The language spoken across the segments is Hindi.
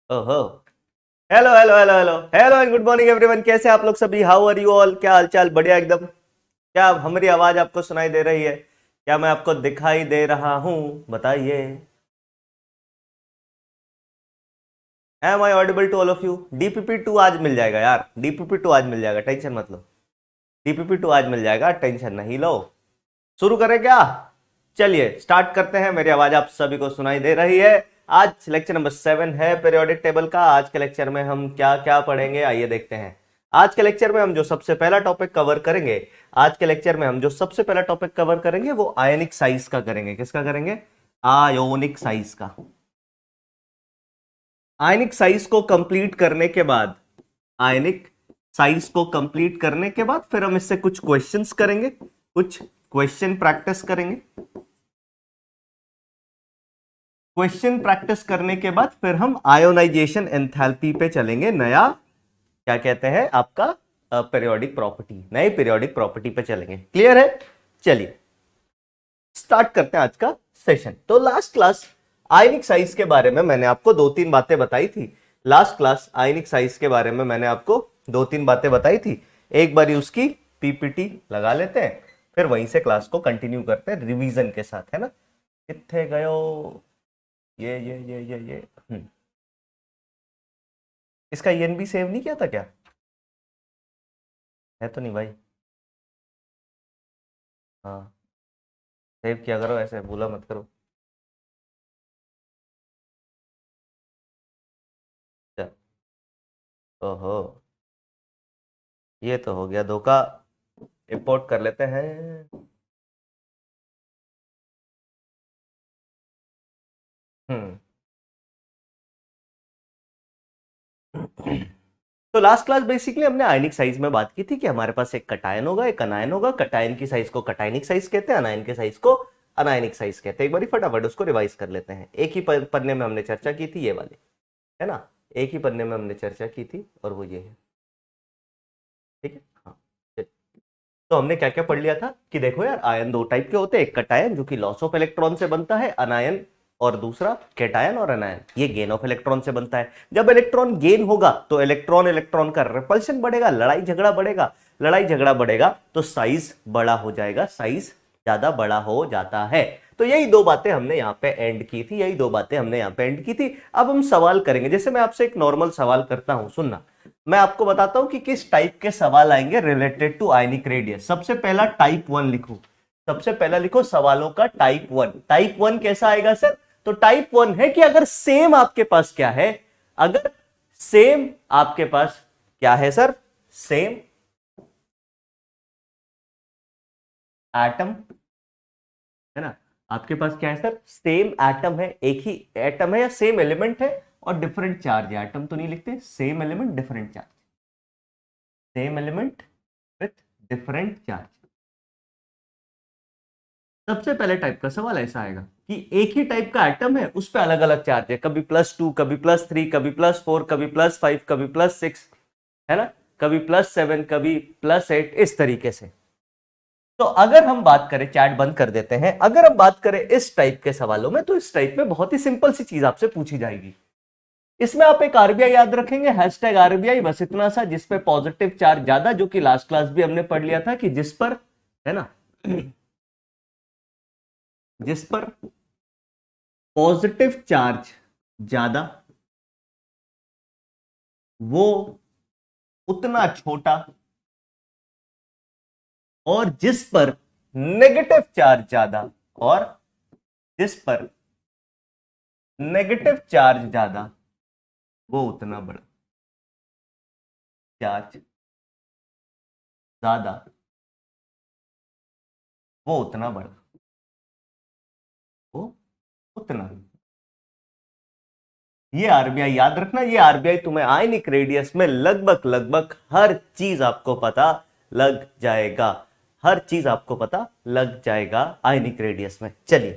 ओहो। Hello hello hello hello hello and good morning everyone. कैसे आप लोग सभी? How are you all? क्या हालचाल? बढ़िया एकदम। क्या हमारी आवाज आपको सुनाई दे रही है? क्या मैं आपको दिखाई दे रहा हूं? बताइए। Am I audible to all of you? DPP two आज मिल जाएगा यार, डीपीपी टू आज मिल जाएगा, टेंशन मत लो। डीपीपी टू आज मिल जाएगा, टेंशन नहीं लो। शुरू करें क्या? चलिए स्टार्ट करते हैं। मेरी आवाज आप सभी को सुनाई दे रही है? आज लेक्चर नंबर 7 है पीरियोडिक टेबल का। आज के लेक्चर में हम क्या क्या पढ़ेंगे आइए देखते हैं। आज के लेक्चर में हम जो सबसे पहला टॉपिक कवर करेंगे, आज के लेक्चर में हम जो सबसे पहला टॉपिक कवर करेंगे वो आयनिक साइज का करेंगे। किसका करेंगे? आयोनिक साइज का। आयनिक साइज को कंप्लीट करने के बाद, आयनिक साइज को कंप्लीट करने के बाद फिर हम इससे कुछ क्वेश्चंस करेंगे, कुछ क्वेश्चन प्रैक्टिस करेंगे। क्वेश्चन प्रैक्टिस करने के बाद फिर हम आयोनाइजेशन एंथैल्पी पे चलेंगे। नया क्या कहते हैं आपका पीरियोडिक प्रॉपर्टी, नए पीरियोडिक प्रॉपर्टी पे चलेंगे। क्लियर है? चलिए स्टार्ट करते हैं आज का सेशन। तो लास्ट क्लास आयनिक साइज के बारे में मैंने आपको दो तीन बातें बताई थी। लास्ट क्लास आयनिक साइज के बारे में मैंने आपको दो तीन बातें बताई थी। एक बारी उसकी पीपीटी लगा लेते हैं, फिर वहीं से क्लास को कंटिन्यू करते हैं रिवीजन के साथ, है ना? कितने गयो? ये इसका ईएनबी सेव नहीं किया था क्या? है तो नहीं भाई? हाँ, सेव किया करो, ऐसे भूला मत करो। अच्छा, ओहो, ये तो हो गया धोखा। इंपोर्ट कर लेते हैं। हम्म। तो लास्ट क्लास बेसिकली हमने आयनिक साइज में बात की थी कि हमारे पास एक कटायन होगा, एक अनायन होगा। कटायन की साइज को कटायनिक साइज कहते हैं, अनायन के साइज को अनायनिक साइज कहते हैं। एक बार फटाफट उसको रिवाइज कर लेते हैं। एक ही पन्ने में हमने चर्चा की थी, ये वाली, है ना? एक ही पन्ने में हमने चर्चा की थी और वो ये है। ठीक है, हाँ। तो हमने क्या क्या पढ़ लिया था कि देखो यार, आयन दो टाइप के होते हैं। एक कटायन जो कि लॉस ऑफ इलेक्ट्रॉन से बनता है, अनायन, और दूसरा कैटायन और अनायन, ये गेन ऑफ इलेक्ट्रॉन से बनता है। जब इलेक्ट्रॉन गेन होगा तो इलेक्ट्रॉन इलेक्ट्रॉन का रिपल्शन बढ़ेगा, लड़ाई झगड़ा बढ़ेगा। लड़ाई झगड़ा बढ़ेगा तो साइज बड़ा हो जाएगा, साइज ज्यादा बड़ा हो जाता है। तो यही दो बातें हमने यहां पे एंड की थी, यही दो बातें हमने यहां पे एंड की थी। अब हम सवाल करेंगे। जैसे मैं आपसे एक नॉर्मल सवाल करता हूं, सुनना। मैं आपको बताता हूं कि किस टाइप के सवाल आएंगे रिलेटेड टू आयनिक रेडियस। सबसे पहला टाइप 1 लिखो। सबसे पहला लिखो सवालों का टाइप 1। टाइप 1 कैसा आएगा सर? तो टाइप 1 है कि अगर सेम आपके पास क्या है, अगर सेम आपके पास क्या है सर? सेम एटम, है ना? आपके पास क्या है सर? सेम एटम है, एक ही एटम है या सेम एलिमेंट है और डिफरेंट चार्ज है। एटम तो नहीं लिखते, same element different charge, same element with different charge. सबसे पहले टाइप का सवाल ऐसा आएगा कि एक ही टाइप का एटम है, उस पर अलग अलग चार्ज है, कभी +2, कभी +3, कभी +4, कभी +5, कभी +6, है ना? कभी +7, कभी +8, इस तरीके से। तो अगर हम बात करें, चैट बंद कर देते हैं, अगर हम बात करें इस टाइप के सवालों में, तो इस टाइप में बहुत ही सिंपल सी चीज आपसे पूछी जाएगी। इसमें आप एक आरबीआई याद रखेंगे, हैशटैग आरबीआई, बस इतना सा, जिसपे पॉजिटिव चार्ज ज्यादा, जो कि लास्ट क्लास भी हमने पढ़ लिया था कि जिस पर, है ना, जिस पर पॉजिटिव चार्ज ज्यादा, वो उतना छोटा, और जिस पर नेगेटिव चार्ज ज्यादा, और जिस पर नेगेटिव चार्ज ज्यादा, वो उतना बड़ा। चार्ज ज्यादा, वो उतना बड़ा, वो उतना। ये आरबीआई याद रखना, ये आरबीआई तुम्हें आयनिक रेडियस में लगभग लगभग हर चीज आपको पता लग जाएगा, हर चीज आपको पता लग जाएगा आयनिक रेडियस में। चलिए,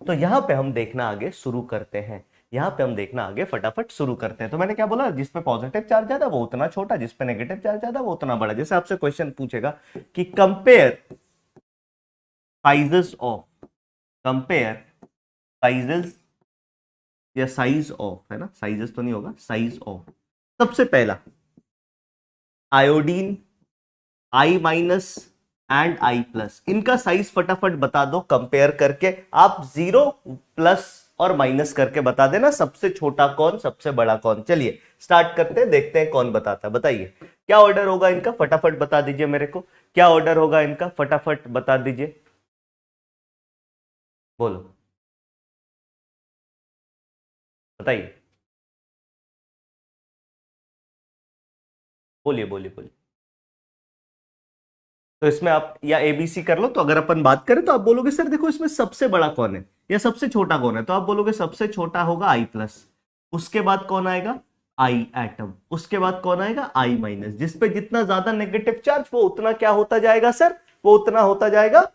तो यहां पे हम देखना आगे शुरू करते हैं। यहां पे हम देखना आगे फटाफट शुरू करते हैं। तो मैंने क्या बोला? जिस पे पॉजिटिव चार्ज ज्यादा वो उतना छोटा, जिस पे नेगेटिव चार्ज ज्यादा वो उतना बड़ा। जैसे आपसे क्वेश्चन पूछेगा कि compare sizes of, compare sizes या साइज ऑफ, है ना, साइजेस तो नहीं होगा, साइज ऑफ। सबसे पहला iodine, I minus and I plus, इनका साइज फटाफट बता दो कंपेयर करके। आप जीरो प्लस और माइनस करके बता देना, सबसे छोटा कौन सबसे बड़ा कौन। चलिए स्टार्ट करते हैं, देखते हैं कौन बताता है। बताइए क्या ऑर्डर होगा इनका, फटाफट बता दीजिए मेरे को, क्या ऑर्डर होगा इनका, फटाफट बता दीजिए, बोलो बताइए, बोलिए बोलिए बोलिए। तो इसमें आप या एबीसी कर लो। तो अगर अपन बात करें तो आप बोलोगे सर देखो इसमें सबसे बड़ा कौन है या सबसे छोटा कौन है, तो आप बोलोगे सबसे छोटा होगा आई प्लस, उसके बाद कौन आएगा आई एटम, उसके बाद कौन आएगा आई माइनस। जिसपे जितना ज्यादा नेगेटिव चार्ज वो उतना क्या होता जाएगा सर, वो उतना होता जाएगा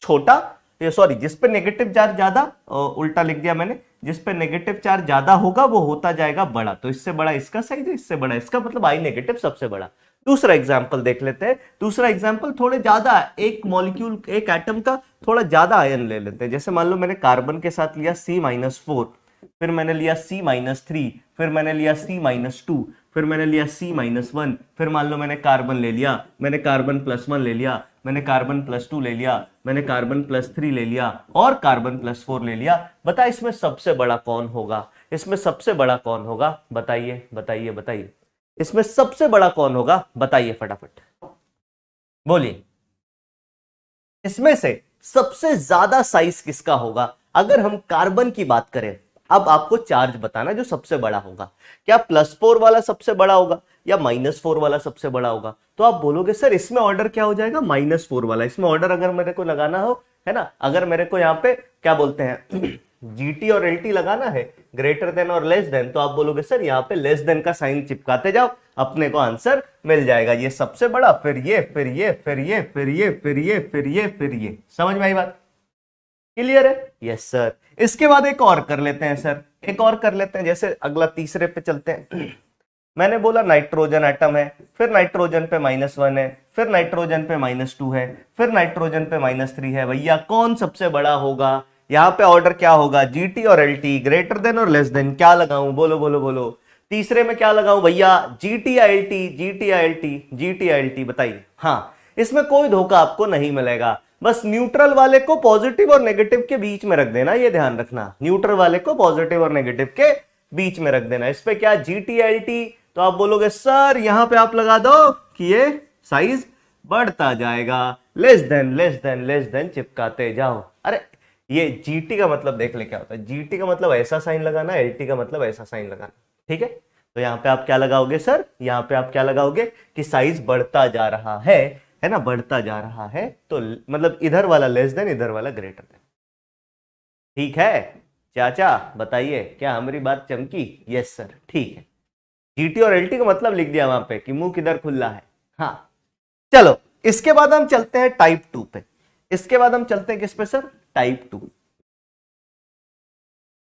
छोटा, ये सॉरी जिस पे नेगेटिव चार्ज ज्यादा, उल्टा लिख दिया मैंने, जिस पे नेगेटिव चार्ज ज्यादा होगा वो होता जाएगा बड़ा। तो इससे बड़ा इसका साइज है, इससे बड़ा इसका, मतलब आई नेगेटिव सबसे बड़ा। दूसरा एग्जांपल देख लेते हैं। दूसरा एग्जांपल थोड़े ज्यादा, एक मॉलिक्यूल एक एटम का थोड़ा ज्यादा आयन ले लेते हैं। जैसे मान लो मैंने कार्बन के साथ लिया C-4, फिर मैंने लिया C-3, फिर मैंने लिया C-2, फिर मैंने लिया C-1, फिर मान लो मैंने कार्बन ले लिया, मैंने कार्बन +1 ले लिया, मैंने कार्बन +2 ले लिया, मैंने कार्बन +3 ले लिया और कार्बन +4 ले लिया। बता इसमें सबसे बड़ा कौन होगा, इसमें सबसे बड़ा कौन होगा, बताइए बताइए बताइए, इसमें सबसे बड़ा कौन होगा, बताइए फटाफट बोलिए। इसमें से सबसे ज्यादा साइज किसका होगा, अगर हम कार्बन की बात करें। अब आपको चार्ज बताना जो सबसे बड़ा होगा, क्या +4 वाला सबसे बड़ा होगा या -4 वाला सबसे बड़ा होगा। तो आप बोलोगे सर इसमें ऑर्डर क्या हो जाएगा, -4 वाला। इसमें ऑर्डर अगर मेरे को लगाना हो, है ना, अगर मेरे को यहाँ पे क्या बोलते हैं जीटी और एलटी लगाना है, ग्रेटर देन और लेस देन, तो आप बोलोगे सर यहाँ पे लेस देन का साइन चिपकाते जाओ, अपने को आंसर मिल जाएगा। ये सबसे बड़ा, फिर ये, फिर ये, फिर ये, फिर ये, फिर ये, फिर ये, फिर ये। समझ में आई बात, क्लियर है? Yes sir. इसके बाद एक और कर लेते हैं सर, एक और कर लेते हैं। जैसे अगला तीसरे पे चलते हैं। मैंने बोला नाइट्रोजन एटम है, फिर नाइट्रोजन पे -1 है, फिर नाइट्रोजन पे -2 है, फिर नाइट्रोजन पे -3 है। भैया कौन सबसे बड़ा होगा, यहाँ पे ऑर्डर क्या होगा, जीटी और एलटी, ग्रेटर देन और लेस देन। क्या लगाऊं, बोलो बोलो बोलो। तीसरे में क्या लगाऊं भैया, जीटी या एलटी, जीटी या एलटी, जीटी या एलटी, बताइए। हाँ, इसमें कोई धोखा आपको नहीं मिलेगा, बस न्यूट्रल वाले को पॉजिटिव और नेगेटिव के बीच में रख देना, ये ध्यान रखना, न्यूट्रल वाले को पॉजिटिव और नेगेटिव के बीच में रख देना। इस पे क्या जीटी एलटी, तो आप बोलोगे सर यहां पे आप लगा दो कि ये साइज बढ़ता जाएगा, less than less than less than चिपकाते जाओ। अरे ये जीटी का मतलब देख ले क्या होता है, जीटी का मतलब ऐसा साइन लगाना, एलटी का मतलब ऐसा साइन लगाना, ठीक है। तो यहां पे आप क्या लगाओगे सर, यहां पे आप क्या लगाओगे कि साइज बढ़ता जा रहा है ना, बढ़ता जा रहा है। तो मतलब इधर वाला लेस देन, इधर वाला ग्रेटर देन। ठीक है चाचा, बताइए क्या हमारी बात चमकी? यस सर, ठीक है। जीटी और एलटी का मतलब लिख दिया वहां पे कि मुंह किधर खुला है। हाँ चलो, इसके बाद हम चलते हैं टाइप 2 पे। इसके बाद हम चलते हैं किस पे सर, टाइप 2।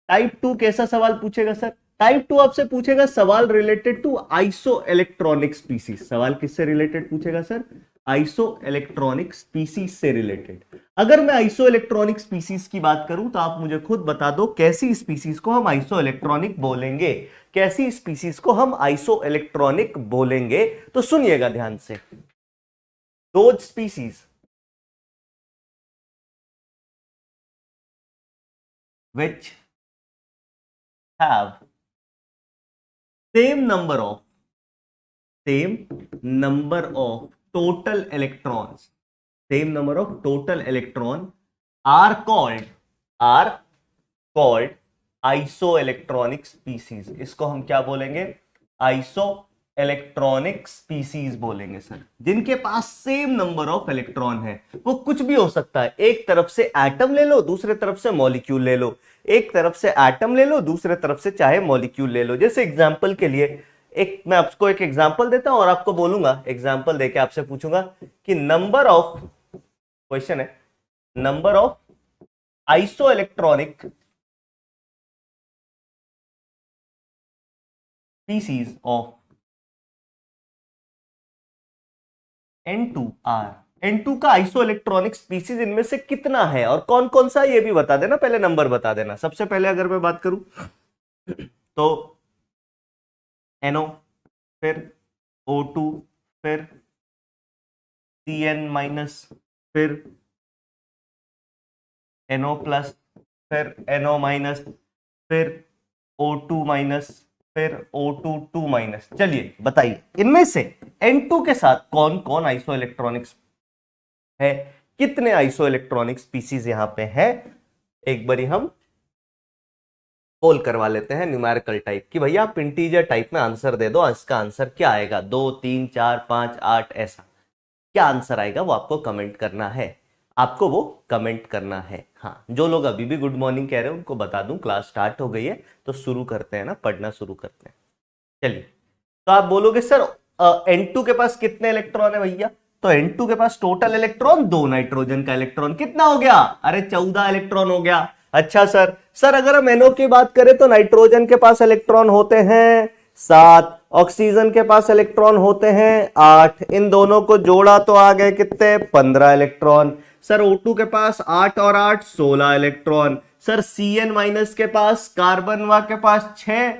टाइप 2 कैसा सवाल पूछेगा सर, टाइप 2 आपसे पूछेगा सवाल related to isoelectronic species. सवाल किससे रिलेटेड पूछेगा सर, आइसो इलेक्ट्रॉनिक स्पीसीज से रिलेटेड। अगर मैं आइसो इलेक्ट्रॉनिक स्पीसीज की बात करूं तो आप मुझे खुद बता दो कैसी स्पीसीज को हम आइसो इलेक्ट्रॉनिक बोलेंगे, कैसी स्पीसीज को हम आइसो इलेक्ट्रॉनिक बोलेंगे। तो सुनिएगा ध्यान से, those species which have same number of total electrons, same number of total electron are called isoelectronic species। इसको हम क्या बोलेंगे, आइसो इलेक्ट्रॉनिक स्पीसीज बोलेंगे सर। जिनके पास सेम नंबर ऑफ इलेक्ट्रॉन है, वो कुछ भी हो सकता है, एक तरफ से एटम ले लो, दूसरे तरफ से मॉलिक्यूल ले लो, एक तरफ से एटम ले लो, दूसरे तरफ से चाहे मॉलिक्यूल ले लो। जैसे एग्जांपल के लिए एक मैं आपको एक एग्जांपल देता हूं और आपको बोलूंगा, एग्जांपल देके आपसे पूछूंगा कि नंबर ऑफ, क्वेश्चन है, number of iso electronic species of N2R, N2 का आइसो इलेक्ट्रॉनिक स्पीसीज इनमें से कितना है और कौन कौन सा, ये भी बता देना, पहले नंबर बता देना। सबसे पहले अगर मैं बात करूं तो NO, फिर O2, फिर CN माइनस, फिर NO प्लस, फिर NO माइनस, फिर O2 माइनस, फिर O2 2 माइनस। चलिए बताइए इनमें से N2 के साथ कौन कौन आइसो इलेक्ट्रॉनिक्स है, कितने आइसो इलेक्ट्रॉनिक स्पीसीज यहां पे है। एक बारी हम पोल करवा लेते हैं न्यूमेरिकल टाइप की, भैया आप इंटीजर टाइप में आंसर दे दो, इसका आंसर क्या आएगा, 2 3 4 5 8 ऐसा क्या आंसर आएगा वो आपको कमेंट करना है, आपको वो कमेंट करना है। हाँ, जो लोग अभी भी गुड मॉर्निंग कह रहे हैं उनको बता दूं क्लास स्टार्ट हो गई है, तो शुरू करते हैं ना, पढ़ना शुरू करते हैं। चलिए, तो आप बोलोगे सर N2 के पास कितने इलेक्ट्रॉन है भैया, तो N2 के पास टोटल इलेक्ट्रॉन, 2 नाइट्रोजन का इलेक्ट्रॉन कितना हो गया, अरे 14 इलेक्ट्रॉन हो गया। अच्छा सर अगर हम NO की बात करें तो नाइट्रोजन के पास इलेक्ट्रॉन होते हैं 7, ऑक्सीजन के पास इलेक्ट्रॉन होते हैं 8, इन दोनों को जोड़ा तो आ गए कितने, 15 इलेक्ट्रॉन। सर O2 के पास 8 और 8 16 इलेक्ट्रॉन। सर Cn माइनस के पास, कार्बन वा के पास 6,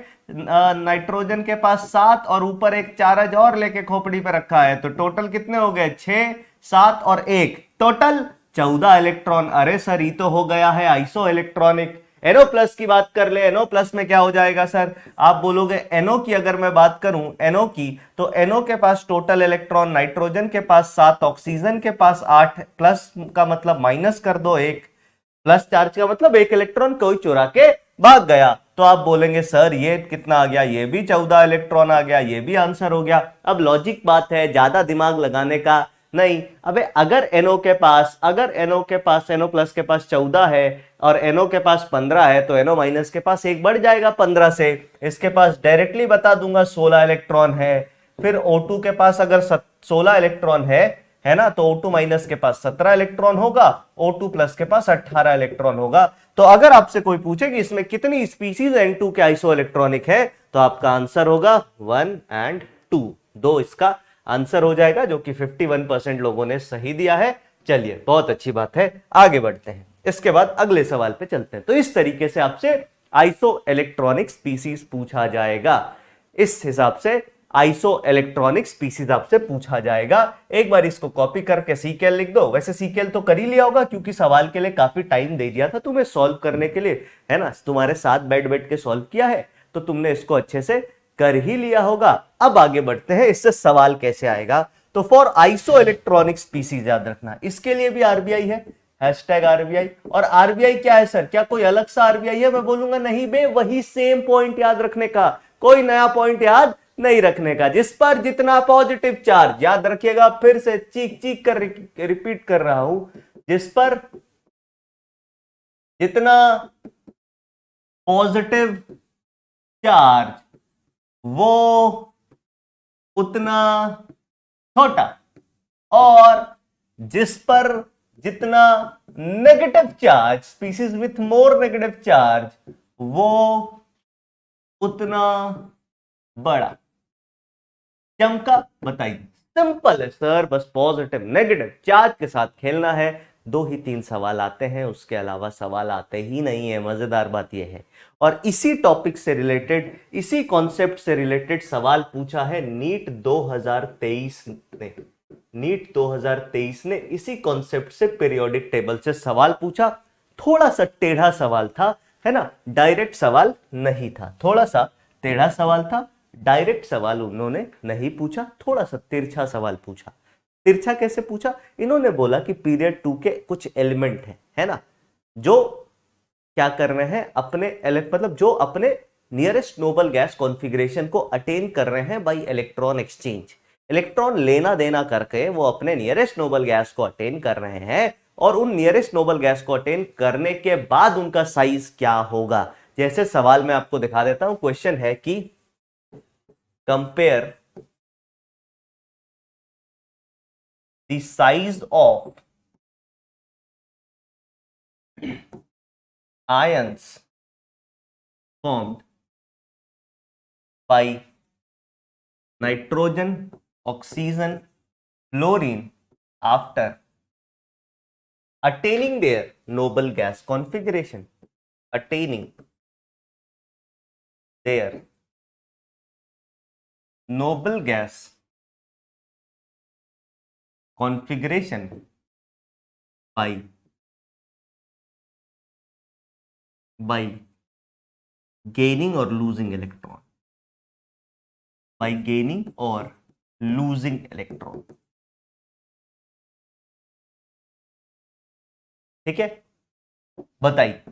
नाइट्रोजन के पास 7 और ऊपर एक चार्ज और लेके खोपड़ी पे रखा है, तो टोटल कितने हो गए, 6 7 और 1, टोटल 14 इलेक्ट्रॉन। अरे सर ये तो हो गया है आइसो इलेक्ट्रॉनिक। NO प्लस की बात कर ले, NO प्लस में क्या हो जाएगा सर, आप बोलोगे NO की अगर मैं बात करूं NO की, तो NO के पास टोटल इलेक्ट्रॉन, नाइट्रोजन के पास 7, ऑक्सीजन के पास 8, प्लस का मतलब माइनस कर दो 1, प्लस चार्ज का मतलब 1 इलेक्ट्रॉन कोई चुरा के भाग गया, तो आप बोलेंगे सर ये कितना आ गया, ये भी 14 इलेक्ट्रॉन आ गया, ये भी आंसर हो गया। अब लॉजिक बात है, ज्यादा दिमाग लगाने का नहीं। अबे अगर NO के पास NO प्लस के पास 14 है और NO के पास 15 है, तो NO माइनस के पास एक बढ़ जाएगा 15 से, इसके पास डायरेक्टली बता दूंगा 16 इलेक्ट्रॉन है। फिर O2 के पास अगर 16 इलेक्ट्रॉन है ना, तो O2 माइनस के पास 17 इलेक्ट्रॉन होगा, O2 प्लस के पास 18 इलेक्ट्रॉन होगा। तो अगर आपसे कोई पूछे कि इसमें कितनी स्पीसीज N2 के आइसो इलेक्ट्रॉनिक है, तो आपका आंसर होगा 1 और 2, दो इसका आंसर हो जाएगा, जो कि 51% लोगों ने सही दिया है। चलिए बहुत अच्छी बात है, आगे बढ़ते हैं, इसके बाद अगले सवाल पे चलते हैं। तो इस तरीके से आपसे आइसो इलेक्ट्रॉनिक स्पीसीज पूछा जाएगा, इस हिसाब से आइसो इलेक्ट्रॉनिक स्पीसीज आपसे पूछा जाएगा। एक बार इसको कॉपी करके सीकेल लिख दो, वैसे सीकेल तो कर ही लिया होगा क्योंकि सवाल के लिए काफी टाइम दे दिया था तुम्हें सॉल्व करने के लिए, है ना, तुम्हारे साथ बैठ बैठ के सॉल्व किया है, तो तुमने इसको अच्छे से कर ही लिया होगा। अब आगे बढ़ते हैं, इससे सवाल कैसे आएगा। तो फॉर आइसो इलेक्ट्रॉनिक स्पीसीज याद रखना, इसके लिए भी आरबीआई है, हैशटैग आरबीआई। और आरबीआई क्या है सर, क्या कोई अलग सा आरबीआई है, मैं बोलूंगा नहीं बे, वही सेम पॉइंट याद रखने का, कोई नया पॉइंट याद नहीं रखने का। जिस पर जितना पॉजिटिव चार्ज, याद रखिएगा, फिर से चीख चीख कर रिपीट कर रहा हूं, जिस पर जितना पॉजिटिव चार्ज वो उतना छोटा, और जिस पर जितना negative charge, species with more negative charge, वो उतना बड़ा। चमका, बताइए, सिंपल है सर, बस पॉजिटिव नेगेटिव चार्ज के साथ खेलना है। 2 ही 3 सवाल आते हैं, उसके अलावा सवाल आते ही नहीं है, मजेदार बात यह है। और इसी टॉपिक से रिलेटेड, इसी कॉन्सेप्ट से रिलेटेड सवाल पूछा है नीट 2023 ने। नीट 2023 ने इसी कॉन्सेप्ट से पीरियोडिक टेबल से सवाल पूछा, थोड़ा सा टेढ़ा सवाल था, है ना, डायरेक्ट सवाल नहीं था, थोड़ा सा टेढ़ा सवाल था, डायरेक्ट सवाल उन्होंने नहीं पूछा, थोड़ा सा तिरछा सवाल पूछा। तिरछा कैसे पूछा, इन्होंने बोला कि पीरियड 2 के कुछ एलिमेंट है ना, जो क्या कर रहे हैं, अपने मतलब जो अपने नियरेस्ट नोबल गैस कॉन्फ़िगरेशन को अटेन कर रहे हैं बाय इलेक्ट्रॉन एक्सचेंज, इलेक्ट्रॉन लेना देना करके वो अपने नियरेस्ट नोबल गैस को अटेन कर रहे हैं, और उन नियरेस्ट नोबल गैस को अटेन करने के बाद उनका साइज क्या होगा। जैसे सवाल में आपको दिखा देता हूं, क्वेश्चन है कि compare the size of ions formed by nitrogen, oxygen, fluorine after attaining their noble gas configuration, attaining their noble gas configuration by gaining और लूजिंग इलेक्ट्रॉन, बाय गेनिंग और लूजिंग इलेक्ट्रॉन। ठीक है, बताइए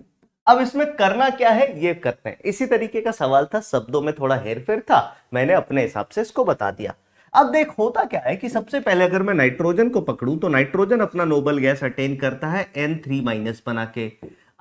अब इसमें करना क्या है ये करते हैं। इसी तरीके का सवाल था, शब्दों में थोड़ा हेरफेर था, मैंने अपने हिसाब से इसको बता दिया। अब देख होता क्या है कि सबसे पहले अगर मैं नाइट्रोजन को पकड़ूं तो नाइट्रोजन अपना नोबल गैस अटेन करता है N3- बना के।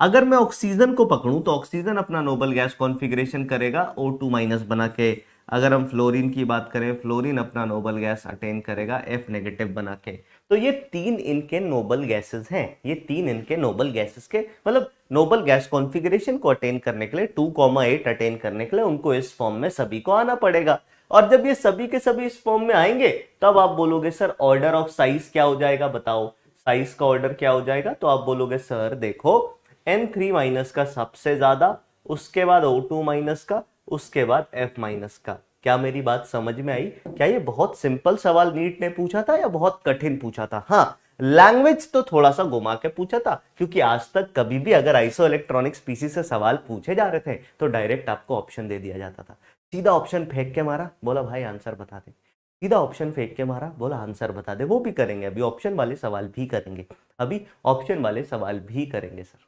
अगर मैं ऑक्सीजन को पकड़ूं तो ऑक्सीजन अपना नोबल गैस कॉन्फ़िगरेशन करेगा O2- बना के। अगर हम फ्लोरीन की बात करें, फ्लोरीन अपना नोबल गैस अटेन करेगा F- बना के। तो ये तीन इनके नोबल गैसेस हैं, ये तीन इनके नोबल गैसेस के मतलब नोबल गैस कॉन्फ़िगरेशन को अटेन करने के लिए 2,8 अटेन करने के लिए उनको इस फॉर्म में सभी को आना पड़ेगा। और जब ये सभी के सभी इस फॉर्म में आएंगे तब आप बोलोगे सर ऑर्डर ऑफ साइज क्या हो जाएगा, बताओ साइज का ऑर्डर क्या हो जाएगा। तो आप बोलोगे सर देखो N3- का सबसे ज्यादा, उसके बाद O2- का, उसके बाद F- का। क्या मेरी बात समझ में आई? क्या ये बहुत सिंपल सवाल नीट ने पूछा था या बहुत कठिन पूछा था? हाँ, लैंग्वेज तो थोड़ा सा घुमा के पूछा था, क्योंकि आज तक कभी भी अगर आइसो इलेक्ट्रॉनिक स्पीसीज से सवाल पूछे जा रहे थे तो डायरेक्ट आपको ऑप्शन दे दिया जाता था। सीधा ऑप्शन फेंक के मारा, बोला भाई आंसर बता दे। सीधा ऑप्शन फेंक के मारा, बोला आंसर बता दे। वो भी करेंगे, अभी ऑप्शन वाले सवाल भी करेंगे, अभी ऑप्शन वाले सवाल भी करेंगे सर,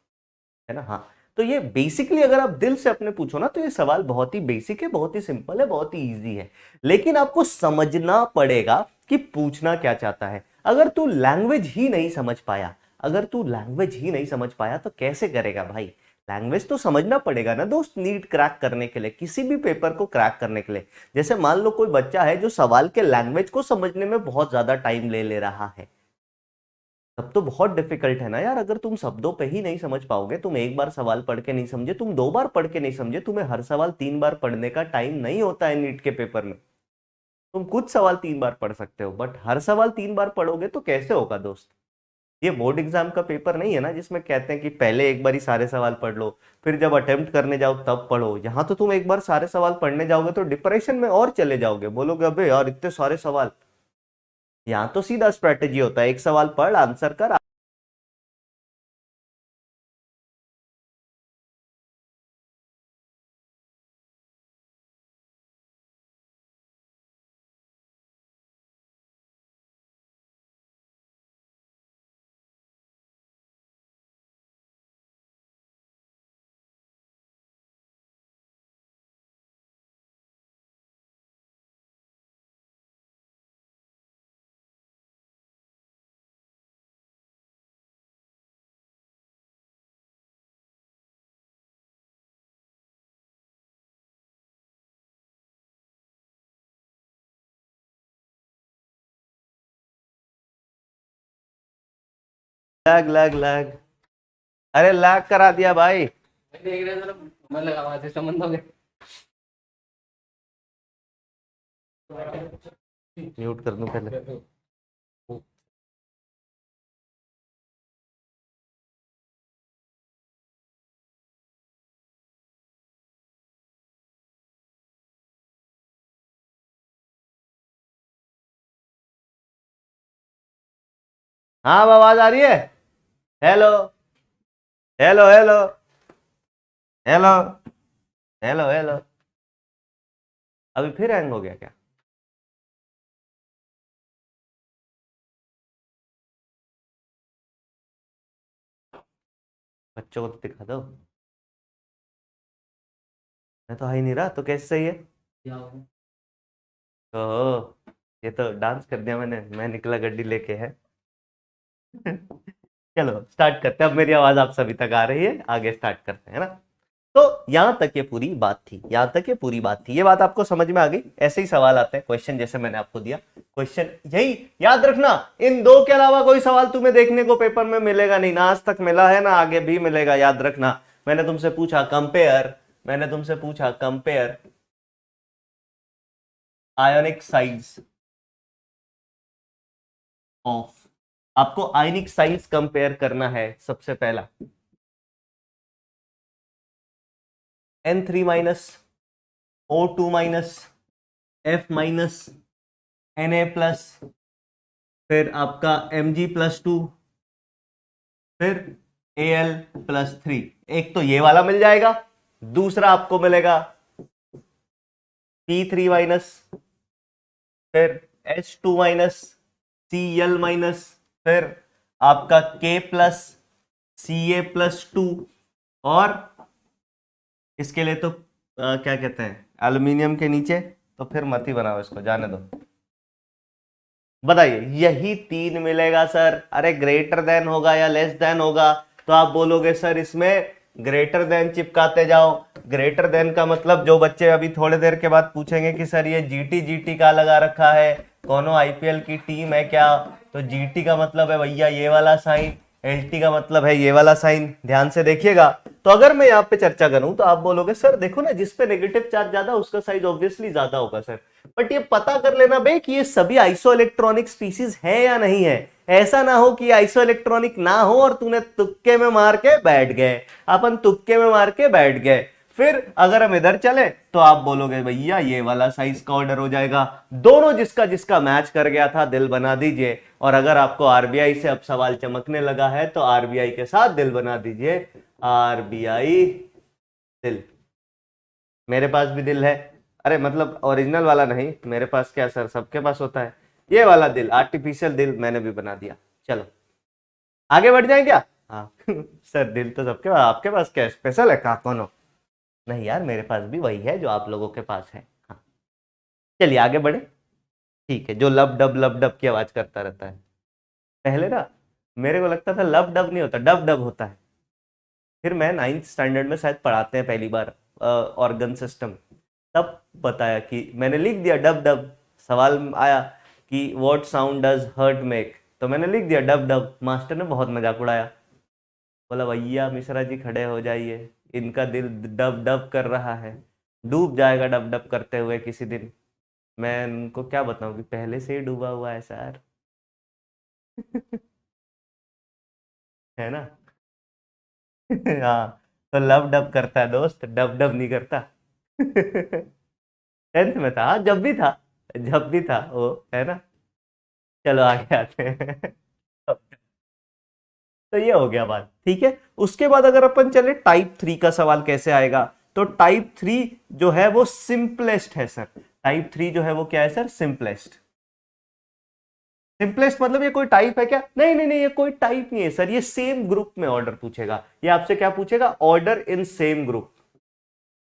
है ना। हाँ, तो ये बेसिकली अगर आप दिल से अपने पूछो ना तो ये सवाल बहुत ही बेसिक है, बहुत ही सिंपल है, बहुत ही इजी है। लेकिन आपको समझना पड़ेगा कि पूछना क्या चाहता है। अगर तू लैंग्वेज ही नहीं समझ पाया, अगर तू लैंग्वेज ही नहीं समझ पाया तो कैसे करेगा भाई? लैंग्वेज तो समझना पड़ेगा ना दोस्त, नीट क्रैक करने के लिए, किसी भी पेपर को क्रैक करने के लिए। जैसे मान लो कोई बच्चा है जो सवाल के लैंग्वेज को समझने में बहुत ज्यादा टाइम ले ले रहा है, तब तो बहुत डिफिकल्ट है ना यार। अगर तुम शब्दों पे ही नहीं समझ पाओगे, तुम एक बार सवाल पढ़ के नहीं समझे, तुम दो बार पढ़ के नहीं समझे, तुम्हें हर सवाल 3 बार पढ़ने का टाइम नहीं होता है नीट के पेपर में। तुम कुछ सवाल 3 बार पढ़ सकते हो, बट हर सवाल 3 बार पढ़ोगे तो कैसे होगा दोस्त? ये बोर्ड एग्जाम का पेपर नहीं है ना जिसमें कहते हैं कि पहले एक बार ही सारे सवाल पढ़ लो, फिर जब अटेम्प्ट करने जाओ तब पढ़ो। यहाँ तो तुम एक बार सारे सवाल पढ़ने जाओगे तो डिप्रेशन में और चले जाओगे, बोलोगे अबे यार इतने सारे सवाल। यहाँ तो सीधा स्ट्रेटेजी होता है, एक सवाल पढ़ आंसर कर। लैग लैग लैग, अरे लैग करा दिया भाई। देख रहे थे मन लगा वहां से संबंध हो गए। म्यूट कर दूं पहले। हाँ अब आवाज आ रही है? Hello hello hello hello hello hello. अभी फिर हैंग हो गया क्या? बच्चों को तो दिखा दो। मैं तो आ ही नहीं रहा, तो कैसे सही है? क्या हो? ओह, ये तो डांस कर दिया मैंने, मैं निकला गड्डी लेके है। चलो स्टार्ट करते हैं, अब मेरी आवाज आप सभी तक आ रही है, आगे स्टार्ट करते हैं ना। तो यहां तक ये पूरी बात थी, यहां तक ये पूरी बात थी, ये बात आपको समझ में आ गई। ऐसे ही सवाल आते हैं, क्वेश्चन जैसे मैंने आपको दिया क्वेश्चन, यही याद रखना। इन दो के अलावा कोई सवाल तुम्हें देखने को पेपर में मिलेगा नहीं, ना आज तक मिला है ना आगे भी मिलेगा, याद रखना। मैंने तुमसे पूछा कंपेयर, मैंने तुमसे पूछा कंपेयर आयोनिक साइज ऑफ, आपको आयनिक साइज कंपेयर करना है सबसे पहला। N3- O2 minus, F minus, Na plus, फिर आपका Mg+2, फिर Al प्लस 3। एक तो ये वाला मिल जाएगा, दूसरा आपको मिलेगा P3 माइनस, फिर H2 माइनस, Cl माइनस, फिर आपका K प्लस, Ca+2, और इसके लिए तो क्या कहते हैं एल्यूमिनियम के नीचे, तो फिर मत ही बनाओ इसको, जाने दो। बताइए, यही 3 मिलेगा सर। अरे ग्रेटर देन होगा या लेस देन होगा, तो आप बोलोगे सर इसमें ग्रेटर देन चिपकाते जाओ। ग्रेटर देन का मतलब जो बच्चे अभी थोड़ी देर के बाद पूछेंगे कि सर ये जीटी का लगा रखा है, कौनो आईपीएल की टीम है क्या, तो जीटी का मतलब है भैया ये वाला साइन, एलटी का मतलब है ये वाला साइन। ध्यान से देखिएगा। तो अगर मैं यहाँ पे चर्चा करूं तो आप बोलोगे सर देखो ना, जिस पे नेगेटिव चार्ज ज्यादा उसका साइज ऑब्वियसली ज्यादा होगा सर। बट ये पता कर लेना बे कि ये सभी आइसोइलेक्ट्रॉनिक स्पीसीज है या नहीं है। ऐसा ना हो कि आइसोइलेक्ट्रॉनिक ना हो और तूने तुक्के में मार के बैठ गए, अपन तुक्के में मार के बैठ गए। फिर अगर हम इधर चले तो आप बोलोगे भैया ये वाला साइज का ऑर्डर हो जाएगा। दोनों जिसका जिसका मैच कर गया था दिल बना दीजिए। और अगर आपको आरबीआई से अब सवाल चमकने लगा है तो आरबीआई के साथ दिल बना दीजिए। आरबीआई दिल, मेरे पास भी दिल है। अरे मतलब ओरिजिनल वाला नहीं, मेरे पास क्या सर, सबके पास होता है ये वाला दिल, आर्टिफिशियल दिल मैंने भी बना दिया। चलो आगे बढ़ जाए क्या? हाँ सर दिल तो सबके पास, आपके पास क्या स्पेशल है? कहा कौन हो? नहीं यार, मेरे पास भी वही है जो आप लोगों के पास है। हाँ चलिए आगे बढ़े। ठीक है, जो लब डब की आवाज करता रहता है। पहले ना मेरे को लगता था लब डब नहीं होता, डब डब होता है। फिर मैं 9th स्टैंडर्ड में शायद पढ़ाते हैं पहली बार ऑर्गन सिस्टम, तब बताया कि मैंने लिख दिया डब डब। सवाल आया कि what sound does hurt make, तो मैंने लिख दिया डब डब। मास्टर ने बहुत मजाक उड़ाया, बोला भैया मिश्रा जी खड़े हो जाइए, इनका दिल डब डब कर रहा है, डूब जाएगा डब डब करते हुए किसी दिन। मैं उनको क्या बताऊं कि पहले से ही डूबा हुआ है सर है ना हाँ, तो लब डब करता है दोस्त, डब डब नहीं करता 10th में था, हाँ, जब भी था वो, है ना। चलो आगे आते हैं तो ये हो गया बात, ठीक है। उसके बाद अगर अपन चले टाइप 3 का सवाल कैसे आएगा, तो टाइप 3 जो है वो सिंपलेस्ट है सर। टाइप 3 जो है वो क्या है सर? सिंपलेस्ट। सिंपलेस्ट मतलब ये कोई टाइप है क्या? नहीं नहीं नहीं, ये कोई टाइप नहीं है सर, ये सेम ग्रुप में ऑर्डर पूछेगा। ये आपसे क्या पूछेगा? Order in same group,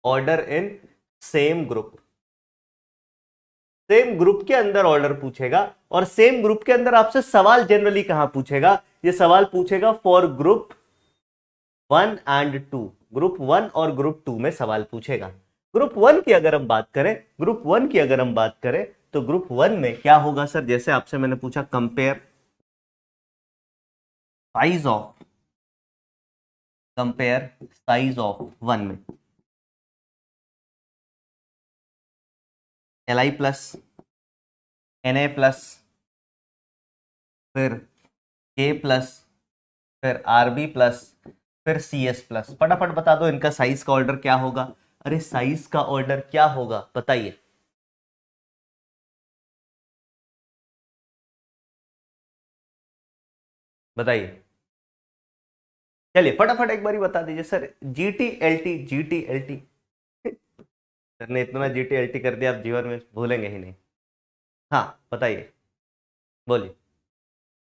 order in same group. Same group के अंदर ऑर्डर पूछेगा। और सेम ग्रुप के अंदर आपसे सवाल जनरली कहां पूछेगा? ये सवाल पूछेगा फॉर ग्रुप 1 एंड 2। ग्रुप 1 और ग्रुप 2 में सवाल पूछेगा। ग्रुप 1 की अगर हम बात करें, ग्रुप 1 की अगर हम बात करें तो ग्रुप 1 में क्या होगा सर? जैसे आपसे मैंने पूछा compare size of, compare size of 1 में Li प्लस, Na प्लस, फिर K प्लस, फिर Rb प्लस, फिर Cs प्लस। फटाफट बता दो इनका साइज का ऑर्डर क्या होगा? अरे साइज का ऑर्डर क्या होगा बताइए। बताइए, चलिए फटाफट एक बारी बता दीजिए sir. GT LT, GT LT sir ने इतना जीटी एलटी कर दिया, आप जीवन में भूलेंगे ही नहीं। हाँ बताइए, बोलिए।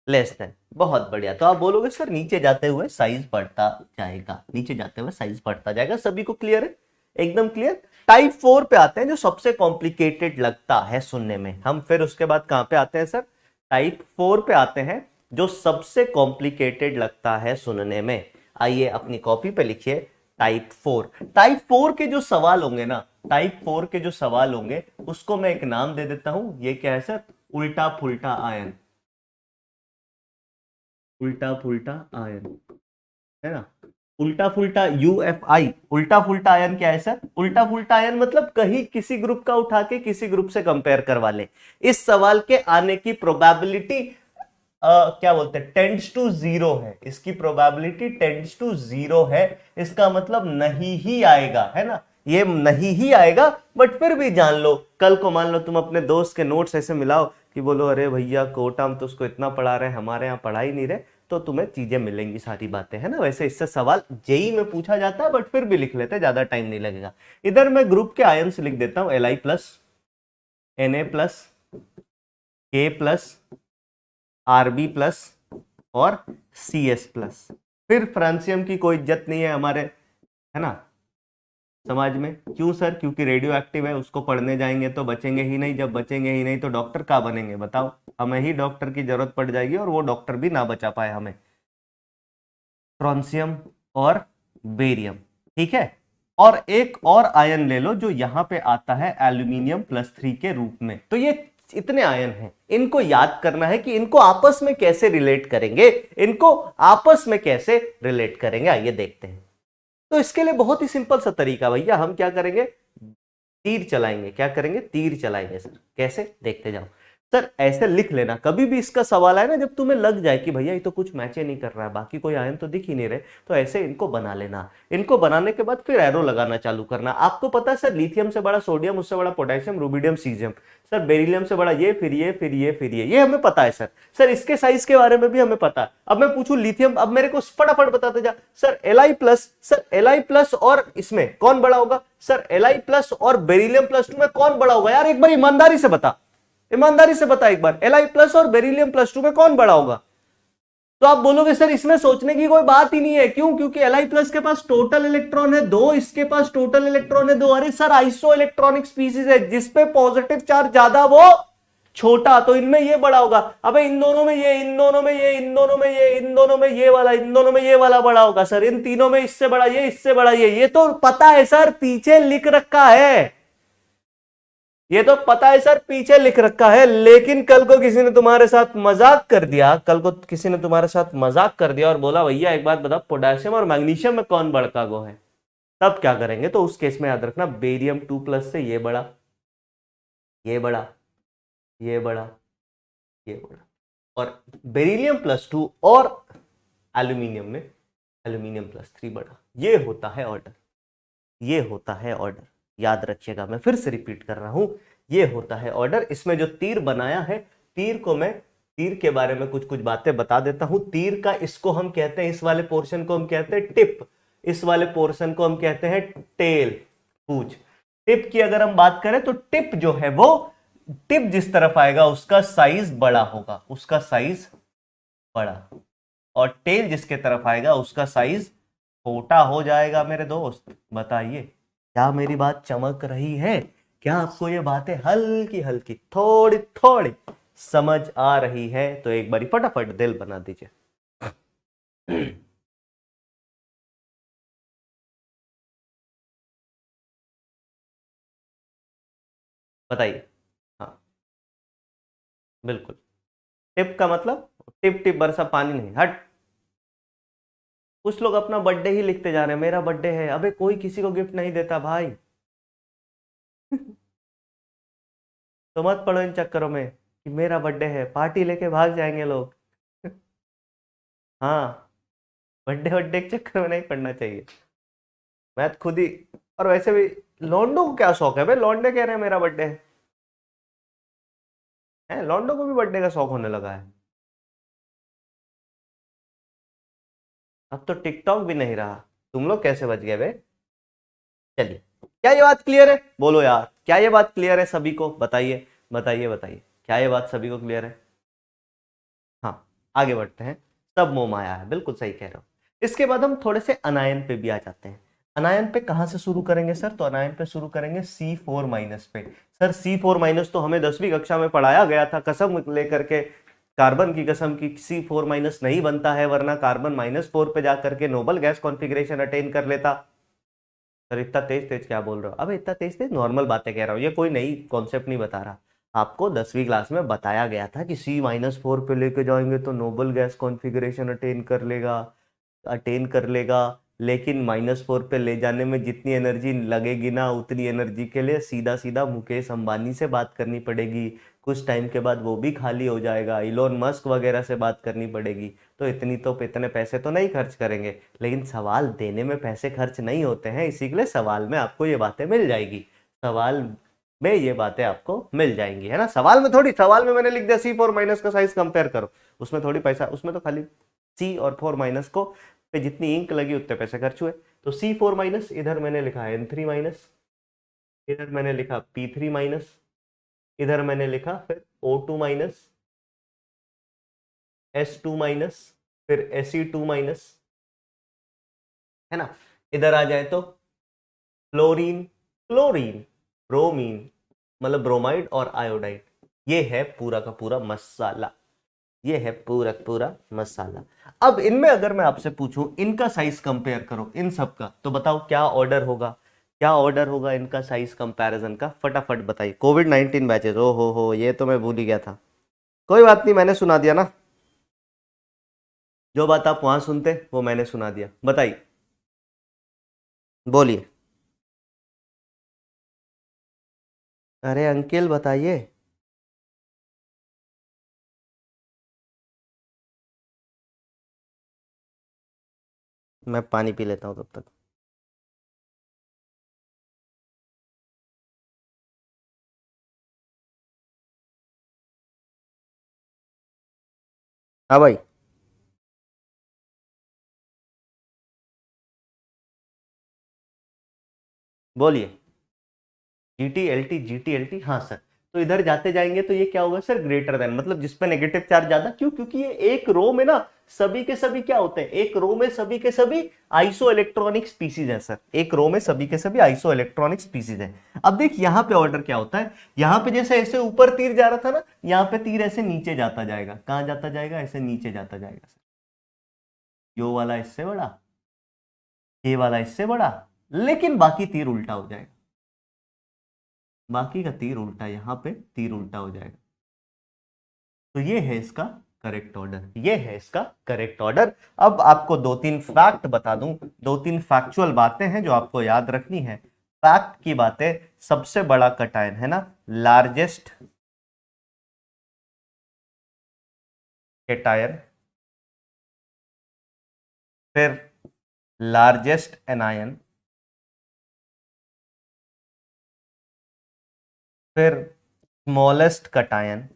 लेस देन, बहुत बढ़िया। तो आप बोलोगे सर नीचे जाते हुए साइज बढ़ता जाएगा, नीचे जाते हुए साइज बढ़ता जाएगा। सभी को क्लियर है? एकदम क्लियर। टाइप 4 पे आते हैं, जो सबसे कॉम्प्लिकेटेड लगता है सुनने में। हम फिर उसके बाद कहां पे आते हैं सर? टाइप 4 पे आते हैं, जो सबसे कॉम्प्लिकेटेड लगता है सुनने में। आइए अपनी कॉपी पे लिखिए टाइप 4। टाइप 4 के जो सवाल होंगे ना, टाइप 4 के जो सवाल होंगे उसको मैं एक नाम दे देता हूं। ये क्या है सर? उल्टा फुल्टा आयन। उल्टा फुल्टा आयन, है ना। उल्टा फुल्टा यूएफआई, उल्टा फुल्टा आयन क्या है सर? उल्टा फुल्टा आयन मतलब कहीं किसी ग्रुप का उठा के किसी ग्रुप से कंपेयर करवा ले। इस सवाल के आने की प्रोबेबिलिटी क्या बोलते हैं, टेंड्स टू जीरो है। इसकी प्रोबेबिलिटी टेंड्स टू जीरो है, इसका मतलब नहीं ही आएगा, है ना। ये नहीं ही आएगा, बट फिर भी जान लो, कल को मान लो तुम अपने दोस्त के नोट्स ऐसे मिलाओ कि बोलो अरे भैया कोटा हम तो उसको इतना पढ़ा रहे हैं, हमारे यहाँ पढ़ा ही नहीं रहे, तो तुम्हें चीजें मिलेंगी, सारी बातें है ना। वैसे इससे सवाल जेई में पूछा जाता है, बट फिर भी लिख लेते हैं, ज्यादा टाइम नहीं लगेगा। इधर मैं ग्रुप के आयन्स लिख देता हूं, Li plus, Na plus, K plus, Rb plus और Cs प्लस। फिर फ्रांसियम की कोई इज्जत नहीं है हमारे, है ना, समाज में। क्यों सर? क्योंकि रेडियो एक्टिव है, उसको पढ़ने जाएंगे तो बचेंगे ही नहीं, जब बचेंगे ही नहीं तो डॉक्टर कहाँ बनेंगे बताओ? हमें ही डॉक्टर की जरूरत पड़ जाएगी और वो डॉक्टर भी ना बचा पाए हमें। फ्रांसियम और बेरियम, ठीक है। और एक और आयन ले लो जो यहां पे आता है एल्यूमिनियम +3 के रूप में। तो ये इतने आयन हैं, इनको याद करना है कि इनको आपस में कैसे रिलेट करेंगे, इनको आपस में कैसे रिलेट करेंगे, आइए देखते हैं। तो इसके लिए बहुत ही सिंपल सा तरीका भैया, हम क्या करेंगे, तीर चलाएंगे। क्या करेंगे? तीर चलाएंगे। सर कैसे? देखते जाओ। सर ऐसे लिख लेना, कभी भी इसका सवाल आए ना, जब तुम्हें लग जाए कि भैया ये तो कुछ मैच ही नहीं कर रहा है, बाकी कोई आयन तो दिख ही नहीं रहे, तो ऐसे इनको बना लेना। इनको बनाने के बाद फिर एरो लगाना चालू करना। आपको पता है सर, लिथियम से बड़ा सोडियम, उससे बड़ा potassium, rubidium, caesium, sir beryllium से बड़ा ये, फिर ये, फिर ये, फिर ये हमें पता है सर। सर इसके साइज के बारे में भी हमें पता है। अब मैं पूछूं लिथियम, अब मेरे को फटाफट बताते जा। Sir Li plus, sir Li plus और इसमें कौन बड़ा होगा? सर Li प्लस और बेरिलियम +2 में कौन बड़ा होगा? यार एक बार ईमानदारी से बता, ईमानदारी से बता एक बार, Li प्लस और बेरिलियम +2 में कौन बड़ा होगा? तो आप बोलोगे सर इसमें सोचने की कोई बात ही नहीं है। क्यों? क्योंकि Li प्लस के पास टोटल इलेक्ट्रॉन है 2, इसके पास टोटल इलेक्ट्रॉन है 2। अरे सर आइसो इलेक्ट्रॉनिक स्पीसीज है, जिसपे पॉजिटिव चार्ज ज्यादा वो छोटा, तो इनमें ये बड़ा होगा। अबे इन दोनों में ये, इन दोनों में ये, इन दोनों में ये, इन दोनों में ये वाला, इन दोनों में ये वाला बड़ा होगा सर। इन तीनों में इससे बड़ा ये, इससे बड़ा ये तो पता है सर, पीछे लिख रखा है, ये तो पता है सर, पीछे लिख रखा है। लेकिन कल को किसी ने तुम्हारे साथ मजाक कर दिया, कल को किसी ने तुम्हारे साथ मजाक कर दिया और बोला भैया एक बात बता, पोटेशियम और मैग्नीशियम में कौन बड़का गो है, तब क्या करेंगे? तो उस केस में याद रखना, बेरियम 2+ से ये बड़ा, ये बड़ा, ये बड़ा, ये बड़ा, और बेरिलियम +2 और एल्यूमिनियम में एल्यूमिनियम +3 बड़ा। ये होता है ऑर्डर, ये होता है ऑर्डर, याद रखिएगा। मैं फिर से रिपीट कर रहा हूं, ये होता है ऑर्डर। इसमें जो तीर बनाया है, तीर को मैं, तीर के बारे में कुछ कुछ बातें बता देता हूं। तीर का इसको हम कहते हैं, इस वाले पोर्शन को हम कहते हैं टिप, इस वाले पोर्शन को हम कहते हैं टेल, पूंछ। टिप की अगर हम बात करें तो टिप जो है वो, टिप जिस तरफ आएगा उसका साइज बड़ा होगा, उसका साइज बड़ा, और टेल जिसके तरफ आएगा उसका साइज छोटा हो जाएगा। मेरे दोस्त बताइए, क्या मेरी बात चमक रही है? क्या आपको ये बातें हल्की हल्की, थोड़ी थोड़ी समझ आ रही है? तो एक बारी फटाफट दिल बना दीजिए। बताइए। हाँ बिल्कुल, टिप का मतलब टिप टिप बरसा पानी नहीं, हट। कुछ लोग अपना बर्थडे ही लिखते जा रहे हैं, मेरा बर्थडे है। अबे कोई किसी को गिफ्ट नहीं देता भाई। तो मत पड़ो इन चक्करों में कि मेरा बर्थडे है, पार्टी लेके भाग जाएंगे लोग। हाँ, बर्थडे बर्थडे के चक्कर में नहीं पड़ना चाहिए। मैं तो खुद ही, और वैसे भी लौंडो को क्या शौक है भाई, लौंडे कह रहे हैं मेरा बर्थडे है, लौंडो को भी बर्थडे का शौक होने लगा है। अब तो टिकटॉक भी नहीं रहा, तुम लोग कैसे बच गए बे? चलिए, क्या ये बात क्लियर है? बोलो यार, क्या ये बात क्लियर है सभी को? बताइए बताइए बताइए, क्या ये बात सभी को क्लियर है? हाँ, आगे बढ़ते हैं। सब मोह माया है, बिल्कुल सही कह रहे हो। इसके बाद हम थोड़े से अनायन पे भी आ जाते हैं। अनायन पे कहां से शुरू करेंगे सर? तो अनायन पे शुरू करेंगे C4- पे। सर C4- तो हमें 10वीं कक्षा में पढ़ाया गया था, कसम लेकर के, कार्बन की कसम की, C4- नहीं बनता है, वरना कार्बन -4 पे जाकर के नोबल गैस कॉन्फ़िगरेशन अटेन कर लेता। सर इतना तेज तेज क्या बोल रहे हो? अबे इतना तेज तेज नॉर्मल बातें कह रहा हूँ, ये कोई नई कॉन्सेप्ट नहीं बता रहा। आपको 10वीं क्लास में बताया गया था कि C-4 पे लेके जाएंगे तो नोबल गैस कॉन्फ़िगरेशन अटेन कर लेगा। लेकिन -4 पे ले जाने में जितनी एनर्जी लगेगी ना, उतनी एनर्जी के लिए सीधा सीधा मुकेश अंबानी से बात करनी पड़ेगी। कुछ टाइम के बाद वो भी खाली हो जाएगा, इलोन मस्क वगैरह से बात करनी पड़ेगी, तो इतने पैसे तो नहीं खर्च करेंगे। लेकिन सवाल देने में पैसे खर्च नहीं होते हैं, इसी के लिए सवाल में आपको ये बातें मिल जाएगी, सवाल में ये बातें आपको मिल जाएंगी, है ना। सवाल में थोड़ी, सवाल में मैंने लिख दिया C4- का साइज कंपेयर करो, उसमें थोड़ी पैसा, उसमें तो खाली C और 4- को पे जितनी इंक लगी उतने पैसे खर्च हुए। तो C4- इधर मैंने लिखा N3-, इधर मैंने लिखा P3-, इधर मैंने लिखा फिर O2-, S2-, फिर Se2-, है ना। इधर आ जाए तो फ्लोरीन, क्लोरीन, ब्रोमीन, मतलब ब्रोमाइड और आयोडाइड। ये है पूरा का पूरा मसाला, ये है पूरा का पूरा मसाला। अब इनमें अगर मैं आपसे पूछूं इनका साइज कंपेयर करो इन सब का, तो बताओ क्या ऑर्डर होगा, क्या ऑर्डर होगा इनका साइज कंपैरिजन का, फटाफट बताइए। कोविड-19 बैचेस, ओ हो, ये तो मैं भूल ही गया था। कोई बात नहीं, मैंने सुना दिया ना, जो बात आप वहां सुनते वो मैंने सुना दिया। बताइए, बोलिए। अरे अंकिल बताइए। मैं पानी पी लेता हूँ तब तक। हाँ भाई, बोलिए। GT LT, हाँ सर। तो इधर जाते जाएंगे तो ये क्या होगा सर, ग्रेटर देन, मतलब जिसपे नेगेटिव चार्ज ज्यादा, क्यों, क्योंकि ये एक रो में ना सभी के सभी क्या होते हैं, एक रो में सभी के सभी आइसो इलेक्ट्रॉनिक स्पीसीज हैं सर, एक रो में सभी के सभी आइसो इलेक्ट्रॉनिक स्पीसीज हैं। अब देख यहाँ पे ऑर्डर क्या होता है, यहाँ पे जैसे ऐसे ऊपर तीर जा रहा था ना, यहाँ पे तीर ऐसे नीचे जाता जाएगा, कहाँ जाता जाएगा, ऐसे नीचे जाता जाएगा सर। यो वाला इससे बड़ा, ये वाला इससे बड़ा, लेकिन बाकी तीर उल्टा हो जाएगा, बाकी का तीर उल्टा, यहां पे तीर उल्टा हो जाएगा। तो ये है इसका करेक्ट ऑर्डर, ये है इसका करेक्ट ऑर्डर। अब आपको दो तीन फैक्ट बता दूं, दो तीन फैक्चुअल बातें हैं जो आपको याद रखनी है। फैक्ट की बातें, सबसे बड़ा कटायन है ना, लार्जेस्ट कैटायन, फिर लार्जेस्ट एनायन, फिर स्मॉलेस्ट कटायन,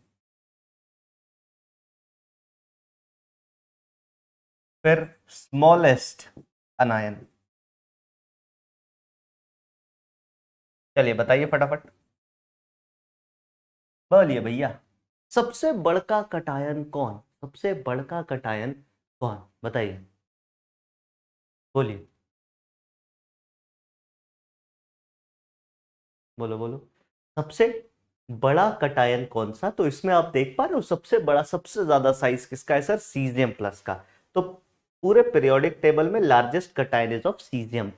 फिर स्मॉलेस्ट अनायन। चलिए बताइए फटाफट, बोलिए भैया। सबसे बड़का कटायन कौन, सबसे बड़का कटायन कौन, बताइए, बोलिए, बोलो बोलो। सबसे बड़ा कटायन कौन सा, तो इसमें आप देख पा रहे हो सबसे बड़ा, सबसे ज्यादा साइज किसका है सर, सीजियम+ का। तो पूरे पीरियोडिक टेबल में largest cation is of caesium+.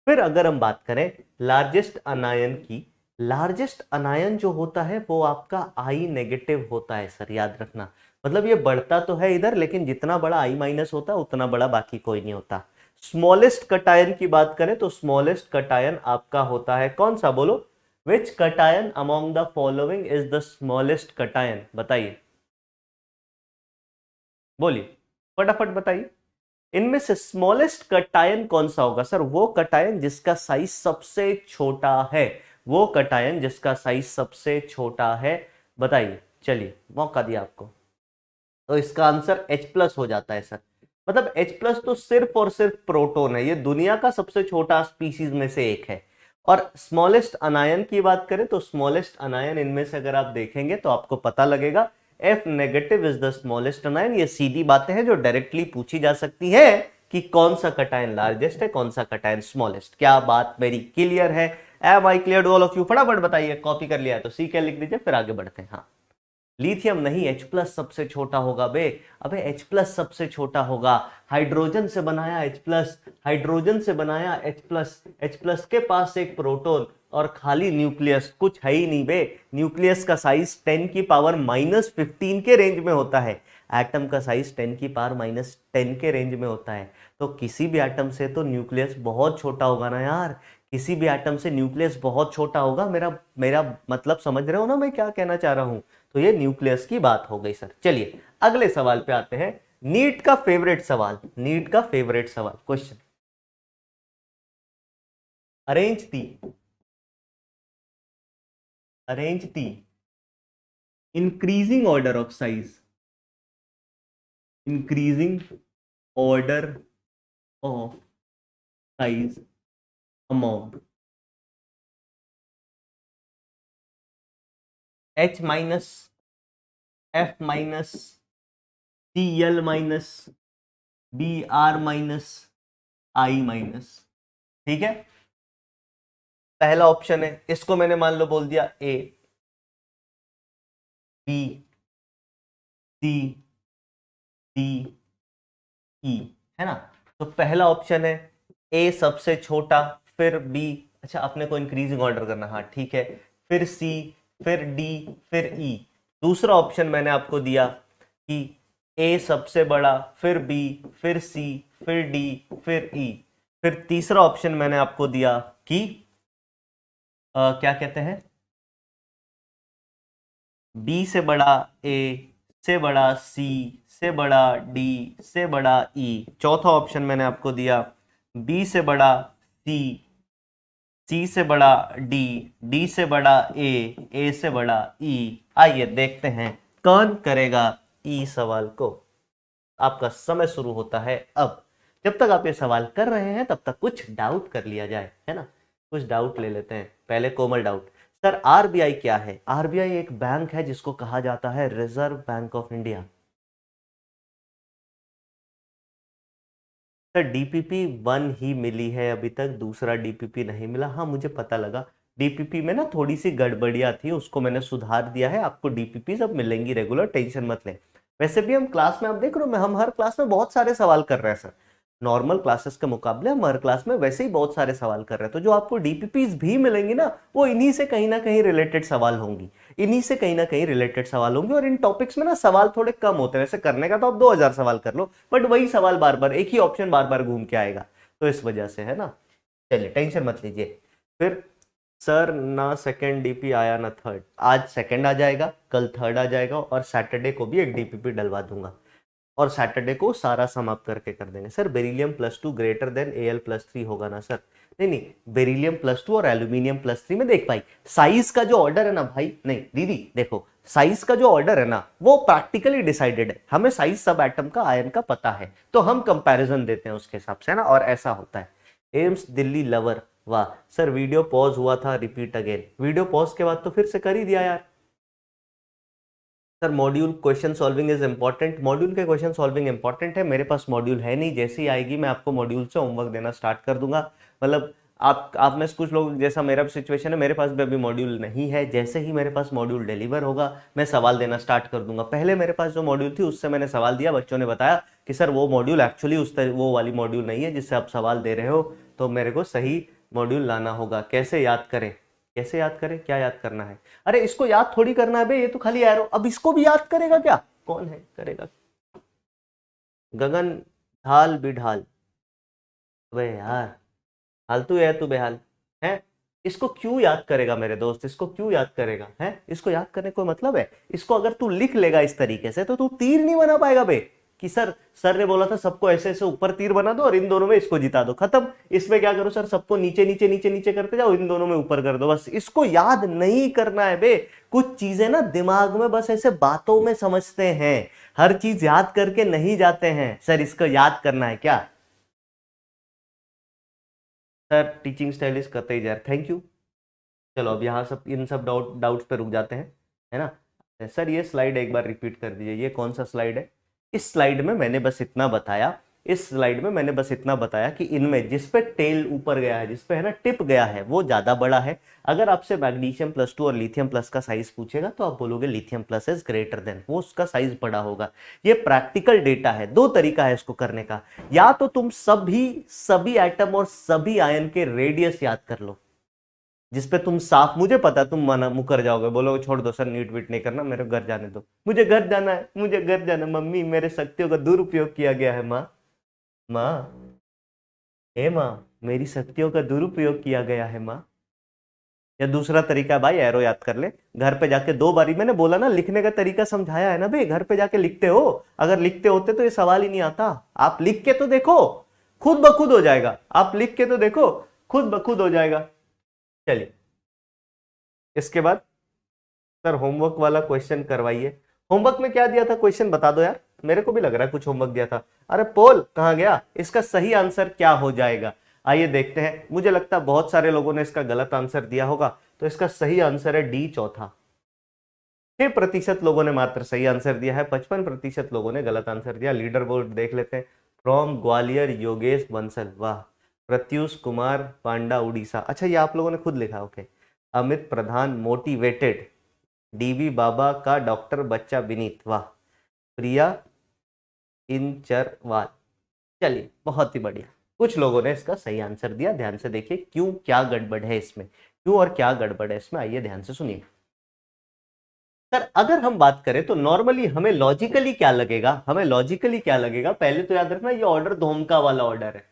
फिर अगर हम बात करें लार्जेस्ट अनायन की, लार्जेस्ट अनायन जो होता है वो आपका I- होता है सर, याद रखना। मतलब ये बढ़ता तो है इधर, लेकिन जितना बड़ा I- होता है उतना बड़ा बाकी कोई नहीं होता। स्मॉलेस्ट कटायन की बात करें तो स्मॉलेस्ट कटायन आपका होता है कौन सा, बोलो। Which cation among the following is the smallest cation, बताइए, बोलिए, फटाफट बताइए। इनमें से स्मॉलेस्ट कटायन कौन सा होगा सर, वो कटायन जिसका साइज सबसे छोटा है, वो कटायन जिसका साइज सबसे छोटा है, बताइए। चलिए मौका दिया आपको, तो इसका आंसर H+ हो जाता है सर। मतलब H+ तो सिर्फ और सिर्फ प्रोटॉन है, ये दुनिया का सबसे छोटा स्पीसीज में से एक है। और स्मॉलेस्ट अनायन की बात करें तो स्मॉलेस्ट अनायन इनमें से अगर आप देखेंगे तो आपको पता लगेगा F- इज द स्मॉलेस्ट अनायन। ये सीधी बातें हैं जो डायरेक्टली पूछी जा सकती है कि कौन सा कटायन लार्जेस्ट है, कौन सा कटायन स्मॉलेस्ट। क्या बात मेरी क्लियर है? Am I clear to all of you? फटाफट बताइए, कॉपी कर लिया है तो सी क्या लिख दीजिए, फिर आगे बढ़ते हैं। हाँ, लिथियम नहीं, H+ सबसे छोटा होगा बे, अबे H+ सबसे छोटा होगा। हाइड्रोजन से बनाया H+, हाइड्रोजन से बनाया H+ के पास एक प्रोटॉन और खाली न्यूक्लियस, कुछ है ही नहीं बे। न्यूक्लियस का साइज 10⁻⁻15 के रेंज में होता है, एटम का साइज 10⁻10 के रेंज में होता है। तो किसी भी एटम से तो न्यूक्लियस बहुत छोटा होगा ना यार, किसी भी एटम से न्यूक्लियस बहुत छोटा होगा। मेरा मेरा मतलब समझ रहे हो ना मैं क्या कहना चाह रहा हूं। तो ये न्यूक्लियस की बात हो गई सर। चलिए अगले सवाल पे आते हैं। नीट का फेवरेट सवाल, नीट का फेवरेट सवाल question. Arrange the increasing order of size, increasing order of size among H minus F minus CL minus BR minus I minus. ठीक है, पहला ऑप्शन है, इसको मैंने मान लो बोल दिया A B C D E, है ना। तो पहला ऑप्शन है A सबसे छोटा, फिर B, अच्छा अपने को इंक्रीजिंग ऑर्डर करना, हाँ ठीक है, फिर C, फिर D, फिर E। दूसरा ऑप्शन मैंने आपको दिया कि A सबसे बड़ा, फिर B, फिर C, फिर D, फिर E। फिर तीसरा ऑप्शन मैंने आपको दिया कि क्या कहते हैं, B से बड़ा A, से बड़ा C, से बड़ा D, से बड़ा E। चौथा ऑप्शन मैंने आपको दिया B से बड़ा C, C से बड़ा D, D से बड़ा A से बड़ा E। आइए देखते हैं कौन करेगा E सवाल को। आपका समय शुरू होता है अब। जब तक आप ये सवाल कर रहे हैं तब तक कुछ डाउट कर लिया जाए, है ना। कुछ डाउट ले लेते हैं पहले, कोमल डाउट। सर आरबीआई क्या है? आरबीआई एक बैंक है जिसको कहा जाता है reserve bank of India. Sir DPP 1 ही मिली है अभी तक, दूसरा डीपीपी नहीं मिला। हाँ मुझे पता लगा डीपीपी में ना थोड़ी सी गड़बड़ियां थी, उसको मैंने सुधार दिया है। आपको डीपीपी सब मिलेंगी रेगुलर, टेंशन मत लें। वैसे भी हम क्लास में, आप देख रहे हो हम हर क्लास में बहुत सारे सवाल कर रहे हैं सर। नॉर्मल क्लासेस के मुकाबले हम हर क्लास में वैसे ही बहुत सारे सवाल कर रहे हैं। तो जो आपको डीपीपीज भी मिलेंगी ना, वो इन्हीं से कहीं ना कहीं रिलेटेड सवाल होंगी, इन्हीं से कहीं ना कहीं रिलेटेड सवाल होंगे। और इन टॉपिक्स में ना सवाल थोड़े कम होते हैं, वैसे करने का तो आप 2000 सवाल कर लो, बट वही सवाल बार बार, एक ही ऑप्शन बार बार घूम के आएगा, तो इस वजह से, है ना। चलिए टेंशन मत लीजिए। फिर सर ना सेकंड डीपी आया ना थर्ड, आज सेकंड आ जाएगा, कल थर्ड आ जाएगा, और सैटरडे को भी एक डीपीपी डलवा दूंगा, और सैटरडे को सारा समाप्त करके कर देंगे। Sir beryllium +2 greater than Al+3 होगा ना सर? नहीं नहीं, बेरिलियम +2 और एल्यूमिनियम +3 में देख भाई, साइज का जो ऑर्डर है ना भाई, नहीं दीदी देखो, साइज का जो ऑर्डर है ना वो प्रैक्टिकली डिसाइडेड है। हमें साइज सब एटम का, आयन का पता है, तो हम कंपैरिजन देते हैं उसके हिसाब से, है ना, और ऐसा होता है। एम्स दिल्ली लवर, वाह सर वीडियो पॉज हुआ था, रिपीट अगेन। वीडियो पॉज के बाद तो फिर से कर ही दिया यार। Sir module question solving is important, module के क्वेश्चन सॉल्विंग इंपॉर्टेंट है। मेरे पास मॉड्यूल है नहीं, जैसी आएगी मैं आपको मॉड्यूल से होमवर्क देना स्टार्ट कर दूंगा। मतलब आप में से कुछ लोग जैसा मेरा सिचुएशन है, मेरे पास भी अभी मॉड्यूल नहीं है। जैसे ही मेरे पास मॉड्यूल डिलीवर होगा मैं सवाल देना स्टार्ट कर दूंगा। पहले मेरे पास जो मॉड्यूल थी उससे मैंने सवाल दिया, बच्चों ने बताया कि सर वो मॉड्यूल एक्चुअली वो वाली मॉड्यूल नहीं है जिससे आप सवाल दे रहे हो, तो मेरे को सही मॉड्यूल लाना होगा। कैसे याद करें, कैसे याद करें, क्या याद करना है? अरे इसको याद थोड़ी करना है बे, ये तो खाली एरो। अब इसको भी याद करेगा क्या? कौन है करेगा? गगन ढाल बिढाल, वे यार फालतू है तू बेहाल, है। इसको क्यों याद करेगा मेरे दोस्त, इसको क्यों याद करेगा, है? इसको याद करने कोई मतलब है? इसको अगर तू लिख लेगा इस तरीके से तो तू तीर नहीं बना पाएगा बे, कि सर ने बोला था सबको ऐसे ऐसे ऊपर तीर बना दो और इन दोनों में इसको जिता दो, खत्म। इसमें क्या करो सर, सबको नीचे नीचे नीचे नीचे करते जाओ, इन दोनों में ऊपर कर दो, बस। इसको याद नहीं करना है बे। कुछ चीजें ना दिमाग में बस ऐसे बातों में समझते हैं, हर चीज याद करके नहीं जाते हैं। सर इसको याद करना है क्या? सर टीचिंग स्टाइल इज कतई जार, थैंक यू। चलो अब यहाँ सब इन सब डाउट्स पे रुक जाते हैं, है ना। सर ये स्लाइड एक बार रिपीट कर दीजिए, ये कौन सा स्लाइड है? इस स्लाइड में मैंने बस इतना बताया, इस स्लाइड में मैंने बस इतना बताया कि इनमें जिस पे टेल ऊपर गया है, जिस पे है ना टिप गया है, वो ज्यादा बड़ा है। अगर आपसे मैग्नीशियम +2 और लिथियम प्लस का साइज पूछेगा तो आप बोलोगे lithium plus is greater than, वो उसका साइज बड़ा होगा। ये प्रैक्टिकल डेटा है। दो तरीका है इसको करने का, या तो तुम सभी एटम और सभी आयन के रेडियस याद कर लो, जिसपे तुम साफ, मुझे पता तुम मना मुकर जाओगे, बोलोगे छोड़ दो सर नीट वीट नहीं करना, मेरे घर जाने दो, मुझे घर जाना है, मुझे घर जाना, मम्मी मेरे शक्तियों का दुरुपयोग किया गया है, माँ, माँ, हे माँ, मेरी शक्तियों का दुरुपयोग किया गया है माँ। या दूसरा तरीका भाई, एरो याद कर ले, घर पे जाके 2 बारी, मैंने बोला ना लिखने का तरीका समझाया है ना भाई, घर पे जाके लिखते हो। अगर लिखते होते तो ये सवाल ही नहीं आता। आप लिख के तो देखो, खुद ब खुद हो जाएगा। आप लिख के तो देखो, खुद ब खुद हो जाएगा। चलिए, इसके बाद सर होमवर्क वाला क्वेश्चन करवाइए। होमवर्क में क्या दिया था क्वेश्चन बता दो यार, मेरे को भी लग रहा है कुछ होमवर्क दिया था। अरे पोल कहां गया, इसका सही आंसर क्या हो जाएगा? आइए देखते हैं। मुझे लगता है बहुत सारे लोगों ने इसका गलत आंसर दिया होगा, तो इसका सही आंसर है डी, चौथा। 6% लोगों ने मात्र सही आंसर दिया है, 55% लोगों ने गलत आंसर दिया। लीडर बोर्ड देख लेते हैं। फ्रॉम ग्वालियर योगेश बंसल, वाह। प्रत्युष कुमार पांडा उड़ीसा, अच्छा ये आप लोगों ने खुद लिखा, ओके। अमित प्रधान मोटिवेटेड, डीबी बाबा का डॉक्टर बच्चा विनीत, वाह। प्रिया इंचरवाल, चलिए बहुत ही बढ़िया। कुछ लोगों ने इसका सही आंसर दिया। ध्यान से देखिए क्यों, क्या गड़बड़ है इसमें, क्यों और क्या गड़बड़ है इसमें, आइए ध्यान से सुनिए। सर अगर हम बात करें तो नॉर्मली हमें लॉजिकली क्या लगेगा, हमें लॉजिकली क्या लगेगा, पहले तो याद रखना ये ऑर्डर धोमका वाला ऑर्डर है,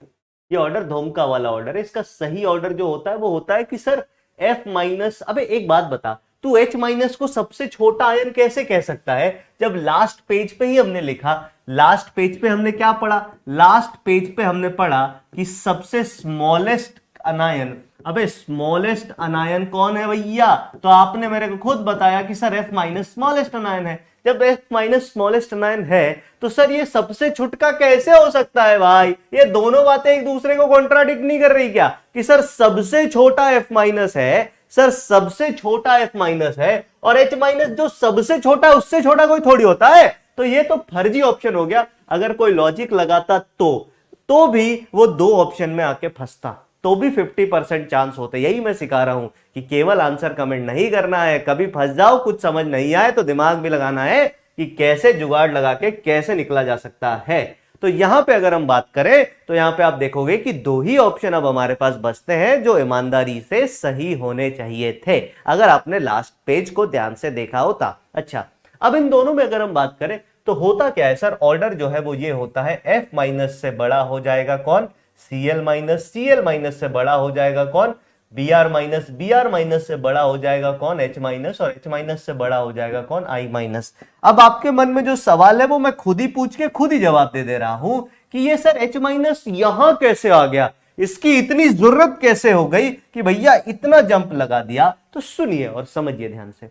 ये ऑर्डर धोमका वाला ऑर्डर है। इसका सही ऑर्डर जो होता है वो होता है कि सर F माइनस, अबे एक बात बता, तू H माइनस को सबसे छोटा आयन कैसे कह सकता है, जब लास्ट पेज पे ही हमने लिखा, लास्ट पेज पे हमने क्या पढ़ा, लास्ट पेज पे हमने पढ़ा कि सबसे स्मॉलेस्ट अनायन, अबे स्मॉलेस्ट अनायन कौन है भैया, तो आपने मेरे को खुद बताया कि सर F माइनस स्मॉलेस्ट अनायन है। जब F माइनस स्मॉलेस्ट अनायन है तो सर ये सबसे छुटका कैसे हो सकता है भाई? ये दोनों बातें एक दूसरे को कॉन्ट्राडिक्ट नहीं कर रही क्या, कि सर सबसे छोटा F माइनस है, सर सबसे छोटा F माइनस है, और H माइनस जो सबसे छोटा है उससे छोटा कोई थोड़ी होता है। तो ये तो फर्जी ऑप्शन हो गया। अगर कोई लॉजिक लगाता तो भी वो 2 ऑप्शन में आके फंसता, तो भी 50% चांस होते। यही मैं सिखा रहा हूं कि केवल आंसर कमेंट नहीं करना है, कभी फंस जाओ, कुछ समझ नहीं आए तो दिमाग भी लगाना है कि कैसे जुगाड़ लगा के कैसे निकला जा सकता है। तो यहां पे अगर हम बात करें तो यहां पे आप देखोगे कि 2 ही ऑप्शन अब हमारे पास बचते हैं जो ईमानदारी से सही होने चाहिए थे, अगर आपने लास्ट पेज को ध्यान से देखा होता। अच्छा, अब इन दोनों में अगर हम बात करें तो होता क्या है सर, ऑर्डर जो है वो ये होता है, F माइनस से बड़ा हो जाएगा कौन, Cl माइनस, Cl माइनस से बड़ा हो जाएगा कौन, Br माइनस, Br माइनस से बड़ा हो जाएगा कौन, H माइनस, और H माइनस से बड़ा हो जाएगा कौन, I माइनस। अब आपके मन में जो सवाल है वो मैं खुद ही पूछ के खुद ही जवाब दे रहा हूं कि ये सर H माइनस यहां कैसे आ गया, इसकी इतनी जरूरत कैसे हो गई कि भैया इतना जंप लगा दिया। तो सुनिए और समझिए ध्यान से।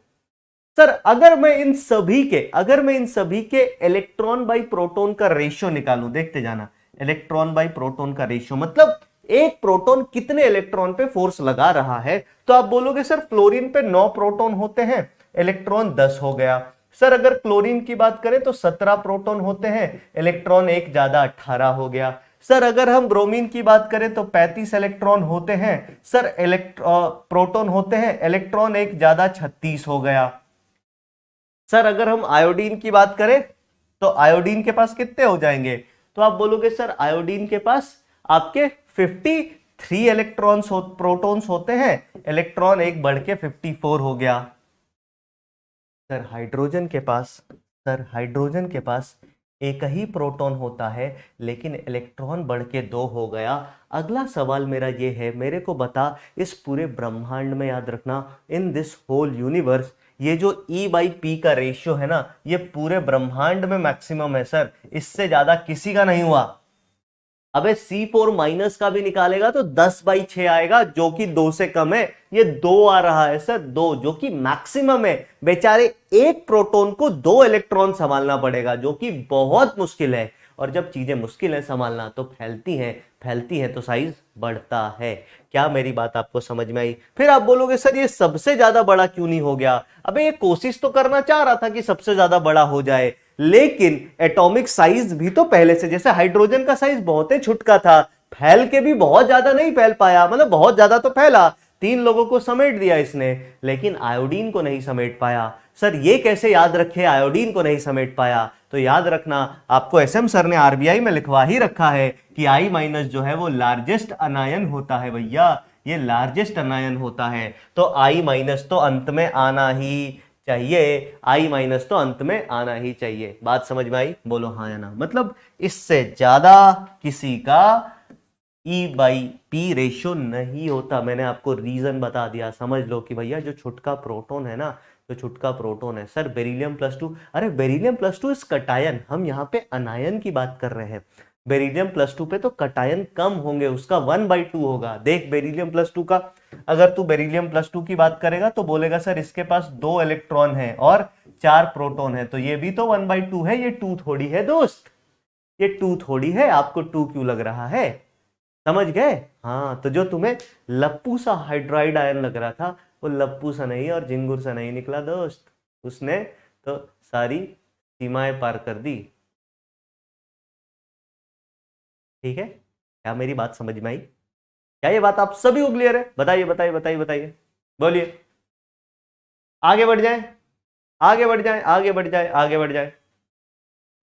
सर अगर मैं इन सभी के इलेक्ट्रॉन बाई प्रोटॉन का रेशियो निकालूं, देखते जाना, इलेक्ट्रॉन बाई प्रोटॉन का रेशियो मतलब एक प्रोटॉन कितने इलेक्ट्रॉन पे फोर्स लगा रहा है, तो आप बोलोगे सर फ्लोरीन पे 9 प्रोटॉन होते हैं, इलेक्ट्रॉन 10 हो गया। सर अगर क्लोरीन की बात करें तो 17 प्रोटॉन होते हैं, इलेक्ट्रॉन एक ज्यादा 18 हो गया। सर अगर हम ब्रोमीन की बात करें तो 35 इलेक्ट्रॉन होते हैं, सर प्रोटॉन होते हैं, इलेक्ट्रॉन एक ज्यादा 36 हो गया। सर अगर हम आयोडीन की बात करें तो आयोडीन के पास कितने हो जाएंगे, तो आप बोलोगे सर आयोडीन के पास आपके 53 इलेक्ट्रॉन्स प्रोटॉन्स होते हैं, इलेक्ट्रॉन एक बढ़ के 54 हो गया। सर हाइड्रोजन के पास एक ही प्रोटॉन होता है लेकिन इलेक्ट्रॉन बढ़ के 2 हो गया। अगला सवाल मेरा ये है, मेरे को बता, इस पूरे ब्रह्मांड में, याद रखना, इन दिस होल यूनिवर्स, ये जो E/P का रेशियो है ना, ये पूरे ब्रह्मांड में मैक्सिमम है सर, इससे ज्यादा किसी का नहीं हुआ। अबे C4 माइनस का भी निकालेगा तो 10/6 आएगा, जो कि 2 से कम है। ये 2 आ रहा है सर, 2, जो कि मैक्सिमम है। बेचारे एक प्रोटॉन को 2 इलेक्ट्रॉन संभालना पड़ेगा, जो कि बहुत मुश्किल है। और जब चीजें मुश्किल है संभालना तो फैलती हैं तो साइज बढ़ता है। क्या मेरी बात आपको समझ में आई? फिर आप बोलोगे सर ये सबसे ज्यादा बड़ा क्यों नहीं हो गया? अबे ये कोशिश तो करना चाह रहा था कि सबसे ज्यादा बड़ा हो जाए, लेकिन एटॉमिक साइज भी तो पहले से, जैसे हाइड्रोजन का साइज बहुत ही छुटका था, फैल के भी बहुत ज्यादा नहीं फैल पाया, मतलब बहुत ज्यादा तो फैला, 3 लोगों को समेट दिया इसने, लेकिन आयोडीन को नहीं समेट पाया। सर ये कैसे याद रखे, आयोडीन को नहीं समेट पाया? तो याद रखना, आपको एसएम सर ने आरबीआई में लिखवा ही रखा है कि I माइनस जो है वो लार्जेस्ट अनायन होता है भैया, ये लार्जेस्ट अनायन होता है। तो I माइनस तो अंत में आना ही चाहिए, I माइनस तो अंत में आना ही चाहिए। बात समझ में आई? बोलो हाँ या ना। मतलब इससे ज्यादा किसी का E/P रेशियो नहीं होता। मैंने आपको रीजन बता दिया, समझ लो कि भैया जो छुटका प्रोटॉन है ना, जो छुटका प्रोटॉन है सर बेरिलियम+2, अरे बेरिलियम+2 इस कटायन, हम यहाँ पे अनायन की बात कर रहे हैं। बेरिलियम+2 पे तो कटायन कम होंगे, उसका 1/2 होगा। देख बेरिलियम+2 का, अगर तू बेरिलियम+2 की बात करेगा तो बोलेगा सर इसके पास 2 इलेक्ट्रॉन है और 4 प्रोटॉन है, तो ये भी तो 1/2 है, ये 2 थोड़ी है दोस्त, ये 2 थोड़ी है। आपको 2 क्यों लग रहा है, समझ गए? हाँ, तो जो तुम्हें लप्पू सा हाइड्राइड आयन लग रहा था, वो लप्पू सा नहीं और झिंगुर सा नहीं निकला दोस्त, उसने तो सारी सीमाएं पार कर दी। ठीक है, क्या मेरी बात समझ में आई? क्या ये बात आप सभी को क्लियर है? बताइए बताइए बताइए बताइए, बोलिए। आगे बढ़ जाए, आगे बढ़ जाए, आगे बढ़ जाए, आगे बढ़ जाए।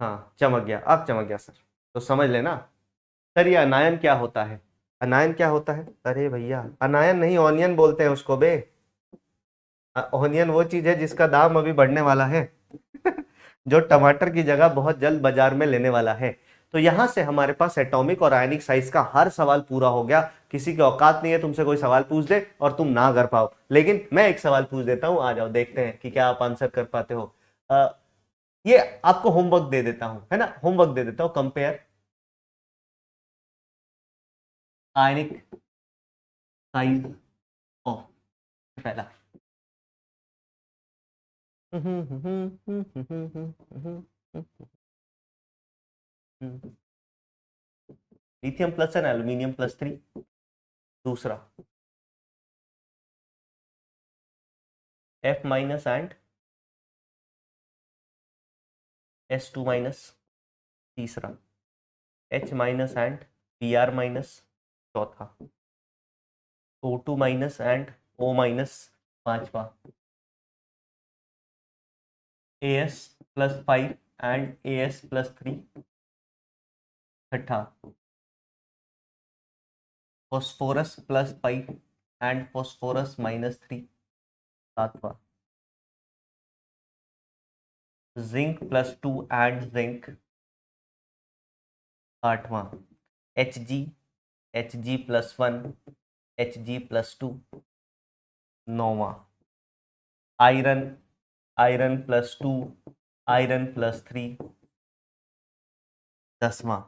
हाँ चमक गया, अब चमक गया सर। तो समझ लेना सर, ये अनायन क्या होता है? अनायन क्या होता है? अरे भैया अनायन नहीं, ऑनियन बोलते हैं उसको बे। ऑनियन वो चीज है जिसका दाम अभी बढ़ने वाला है जो टमाटर की जगह बहुत जल्द बाजार में लेने वाला है। तो यहां से हमारे पास एटॉमिक और आयनिक साइज का हर सवाल पूरा हो गया। किसी की औकात नहीं है तुमसे कोई सवाल पूछ दे और तुम ना कर पाओ, लेकिन मैं एक सवाल पूछ देता हूं, आ जाओ देखते हैं कि क्या आप आंसर कर पाते हो। ये आपको होमवर्क दे देता हूं, है ना, होमवर्क दे देता हूं। कंपेयर आयनिक साइज ऑफ, पहला लिथियम+ एंड एल्यूमिनियम+3। दूसरा F- एंड S2-। तीसरा H- एंड Br-। चौथा O2- एंड O-। पांचवा As+5 एंड As+3। छठा Phosphorus+5 एंड Phosphorus-3। सातवां Zinc+2 एंड Zinc। आठवां Hg, Hg+1, Hg+2। नौवां आयरन, आयरन+2, आयरन+3। 10वां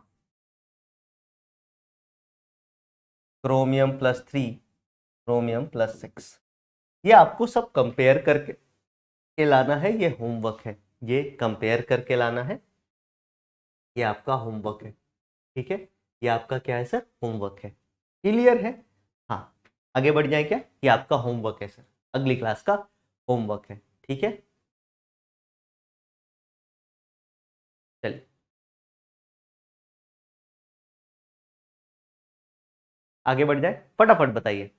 क्रोमियम+3, क्रोमियम+6। ये आपको सब कंपेयर करके के लाना है, ये होमवर्क है, ये कंपेयर करके लाना है, ये आपका होमवर्क है। ठीक है, ये आपका क्या है सर? होमवर्क है। क्लियर है? हाँ, आगे बढ़ जाए क्या? ये आपका होमवर्क है सर, अगली क्लास का होमवर्क है। ठीक है, चलिए आगे बढ़ जाए, फटाफट बताइए।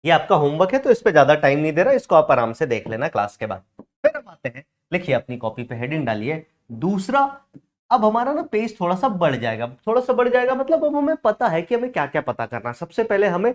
ये आपका होमवर्क है तो इस पे ज्यादा टाइम नहीं दे रहा, इसको आप आराम से देख लेना क्लास के बाद। फिर हम आते हैं, लिखिए अपनी कॉपी पे हेडिंग डालिए दूसरा। अब हमारा ना पेज थोड़ा सा बढ़ जाएगा, थोड़ा सा बढ़ जाएगा मतलब अब हमें पता है कि हमें क्या क्या पता करना है। सबसे पहले हमें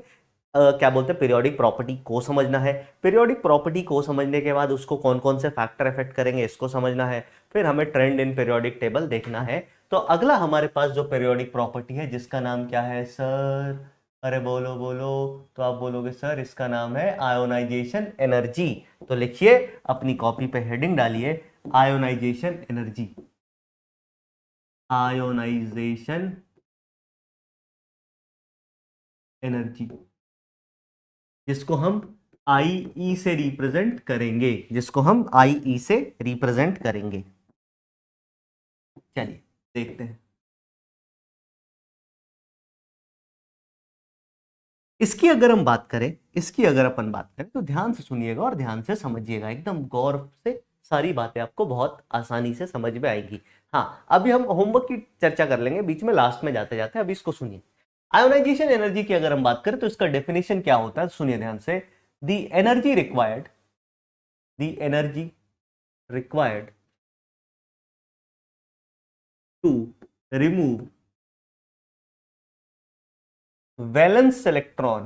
क्या बोलते हैं, पीरियोडिक प्रॉपर्टी को समझना है। पीरियोडिक प्रॉपर्टी को समझने के बाद उसको कौन कौन से फैक्टर इफेक्ट करेंगे इसको समझना है। फिर हमें ट्रेंड इन पीरियोडिक टेबल देखना है। तो अगला हमारे पास जो पीरियोडिक प्रॉपर्टी है जिसका नाम क्या है सर? अरे बोलो बोलो, तो आप बोलोगे सर इसका नाम है आयोनाइजेशन एनर्जी। तो लिखिए अपनी कॉपी पे हेडिंग डालिए आयोनाइजेशन एनर्जी, आयोनाइजेशन एनर्जी, जिसको हम आई से रिप्रेजेंट करेंगे, जिसको हम आई से रिप्रेजेंट करेंगे। चलिए देखते हैं। इसकी अगर हम बात करें, इसकी अगर अपन बात करें तो ध्यान से सुनिएगा और ध्यान से समझिएगा, एकदम गौर से सारी बातें आपको बहुत आसानी से समझ में आएगी। हाँ, अभी हम होमवर्क की चर्चा कर लेंगे बीच में, लास्ट में जाते जाते, अभी इसको सुनिए। आयोनाइजेशन एनर्जी की अगर हम बात करें तो इसका डेफिनेशन क्या होता है, सुनिए ध्यान से। The energy required, the energy required to remove valence electron,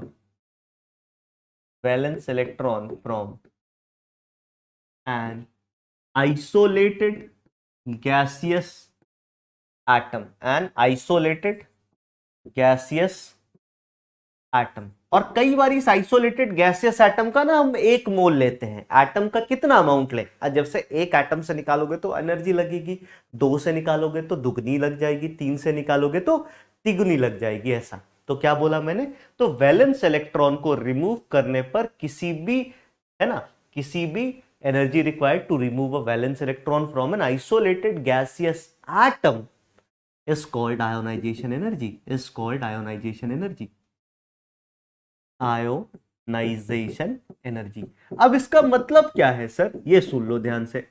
valence electron from an isolated gaseous atom, an isolated gaseous atom. और कई बार इस आइसोलेटेड गैसियस एटम का ना हम 1 मोल लेते हैं। एटम का कितना अमाउंट ले, जब से एक एटम से निकालोगे तो एनर्जी लगेगी, 2 से निकालोगे तो दुगनी लग जाएगी, 3 से निकालोगे तो तिगुनी लग जाएगी। ऐसा तो क्या बोला मैंने, तो वैलेंस इलेक्ट्रॉन को रिमूव करने पर किसी भी, है ना, किसी भी energy required to remove a valence electron from an isolated gaseous atom is called ionization energy, is called ionization energy, ionization energy. अब इसका मतलब क्या है सर, ये सुन लो ध्यान से।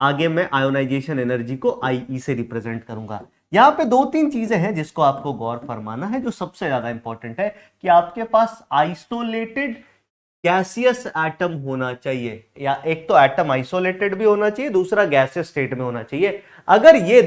आगे मैं आयोनाइजेशन एनर्जी को आई से रिप्रेजेंट करूंगा। यहां पे 2-3 चीजें हैं जिसको आपको गौर फरमाना है, जो सबसे ज्यादा इंपॉर्टेंट है कि आपके पास आइसोलेटेड गैसियस एटम होना चाहिए, या एक तो एटम आइसोलेटेड भी होना चाहिए, दूसरा गैसियस स्टेट में होना चाहिए। अगर ये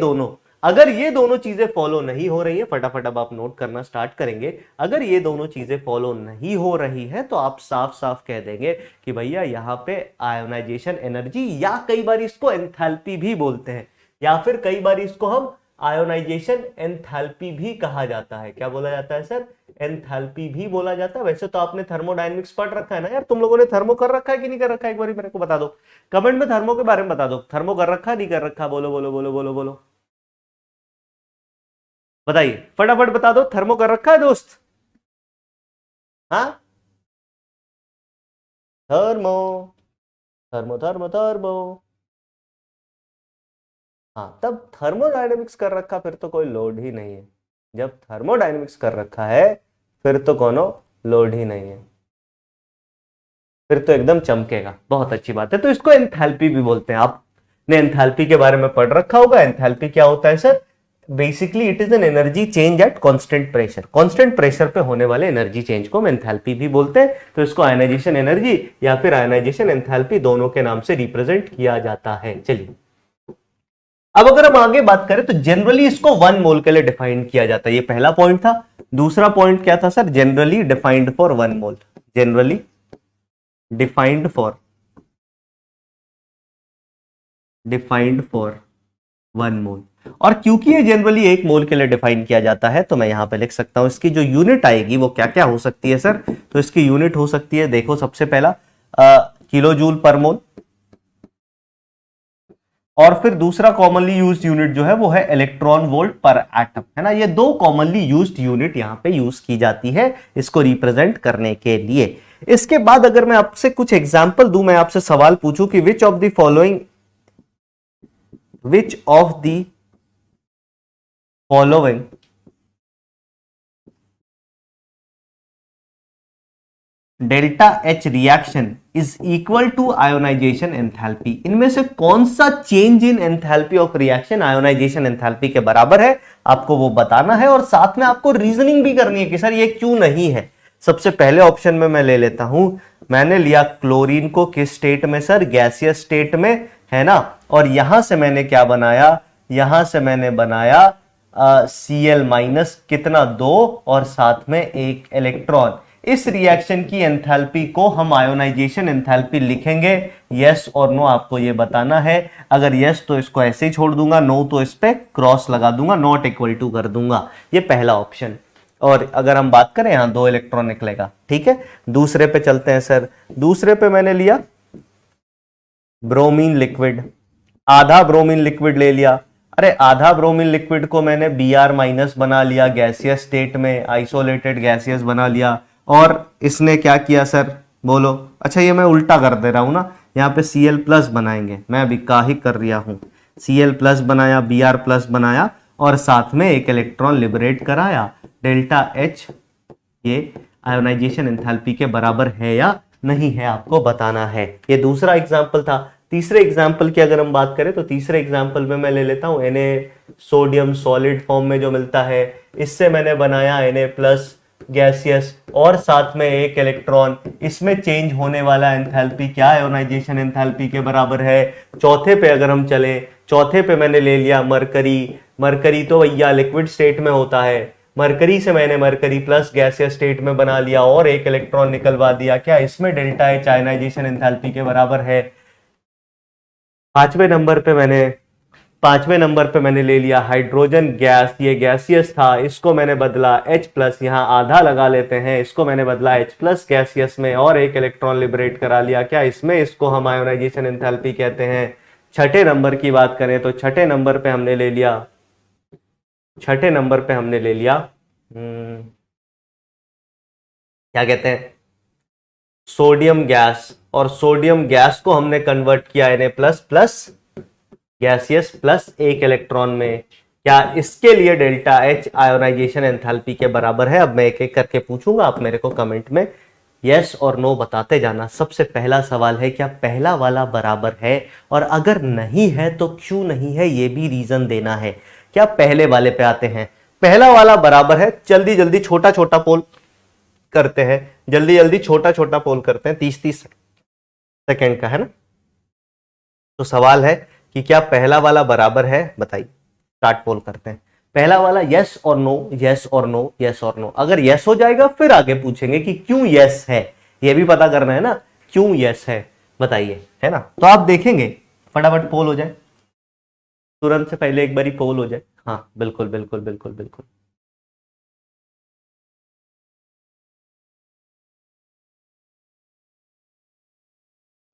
दोनों चीजें फॉलो नहीं हो रही है, फटाफट अब आप नोट करना स्टार्ट करेंगे, अगर ये दोनों चीजें फॉलो नहीं हो रही है तो आप साफ साफ कह देंगे कि भैया यहां पे आयोनाइजेशन एनर्जी, या कई बार इसको एंथैल्पी भी बोलते हैं, या फिर कई बार इसको हम आयोनाइजेशन एंथैल्पी भी कहा जाता है। क्या बोला जाता है सर, एंथैल्पी भी बोला जाता है। वैसे तो आपने थर्मोडायनेमिक्स पढ़ रखा है ना यार, तुम लोगों ने थर्मो कर रखा है कि नहीं कर रखा है, एक बार मेरे को बता दो कमेंट में, थर्मो के बारे में बता दो, थर्मो कर रखा नहीं कर रखा, बोलो बोलो बोलो बोलो बोलो, बताइए फटाफट बता दो, थर्मो कर रखा है दोस्त, हाँ, थर्मो थर्मो थर्मो थर्मो, हाँ, तब थर्मोडायनेमिक्स कर रखा फिर तो कोई लोड ही नहीं है। जब थर्मोडायनेमिक्स कर रखा है फिर तो कोनो लोड ही नहीं है, फिर तो एकदम चमकेगा। बहुत अच्छी बात है। तो इसको एंथैल्पी भी बोलते हैं। आपने एंथैल्पी के बारे में पढ़ रखा होगा। एंथैल्पी क्या होता है sir, basically it is an energy change at constant pressure. Constant pressure पे होने वाले एनर्जी चेंज को हम एंथैल्पी भी बोलते हैं। तो इसको आयनाइजेशन एनर्जी या फिर आयनाइजेशन एंथैल्पी दोनों के नाम से रिप्रेजेंट किया जाता है। चलिए अब अगर हम आगे बात करें तो जनरली इसको 1 मोल के लिए डिफाइन किया जाता है। ये पहला पॉइंट था। दूसरा पॉइंट क्या था sir, generally defined for 1 mole, generally defined for 1 मोल। और क्योंकि ये जनरली 1 मोल के लिए डिफाइन किया जाता है तो मैं यहां पे लिख सकता हूं इसकी जो यूनिट आएगी वो क्या क्या हो सकती है सर। तो इसकी यूनिट हो सकती है, देखो सबसे पहला किलो जूल पर मोल, और फिर दूसरा कॉमनली यूज्ड यूनिट जो है वो है इलेक्ट्रॉन वोल्ट पर एटम, है ना। ये 2 कॉमनली यूज्ड यूनिट यहां पे यूज की जाती है इसको रिप्रेजेंट करने के लिए। इसके बाद अगर मैं आपसे कुछ एग्जांपल दूं, मैं आपसे सवाल पूछूं कि which of the following delta H reaction is equal to ionisation enthalpy, इनमें से कौन सा change in enthalpy of reaction ionisation enthalpy के बराबर है, आपको वो बताना है। और साथ में आपको रीजनिंग भी करनी है कि सर ये क्यों नहीं है। सबसे पहले ऑप्शन में मैं ले लेता हूं, मैंने लिया क्लोरीन को किस स्टेट में सर, गैसियस स्टेट में, है ना। और यहां से मैंने क्या बनाया, यहां से मैंने बनाया Cl माइनस कितना 2 और साथ में 1 इलेक्ट्रॉन। इस रिएक्शन की एंथैल्पी को हम आयोनाइजेशन एंथैल्पी लिखेंगे। यस और नो आपको ये बताना है। अगर यस तो इसको ऐसे ही छोड़ दूंगा, नो तो इस पे क्रॉस लगा दूंगा, नॉट इक्वल टू कर दूंगा। ये पहला ऑप्शन। और अगर हम बात करें यहां 2 इलेक्ट्रॉन निकलेगा, ठीक है। दूसरे पे चलते हैं सर। दूसरे पे मैंने लिया ब्रोमीन लिक्विड, आधा ब्रोमीन लिक्विड ले लिया। अरे आधा ब्रोमीन लिक्विड को मैंने Br माइनस बना लिया गैसियस स्टेट में, आइसोलेटेड गैसियस बना लिया। और इसने क्या किया सर, बोलो। अच्छा ये मैं उल्टा कर दे रहा हूं ना, यहाँ पे Cl प्लस बनाएंगे, मैं अभी का ही कर रहा हूं। Cl प्लस बनाया, Br प्लस बनाया और साथ में 1 इलेक्ट्रॉन लिबरेट कराया। डेल्टा H ये आयोनाइजेशन एंथैल्पी के बराबर है या नहीं है आपको बताना है। ये दूसरा एग्जाम्पल था। तीसरे एग्जाम्पल की अगर हम बात करें तो तीसरे एग्जाम्पल में मैं ले लेता हूं Na सोडियम सॉलिड फॉर्म में जो मिलता है, इससे मैंने बनाया Na प्लस गैसियस और साथ में 1 इलेक्ट्रॉन। इसमें चेंज होने वाला एंथैल्पी क्या आयोनाइजेशन एंथैल्पी के बराबर है। चौथे पे अगर हम चले, चौथे पे मैंने ले लिया मरकरी। मरकरी तो भैया लिक्विड स्टेट में होता है, मरकरी से मैंने मरकरी प्लस गैसियस स्टेट में बना लिया और 1 इलेक्ट्रॉन निकलवा दिया। क्या इसमें डेल्टा एच आयोनाइजेशन एंथैल्पी के बराबर है। 5वें नंबर पे मैंने 5वें नंबर पे मैंने ले लिया हाइड्रोजन गैस, ये गैसियस था, इसको मैंने बदला H+, यहां आधा लगा लेते हैं, इसको मैंने बदला H+ गैसियस में और एक इलेक्ट्रॉन लिबरेट करा लिया क्या इसमें, इसको हम आयोनाइजेशन एंथैल्पी कहते हैं। छठे नंबर की बात करें तो छठे नंबर पे हमने ले लिया क्या कहते हैं, सोडियम गैस, और सोडियम गैस को हमने कन्वर्ट किया Na++ गैसियस प्लस एक इलेक्ट्रॉन में। क्या इसके लिए डेल्टा H आयोनाइजेशन एंथैल्पी के बराबर है? अब मैं एक एक करके पूछूंगा, आप मेरे को कमेंट में यस और नो बताते जाना। सबसे पहला सवाल है, क्या पहला वाला बराबर है, और अगर नहीं है तो क्यों नहीं है, ये भी रीजन देना है। क्या पहले वाले पे आते हैं, पहला वाला बराबर है, जल्दी जल्दी छोटा छोटा पोल करते हैं, जल्दी जल्दी छोटा छोटा पोल करते हैं, 30-30 सेकेंड का है ना। तो सवाल है कि क्या पहला वाला बराबर है, बताइए, स्टार्ट पोल करते हैं। पहला वाला यस और नो, यस और नो, यस और नो। अगर यस हो जाएगा फिर आगे पूछेंगे कि क्यों यस है, ये भी पता करना है ना, क्यों यस है बताइए, है ना। तो आप देखेंगे फटाफट पोल हो जाए, तुरंत से पहले एक बारी पोल हो जाए। हाँ बिल्कुल बिल्कुल बिल्कुल बिल्कुल।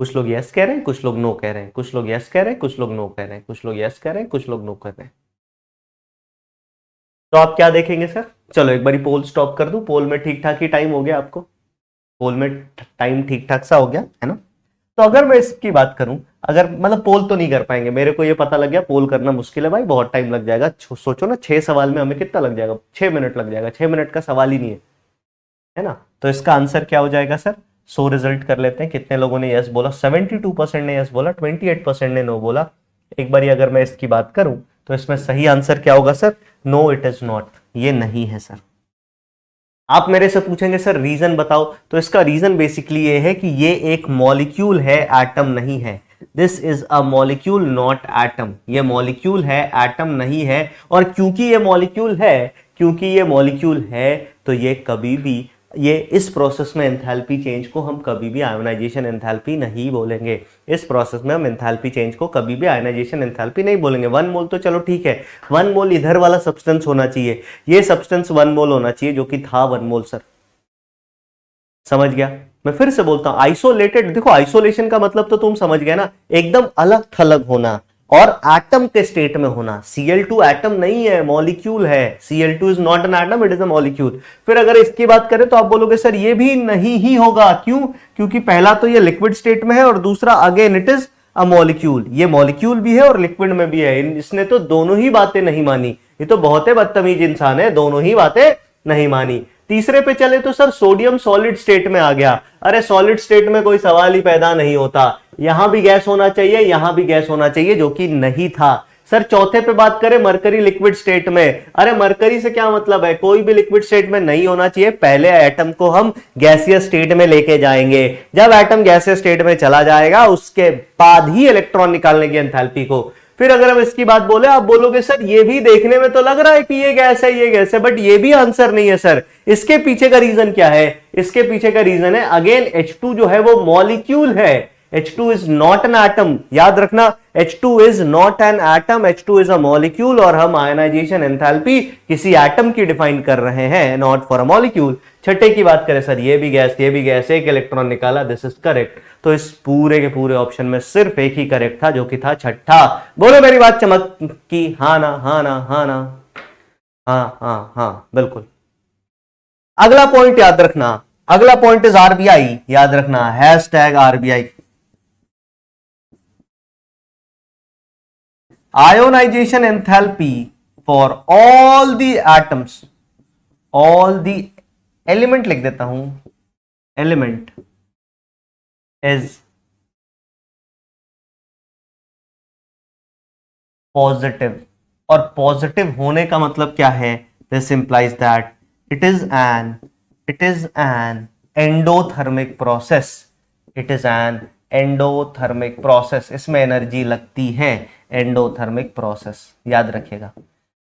कुछ लोग यस कह रहे हैं, कुछ लोग नो कह रहे हैं, कुछ लोग यस कह रहे हैं, कुछ लोग नो कह रहे हैं, कुछ लोग यस कह रहे हैं, कुछ लोग नो कह रहे हैं। तो आप क्या देखेंगे सर, चलो एक बारी पोल स्टॉप कर दूं, पोल में ठीक ठाक ही टाइम हो गया, आपको पोल में टाइम ठीक ठाक सा हो गया है ना। तो अगर मैं इसकी बात करूं, अगर मतलब पोल तो नहीं कर पाएंगे, मेरे को ये पता लग गया पोल करना मुश्किल है भाई, बहुत टाइम लग जाएगा। सोचो ना 6 सवाल में हमें कितना लग जाएगा, 6 मिनट लग जाएगा, 6 मिनट का सवाल ही नहीं है ना। तो इसका आंसर क्या हो जाएगा सर, सो रिजल्ट कर लेते हैं। कितने लोगों ने यस बोला, 72% ने यस बोला, 28% ने नो बोला। एक बार अगर मैं इसकी बात करूं तो इसमें सही आंसर क्या होगा sir, no it is not, ये नहीं है सर। आप मेरे से पूछेंगे सर रीजन बताओ, तो इसका रीजन बेसिकली ये है कि ये एक मॉलिक्यूल है, एटम नहीं है। This is a molecule not atom, ये मॉलिक्यूल है, एटम नहीं है। और क्योंकि ये मॉलिक्यूल है तो ये कभी भी, ये इस प्रोसेस में एंथैल्पी चेंज को हम कभी भी आयोनाइजेशन एंथैल्पी नहीं बोलेंगे। इस प्रोसेस में हम एंथैल्पी चेंज को कभी भी आयोनाइजेशन एंथैल्पी नहीं बोलेंगे। 1 मोल तो चलो ठीक है, 1 मोल इधर वाला सब्सटेंस होना चाहिए, ये सब्सटेंस 1 मोल होना चाहिए, जो कि था 1 मोल सर, समझ गया। मैं फिर से बोलता हूं, आइसोलेटेड, देखो आइसोलेशन का मतलब तो तुम समझ गए ना, एकदम अलग थलग होना और एटम के स्टेट में होना। Cl2 एटम नहीं है, मॉलिक्यूल है। Cl2 is not an atom, it is a molecule. फिर अगर इसकी बात करें तो आप बोलोगे सर ये भी नहीं ही होगा, क्यों? क्योंकि पहला तो ये लिक्विड स्टेट में है और दूसरा again it is a molecule, ये मॉलिक्यूल भी है और लिक्विड में भी है। इसने तो दोनों ही बातें नहीं मानी, ये तो बहुत ही बदतमीज इंसान है, दोनों ही बातें नहीं मानी। तीसरे पे चले तो सर सोडियम सॉलिड स्टेट में आ गया। अरे सॉलिड स्टेट में कोई सवाल ही पैदा नहीं होता, यहां भी गैस होना चाहिए, यहां भी गैस होना चाहिए, जो कि नहीं था। सर चौथे पे बात करें मरकरी लिक्विड स्टेट में, अरे मरकरी से क्या मतलब है, कोई भी लिक्विड स्टेट में नहीं होना चाहिए। पहले एटम को हम गैसियस स्टेट में लेके जाएंगे, जब एटम गैसियस स्टेट में चला जाएगा उसके बाद ही इलेक्ट्रॉन निकालने की एंथैल्पी को। फिर अगर हम इसकी बात बोले, आप बोलोगे सर ये भी देखने में तो लग रहा है कि ये गैस है, ये गैस है, बट ये भी आंसर नहीं है सर। इसके पीछे का रीजन क्या है, इसके पीछे का रीजन है अगेन H2 जो है वो मॉलिक्यूल है, H2 is not an atom, याद रखना H2 is not an atom, H2 is a molecule, और हम आयनाइजेशन एंथैल्पी किसी एटम की डिफाइन कर रहे हैं, नॉट फॉर अ मॉलिक्यूल। छठे की बात करें सर, ये भी गैस, ये भी गैस, एक इलेक्ट्रॉन निकाला, दिस इज करेक्ट। तो इस पूरे के पूरे ऑप्शन में सिर्फ एक ही करेक्ट था, जो कि था छठा। बोलो मेरी बात चमक की, हाँ ना, हाँ ना, हाँ ना, हाँ हाँ हाँ बिल्कुल। अगला पॉइंट याद रखना, अगला पॉइंट इज आरबीआई, याद रखना #RBI। Ionisation enthalpy for all the atoms, all the element लिख देता हूं, एलिमेंट इज पॉजिटिव। और पॉजिटिव होने का मतलब क्या है, this implies that it is an endothermic process, it is an endothermic process, इसमें एनर्जी लगती है, एंडोथर्मिक प्रोसेस याद रखिएगा।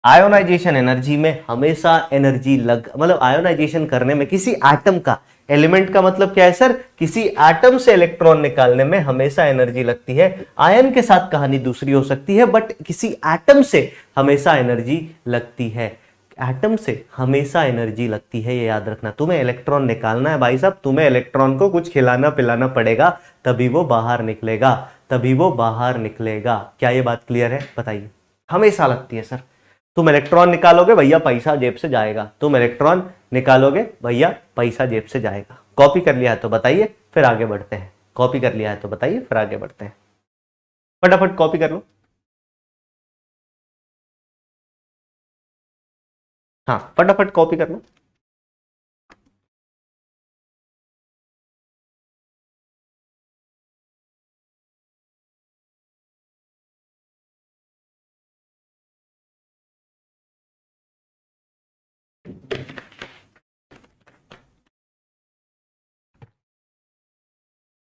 आयोनाइजेशन एनर्जी में हमेशा एनर्जी मतलब आयोनाइजेशन करने में किसी एटम का एलिमेंट का मतलब क्या है सर, किसी एटम से इलेक्ट्रॉन निकालने में हमेशा एनर्जी लगती है। आयन के साथ कहानी दूसरी हो सकती है, बट किसी एटम से हमेशा एनर्जी लगती है। एटम से हमेशा एनर्जी लगती है, ये याद रखना। तुम्हें इलेक्ट्रॉन निकालना है भाई साहब, तुम्हें इलेक्ट्रॉन को कुछ खिलाना पिलाना पड़ेगा, तभी वो बाहर निकलेगा, तभी वो बाहर निकलेगा। क्या ये बात क्लियर है? बताइए। हमेशा लगती है सर। तुम इलेक्ट्रॉन निकालोगे भैया, पैसा जेब से जाएगा। तुम इलेक्ट्रॉन निकालोगे भैया, पैसा जेब से जाएगा। कॉपी कर लिया है तो बताइए, फिर आगे बढ़ते हैं। कॉपी कर लिया है तो बताइए, फिर आगे बढ़ते हैं। फटाफट कॉपी कर लो। हाँ, फटाफट कॉपी कर लो।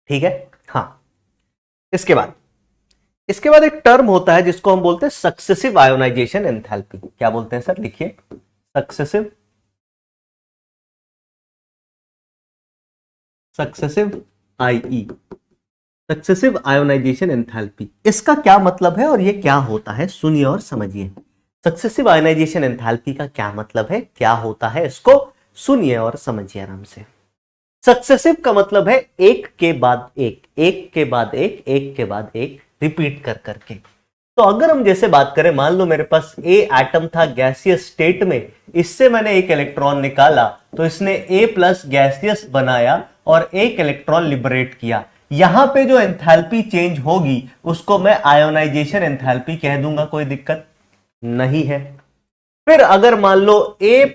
ठीक है। हाँ, इसके बाद एक टर्म होता है जिसको हम बोलते हैं सक्सेसिव आयोनाइजेशन एंथैल्पी। क्या बोलते हैं सर? लिखिए, successive successive IE, successive ionisation enthalpy. इसका क्या मतलब है और ये क्या होता है, सुनिए और समझिए। सक्सेसिव आयोनाइजेशन एंथैल्पी का क्या मतलब है, क्या होता है, इसको सुनिए और समझिए आराम से। सक्सेसिव का मतलब है एक के बाद एक, एक के बाद एक, एक के बाद एक, रिपीट कर करके। तो अगर हम जैसे बात करें, मान लो मेरे पास ए एटम था गैसियस स्टेट में, इससे मैंने एक इलेक्ट्रॉन निकाला, तो इसने ए प्लस गैसियस बनाया और एक इलेक्ट्रॉन लिबरेट किया। यहां पे जो एंथैल्पी चेंज होगी उसको मैं आयोनाइजेशन एंथैल्पी कह दूंगा, कोई दिक्कत नहीं है। फिर अगर मान लो ए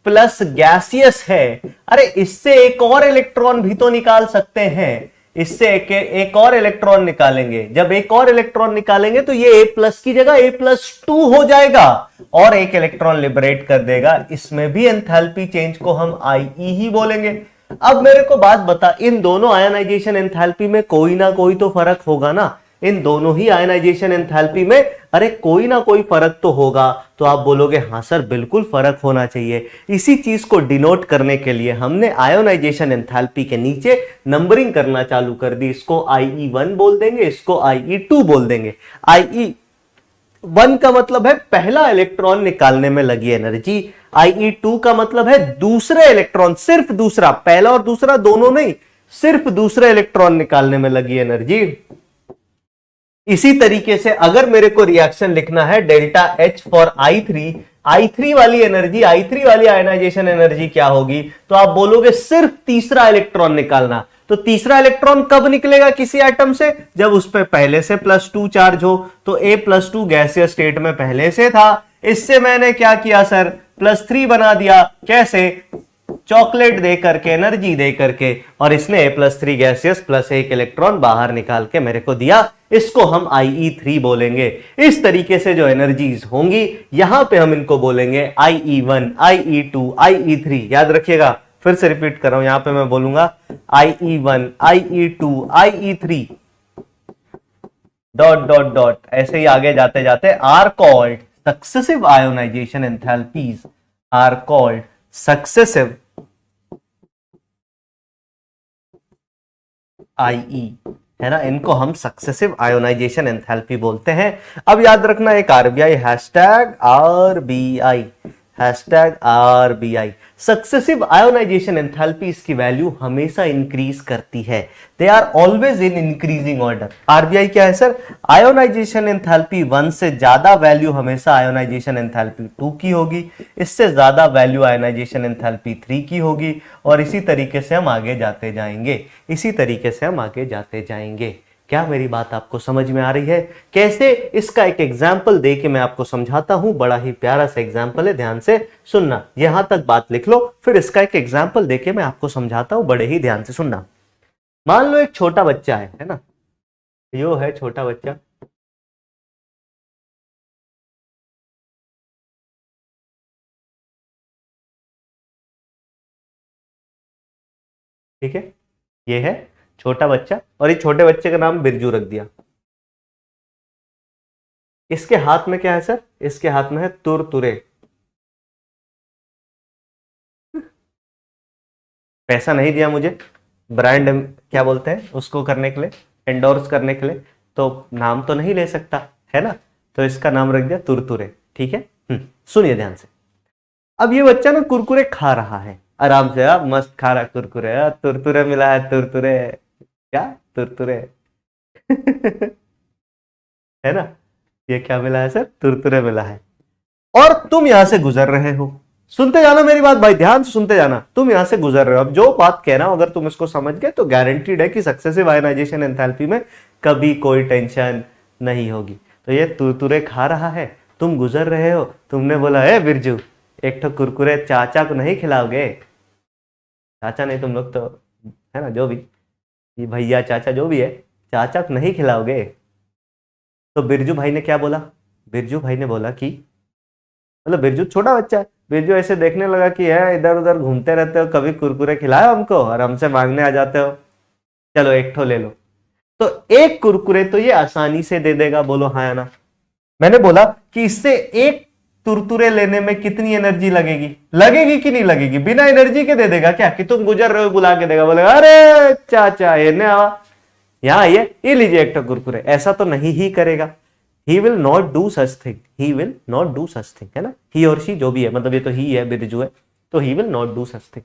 प्लस गैसियस है, अरे इससे एक और इलेक्ट्रॉन भी तो निकाल सकते हैं, इससे एक और इलेक्ट्रॉन निकालेंगे। जब एक और इलेक्ट्रॉन निकालेंगे तो ये ए प्लस की जगह ए प्लस 2 हो जाएगा और एक इलेक्ट्रॉन लिबरेट कर देगा। इसमें भी एंथैल्पी चेंज को हम आईई ही बोलेंगे। अब मेरे को बात बता, इन दोनों आयनाइजेशन एंथैल्पी में कोई ना कोई तो फर्क होगा ना। इन दोनों ही आयनाइजेशन एंथैल्पी में अरे कोई ना कोई फर्क तो होगा। तो आप बोलोगे हाँ सर बिल्कुल फर्क होना चाहिए। इसी चीज को डिनोट करने के लिए हमने आयोनाइजेशन एंथैल्पी के नीचे नंबरिंग करना चालू कर दी। इसको IE1 बोल देंगे, इसको IE2 बोल देंगे। IE1 का मतलब है पहला इलेक्ट्रॉन निकालने में लगी एनर्जी। IE2 का मतलब है दूसरे इलेक्ट्रॉन, सिर्फ दूसरा, पहला और दूसरा दोनों नहीं, सिर्फ दूसरे इलेक्ट्रॉन निकालने में लगी एनर्जी। इसी तरीके से अगर मेरे को रिएक्शन लिखना है डेल्टा H फॉर I3 वाली एनर्जी, I3 वाली आयनाइजेशन एनर्जी क्या होगी, तो आप बोलोगे सिर्फ तीसरा इलेक्ट्रॉन निकालना। तो तीसरा इलेक्ट्रॉन कब निकलेगा किसी एटम से, जब उस पर पहले से +2 चार्ज हो। तो A+2 गैसियस स्टेट में पहले से था, इससे मैंने क्या किया सर, +3 बना दिया। कैसे? चॉकलेट दे करके, एनर्जी दे करके, और इसने A+3 गैसियस प्लस एक इलेक्ट्रॉन बाहर निकाल के मेरे को दिया। इसको हम IE3 बोलेंगे। इस तरीके से जो एनर्जीज होंगी यहां पे हम इनको बोलेंगे IE1, IE2, IE3। याद रखिएगा, फिर से रिपीट कर रहा हूं, यहां पे मैं बोलूंगा IE1, IE2, IE3 dot dot dot, ऐसे ही आगे जाते जाते are called successive ionisation enthalpies, are called successive IE, है ना, इनको हम सक्सेसिव आयोनाइजेशन एंथैल्पी बोलते हैं। अब याद रखना एक RBI, #RBI successive ionisation enthalpy, इसकी वैल्यू हमेशा इंक्रीज करती है। They are always in increasing order. RBI क्या है सर? आयोनाइजेशन एंथैल्पी 1 से ज्यादा वैल्यू हमेशा आयोनाइजेशन एंथैल्पी 2 की होगी, इससे ज्यादा वैल्यू आयोनाइजेशन एंथैल्पी 3 की होगी, और इसी तरीके से हम आगे जाते जाएंगे, इसी तरीके से हम आगे जाते जाएंगे। क्या मेरी बात आपको समझ में आ रही है? कैसे, इसका एक एग्जाम्पल दे के मैं आपको समझाता हूं। बड़ा ही प्यारा सा एग्जाम्पल है, ध्यान से सुनना। यहां तक बात लिख लो, फिर इसका एक एग्जाम्पल दे के मैं आपको समझाता हूं, बड़े ही ध्यान से सुनना। मान लो एक छोटा बच्चा है ना, यो है छोटा बच्चा, ठीक है, ये है छोटा बच्चा, और ये छोटे बच्चे का नाम बिरजू रख दिया। इसके हाथ में क्या है सर? इसके हाथ में है तुरतुरे। पैसा नहीं दिया मुझे ब्रांड क्या बोलते हैं उसको करने के लिए, एंडोर्स करने के लिए, तो नाम तो नहीं ले सकता है ना, तो इसका नाम रख दिया तुरतुरे। ठीक है, सुनिए ध्यान से। अब ये बच्चा ना कुरकुरे खा रहा है आराम से, मस्त खा रहा कुरकुरे, तुरतुरे मिला है, तुरतुरे, क्या तुरतुरे है ना, ये क्या मिला है सर, तुरतुरे मिला है। और तुम यहां से गुजर रहे हो, सुनते जाना मेरी बात भाई, ध्यान से सुनते जाना, तुम यहां से गुजर रहे हो। अब जो बात कह रहा हूं अगर तुम इसको समझ गए तो गारंटीड है कि सक्सेसिव आयनाइजेशन एंथैल्पी में कभी कोई टेंशन नहीं होगी। तो ये तुरतुरे खा रहा है, तुम गुजर रहे हो, तुमने बोला है बिरजू एक तो कुरकुरे चाचा को नहीं खिलाओगे, चाचा नहीं तुम लोग तो है ना, जो भी ये भैया चाचा जो भी है, चाचा को नहीं खिलाओगे। तो बिरजू भाई ने क्या बोला, बिरजू भाई ने बोला कि मतलब बिरजू छोटा बच्चा है, बिरजू ऐसे देखने लगा कि है इधर उधर घूमते रहते हो, कभी कुरकुरे खिलाओ हमको और हमसे मांगने आ जाते हो, चलो एक ठो ले लो। तो एक कुरकुरे तो ये आसानी से दे देगा, बोलो हाँ या ना। मैंने बोला कि इससे एक तुरतुरे लेने में कितनी एनर्जी लगेगी, लगेगी कि नहीं लगेगी, बिना एनर्जी के दे देगा क्या, कि तुम गुजर रहे हो बुला के देगा, बोलेगा अरे चाचा ये आवा यहाँ आइए ये लीजिए एक कुरकुरे, ऐसा तो नहीं ही करेगा। He will not do such thing, he will not do such thing, है ना, ही और शी जो भी है, मतलब ये तो ही है, बिरजू है, तो he will not do such thing.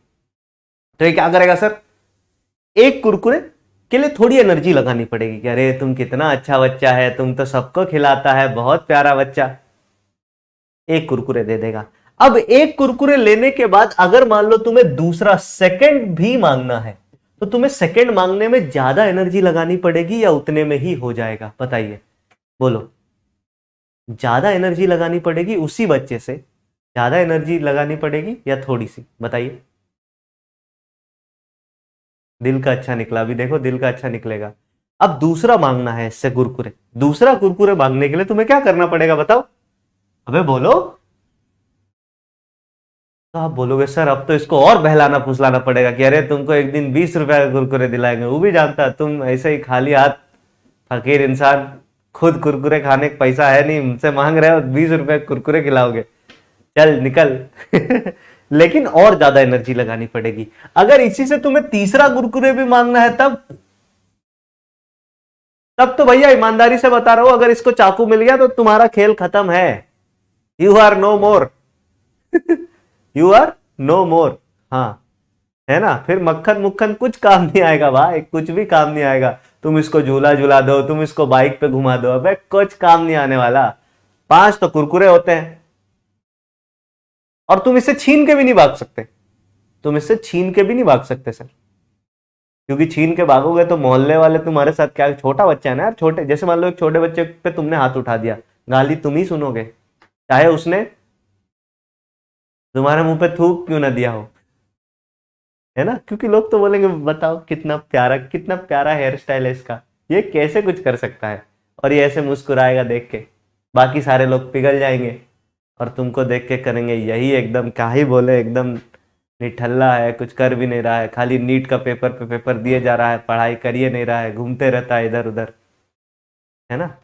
तो ये क्या करेगा सर, एक कुरकुरे के लिए थोड़ी एनर्जी लगानी पड़ेगी कि अरे तुम कितना अच्छा बच्चा है, तुम तो सबको खिलाता है, बहुत प्यारा बच्चा, एक कुरकुरे दे देगा। अब एक कुरकुरे लेने के बाद अगर मान लो तुम्हें दूसरा सेकंड भी मांगना है, तो तुम्हें सेकंड मांगने में ज्यादा एनर्जी लगानी पड़ेगी या उतने में ही हो जाएगा, बताइए, बोलो। ज्यादा एनर्जी लगानी पड़ेगी उसी बच्चे से, ज्यादा एनर्जी लगानी पड़ेगी या थोड़ी सी, बताइए। दिल का अच्छा निकला, अभी देखो दिल का अच्छा निकलेगा। अब दूसरा मांगना है इससे कुरकुरे, दूसरा कुरकुरे मांगने के लिए तुम्हें क्या करना पड़ेगा बताओ, अबे बोलो। तो आप बोलोगे सर अब तो इसको और बहलाना फुसलाना पड़ेगा कि अरे तुमको एक दिन 20 रुपए का कुरकुरे दिलाएंगे, वो भी जानता तुम ऐसे ही खाली हाथ फकीर इंसान, खुद कुरकुरे खाने का पैसा है नहीं, मुझसे मांग रहे हो 20 रुपए कुरकुरे खिलाओगे, चल निकल लेकिन और ज्यादा एनर्जी लगानी पड़ेगी। अगर इसी से तुम्हें तीसरा कुरकुरे भी मांगना है तब तो भैया ईमानदारी से बता रहा हूं, अगर इसको चाकू मिल गया तो तुम्हारा खेल खत्म है, you are no more you are no more, हाँ है ना, फिर मक्खन मुक्खन कुछ काम नहीं आएगा भाई, कुछ भी काम नहीं आएगा। तुम इसको झूला झूला दो, तुम इसको बाइक पे घुमा दो, अबे कुछ काम नहीं आने वाला। 5 तो कुरकुरे होते हैं और तुम इससे छीन के भी नहीं भाग सकते, तुम इससे छीन के भी नहीं भाग सकते सर, क्योंकि छीन के भागोगे तो मोहल्ले वाले तुम्हारे साथ क्या, छोटा बच्चा है ना यार, छोटे जैसे मान लो एक छोटे बच्चे पे तुमने हाथ उठा दिया, गाली तुम ही सुनोगे, चाहे उसने तुम्हारे मुंह पे थूक क्यों ना दिया हो, है ना, क्योंकि लोग तो बोलेंगे बताओ कितना प्यारा हेयर स्टाइल है इसका, ये कैसे कुछ कर सकता है, और ये ऐसे मुस्कुराएगा देख के, बाकी सारे लोग पिघल जाएंगे और तुमको देख के करेंगे यही एकदम क्या ही बोले, एकदम निठल्ला है, कुछ कर भी नहीं रहा है, खाली नीट का पेपर पे पेपर दिए जा रहा है, पढ़ाई करिए नहीं रहा है, घूमते रहता है इधर उधर, है ना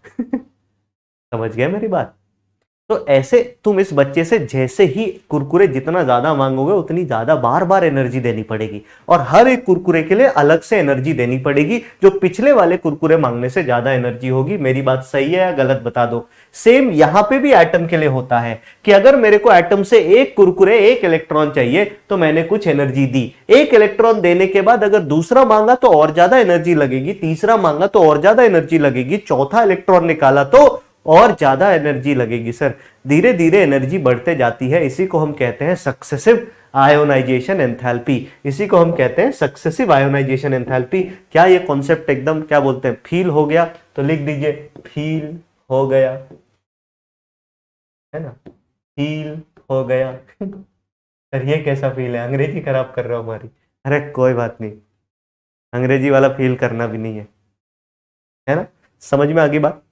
समझ गए मेरी बात। तो ऐसे तुम इस बच्चे से जैसे ही कुरकुरे जितना ज्यादा मांगोगे उतनी ज्यादा बार बार एनर्जी देनी पड़ेगी, और हर एक कुरकुरे के लिए अलग से एनर्जी देनी पड़ेगी, जो पिछले वाले कुरकुरे मांगने से ज्यादा एनर्जी होगी। मेरी बात सही है या गलत बता दो। सेम यहां पे भी एटम के लिए होता है कि अगर मेरे को एटम से एक कुरकुरे एक इलेक्ट्रॉन चाहिए तो मैंने कुछ एनर्जी दी, एक इलेक्ट्रॉन देने के बाद अगर दूसरा मांगा तो और ज्यादा एनर्जी लगेगी, तीसरा मांगा तो और ज्यादा एनर्जी लगेगी, चौथा इलेक्ट्रॉन निकाला तो और ज्यादा एनर्जी लगेगी। सर धीरे धीरे एनर्जी बढ़ते जाती है, इसी को हम कहते हैं सक्सेसिव आयोनाइजेशन एंथैल्पी, इसी को हम कहते हैं सक्सेसिव आयोनाइजेशन एंथैल्पी। क्या ये कॉन्सेप्ट एकदम क्या बोलते हैं फील हो गया, तो लिख दीजिए फील हो गया, है ना, फील हो गया सर ये कैसा फील है, अंग्रेजी खराब कर रहा हूं हमारी, अरे कोई बात नहीं, अंग्रेजी वाला फील करना भी नहीं है ना, समझ में आ गई बात।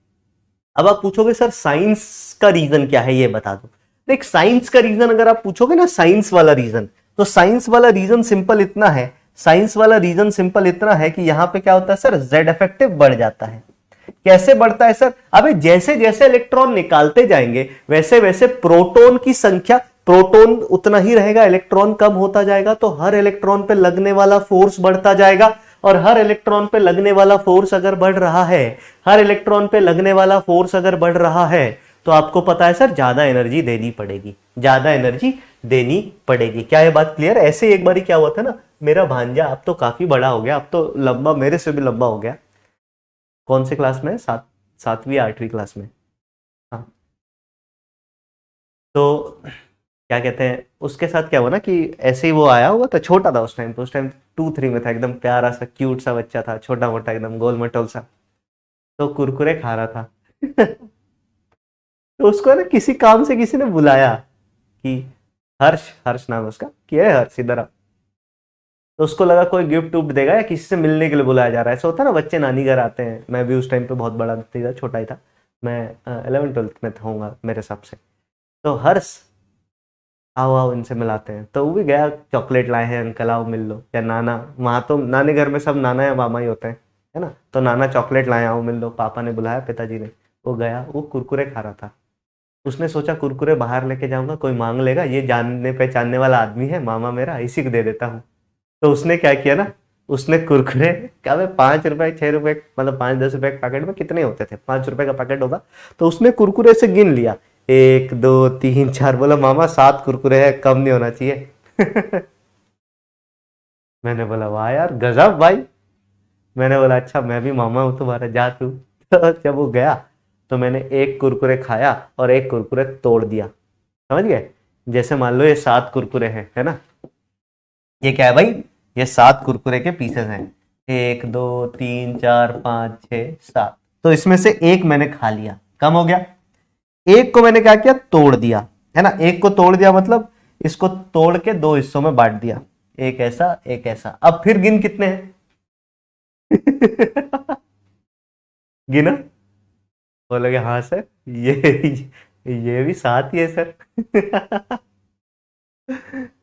अब आप पूछोगे सर साइंस का रीजन क्या है ये बता दो। देख साइंस का रीजन अगर आप पूछोगे ना, साइंस वाला रीजन, तो साइंस वाला रीजन सिंपल इतना है, साइंस वाला रीजन सिंपल इतना है कि यहां पे क्या होता है सर, जेड इफेक्टिव बढ़ जाता है। कैसे बढ़ता है सर, अबे जैसे जैसे इलेक्ट्रॉन निकालते जाएंगे वैसे वैसे प्रोटॉन की संख्या प्रोटॉन उतना ही रहेगा, इलेक्ट्रॉन कम होता जाएगा, तो हर इलेक्ट्रॉन पे लगने वाला फोर्स बढ़ता जाएगा। और हर इलेक्ट्रॉन पे लगने वाला फोर्स अगर बढ़ रहा है, हर इलेक्ट्रॉन पे लगने वाला फोर्स अगर बढ़ रहा है, तो आपको पता है सर ज्यादा एनर्जी देनी पड़ेगी, ज्यादा एनर्जी देनी पड़ेगी। क्या ये बात क्लियर है? ऐसे एक बार क्या हुआ था ना, मेरा भांजा अब तो काफी बड़ा हो गया, अब तो लंबा, मेरे से भी लंबा हो गया। कौन से क्लास में? सातवीं आठवीं क्लास में। हाँ, तो क्या कहते हैं, उसके साथ क्या हुआ ना कि ऐसे ही वो आया हुआ था, छोटा था उस टाइम पे, उस टाइम 2-3 में था, एकदम प्यारा सा क्यूट सा बच्चा था, छोटा मोटा एकदम गोल मटोल सा, तो कुरकुरे खा रहा था। तो उसको ना किसी काम से किसी ने बुलाया कि हर्ष, हर्ष नाम है उसका, कि है हर्ष इधर आ। तो उसको लगा कोई गिफ्ट उफ्ट देगा या किसी से मिलने के लिए बुलाया जा रहा है। ऐसा होता है ना, बच्चे नानी घर आते हैं। मैं भी उस टाइम पे बहुत बड़ा था, छोटा ही था, मैं 11th-12th में था मेरे हिसाब से। तो हर्ष, आओ आओ इनसे मिलाते हैं। तो वो भी गया, चॉकलेट लाए हैं अंकल, आओ मिल लो, या नाना, वहां तो नानी घर में सब नाना या मामा ही होते हैं, है ना, तो नाना चॉकलेट लाए, आओ मिल लो, पापा ने बुलाया, पिताजी ने। वो गया, वो कुरकुरे खा रहा था। उसने सोचा कुरकुरे बाहर लेके जाऊंगा, कोई मांग लेगा, ये जानने पहचानने वाला आदमी है मामा मेरा, इसी को दे देता हूँ। तो उसने क्या किया ना, उसने कुरकुरे, क्या वे 5 रुपए 6 रुपए, मतलब 5-10 रुपए के पैकेट में कितने होते थे, 5 रुपए का पैकेट होगा, तो उसने कुरकुरे से गिन लिया, 1 2 3 4, बोला मामा 7 कुरकुरे है, कम नहीं होना चाहिए। मैंने बोला वाह यार गजब भाई। मैंने बोला अच्छा मैं भी मामा हूं तुम्हारा, जा तू। तो जब वो गया, तो मैंने एक कुरकुरे खाया और एक कुरकुरे तोड़ दिया, समझ गए? जैसे मान लो ये 7 कुरकुरे हैं, है ना, ये क्या है भाई, ये 7 कुरकुरे के पीसेस हैं, 1 2 3 4 5 6 7। तो इसमें से एक मैंने खा लिया, कम हो गया। एक को मैंने क्या किया, तोड़ दिया, है ना, एक को तोड़ दिया मतलब इसको तोड़ के 2 हिस्सों में बांट दिया, एक ऐसा एक ऐसा। अब फिर गिन कितने हैं। गिना? बोलोगे हाँ सर, ये भी 7 ही है सर।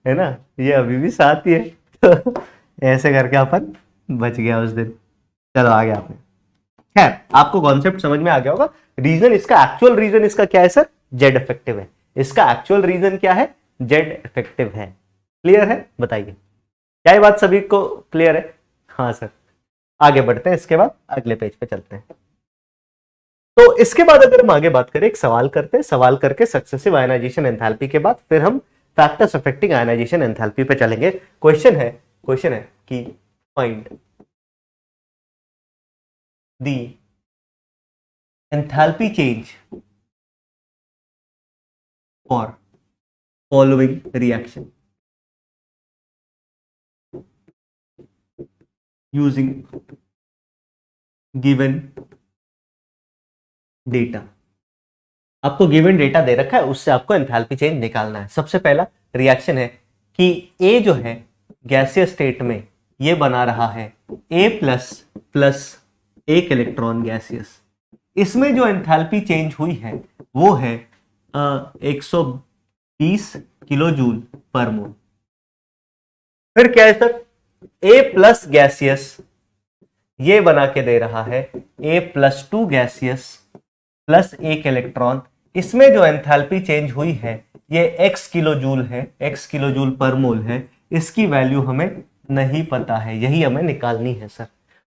है ना, ये अभी भी 7 ही है। तो ऐसे करके अपन बच गया उस दिन। चलो आगे आपने, खैर आपको कॉन्सेप्ट समझ में आ गया होगा। रीजन इसका, एक्चुअल रीजन इसका क्या है सर, जेड इफेक्टिव है। इसका एक्चुअल रीजन क्या है, जेड इफेक्टिव है। क्लियर है? बताइए, क्या ये बात सभी को क्लियर है? हाँ सर। आगे बढ़ते हैं, इसके बाद अगले पेज पे चलते हैं। तो इसके बाद अगर हम आगे बात करें, एक सवाल करते हैं, सवाल करके सक्सेसिव आयनाइजेशन एंथैल्पी के बाद फिर हम फैक्टर्स अफेक्टिंग आयनाइजेशन एंथैल्पी पे चलेंगे। क्वेश्चन है कि find the enthalpy change for following reaction using given data. आपको गिवन डेटा दे रखा है, उससे आपको एंथैल्पी चेंज निकालना है। सबसे पहला रिएक्शन है कि ए जो है गैसीय स्टेट में ये बना रहा है ए प्लस प्लस एक इलेक्ट्रॉन गैसियस। इसमें जो एंथैल्पी चेंज हुई है वो है 120 किलो जूल पर मोल। फिर क्या है सर, ए प्लस गैसियस ये बना के दे रहा है A+2 गैसियस प्लस एक इलेक्ट्रॉन। इसमें जो एंथैल्पी चेंज हुई है ये x किलो जूल है, x किलो जूल पर मोल है। इसकी वैल्यू हमें नहीं पता है, यही हमें निकालनी है सर।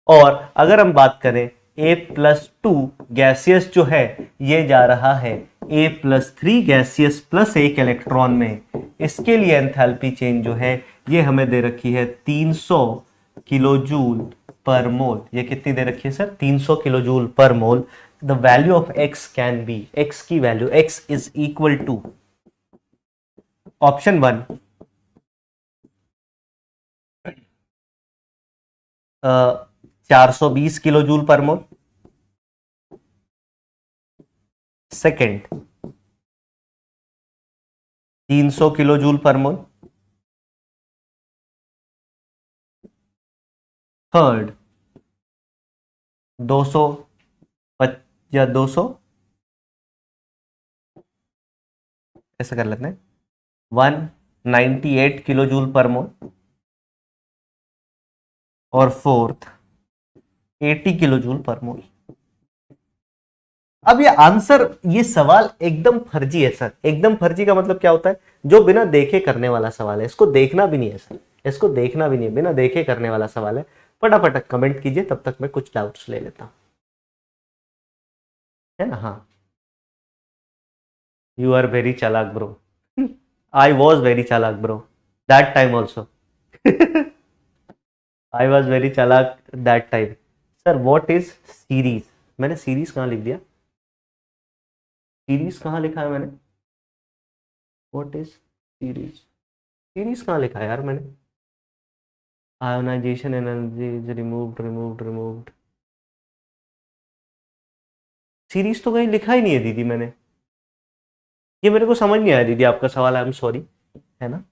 और अगर हम बात करें A+2 गैसियस जो है ये जा रहा है A+3 गैसियस प्लस एक इलेक्ट्रॉन में। इसके लिए एंथैल्पी चेंज जो है ये हमें दे रखी है 300 किलो जूल पर मोल। ये कितनी दे रखी है sir, 300 kilo joule per mole. The value of x can be, x की value, x is equal to option 1 420 kilo joule per mole, second 300 kilo joule per mole, third 200 या 200, ऐसा कर लेते हैं 198 किलो जूल पर मोल, और फोर्थ 80 किलो जूल पर मोल। अब ये आंसर, ये सवाल एकदम फर्जी है सर। एकदम फर्जी का मतलब क्या होता है? जो बिना देखे करने वाला सवाल है, इसको देखना भी नहीं है सर, इसको देखना भी नहीं है, बिना देखे करने वाला सवाल है। फटाफट कमेंट कीजिए, तब तक मैं कुछ डाउट्स ले लेता हूं, है ना? हाँ, यू आर वेरी चालाक ब्रो। आई वॉज वेरी चालाक bro that time also. I was very चालाक that time. Sir what is series? मैंने सीरीज कहाँ लिख दिया? सीरीज कहाँ लिखा है मैंने? What is series? सीरीज कहाँ लिखा है यार मैंने? Ionisation energy is removed removed removed. Series तो कहीं लिखा ही नहीं है दीदी मैंने। ये मेरे को समझ नहीं आया दीदी आपका सवाल, आई एम सॉरी, है ना?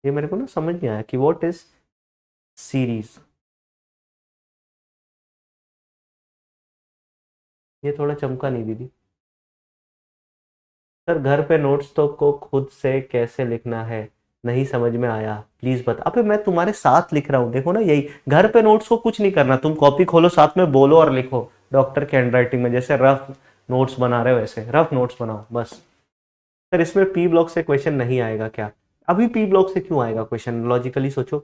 ये मेरे को ना समझ नहीं आया कि व्हाट इज सीरीज। ये थोड़ा चमका नहीं दीदी। सर घर पे नोट्स तो को खुद से कैसे लिखना है, नहीं समझ में आया, प्लीज बता। अबे मैं तुम्हारे साथ लिख रहा हूँ, देखो ना, यही घर पे नोट्स को कुछ नहीं करना, तुम कॉपी खोलो, साथ में बोलो और लिखो डॉक्टर के हैंडराइटिंग में, जैसे रफ नोट्स बना रहे हो वैसे रफ नोट्स बनाओ बस। सर इसमें पी ब्लॉक से क्वेश्चन नहीं आएगा क्या? अभी पी ब्लॉक से क्यों आएगा क्वेश्चन? लॉजिकली सोचो।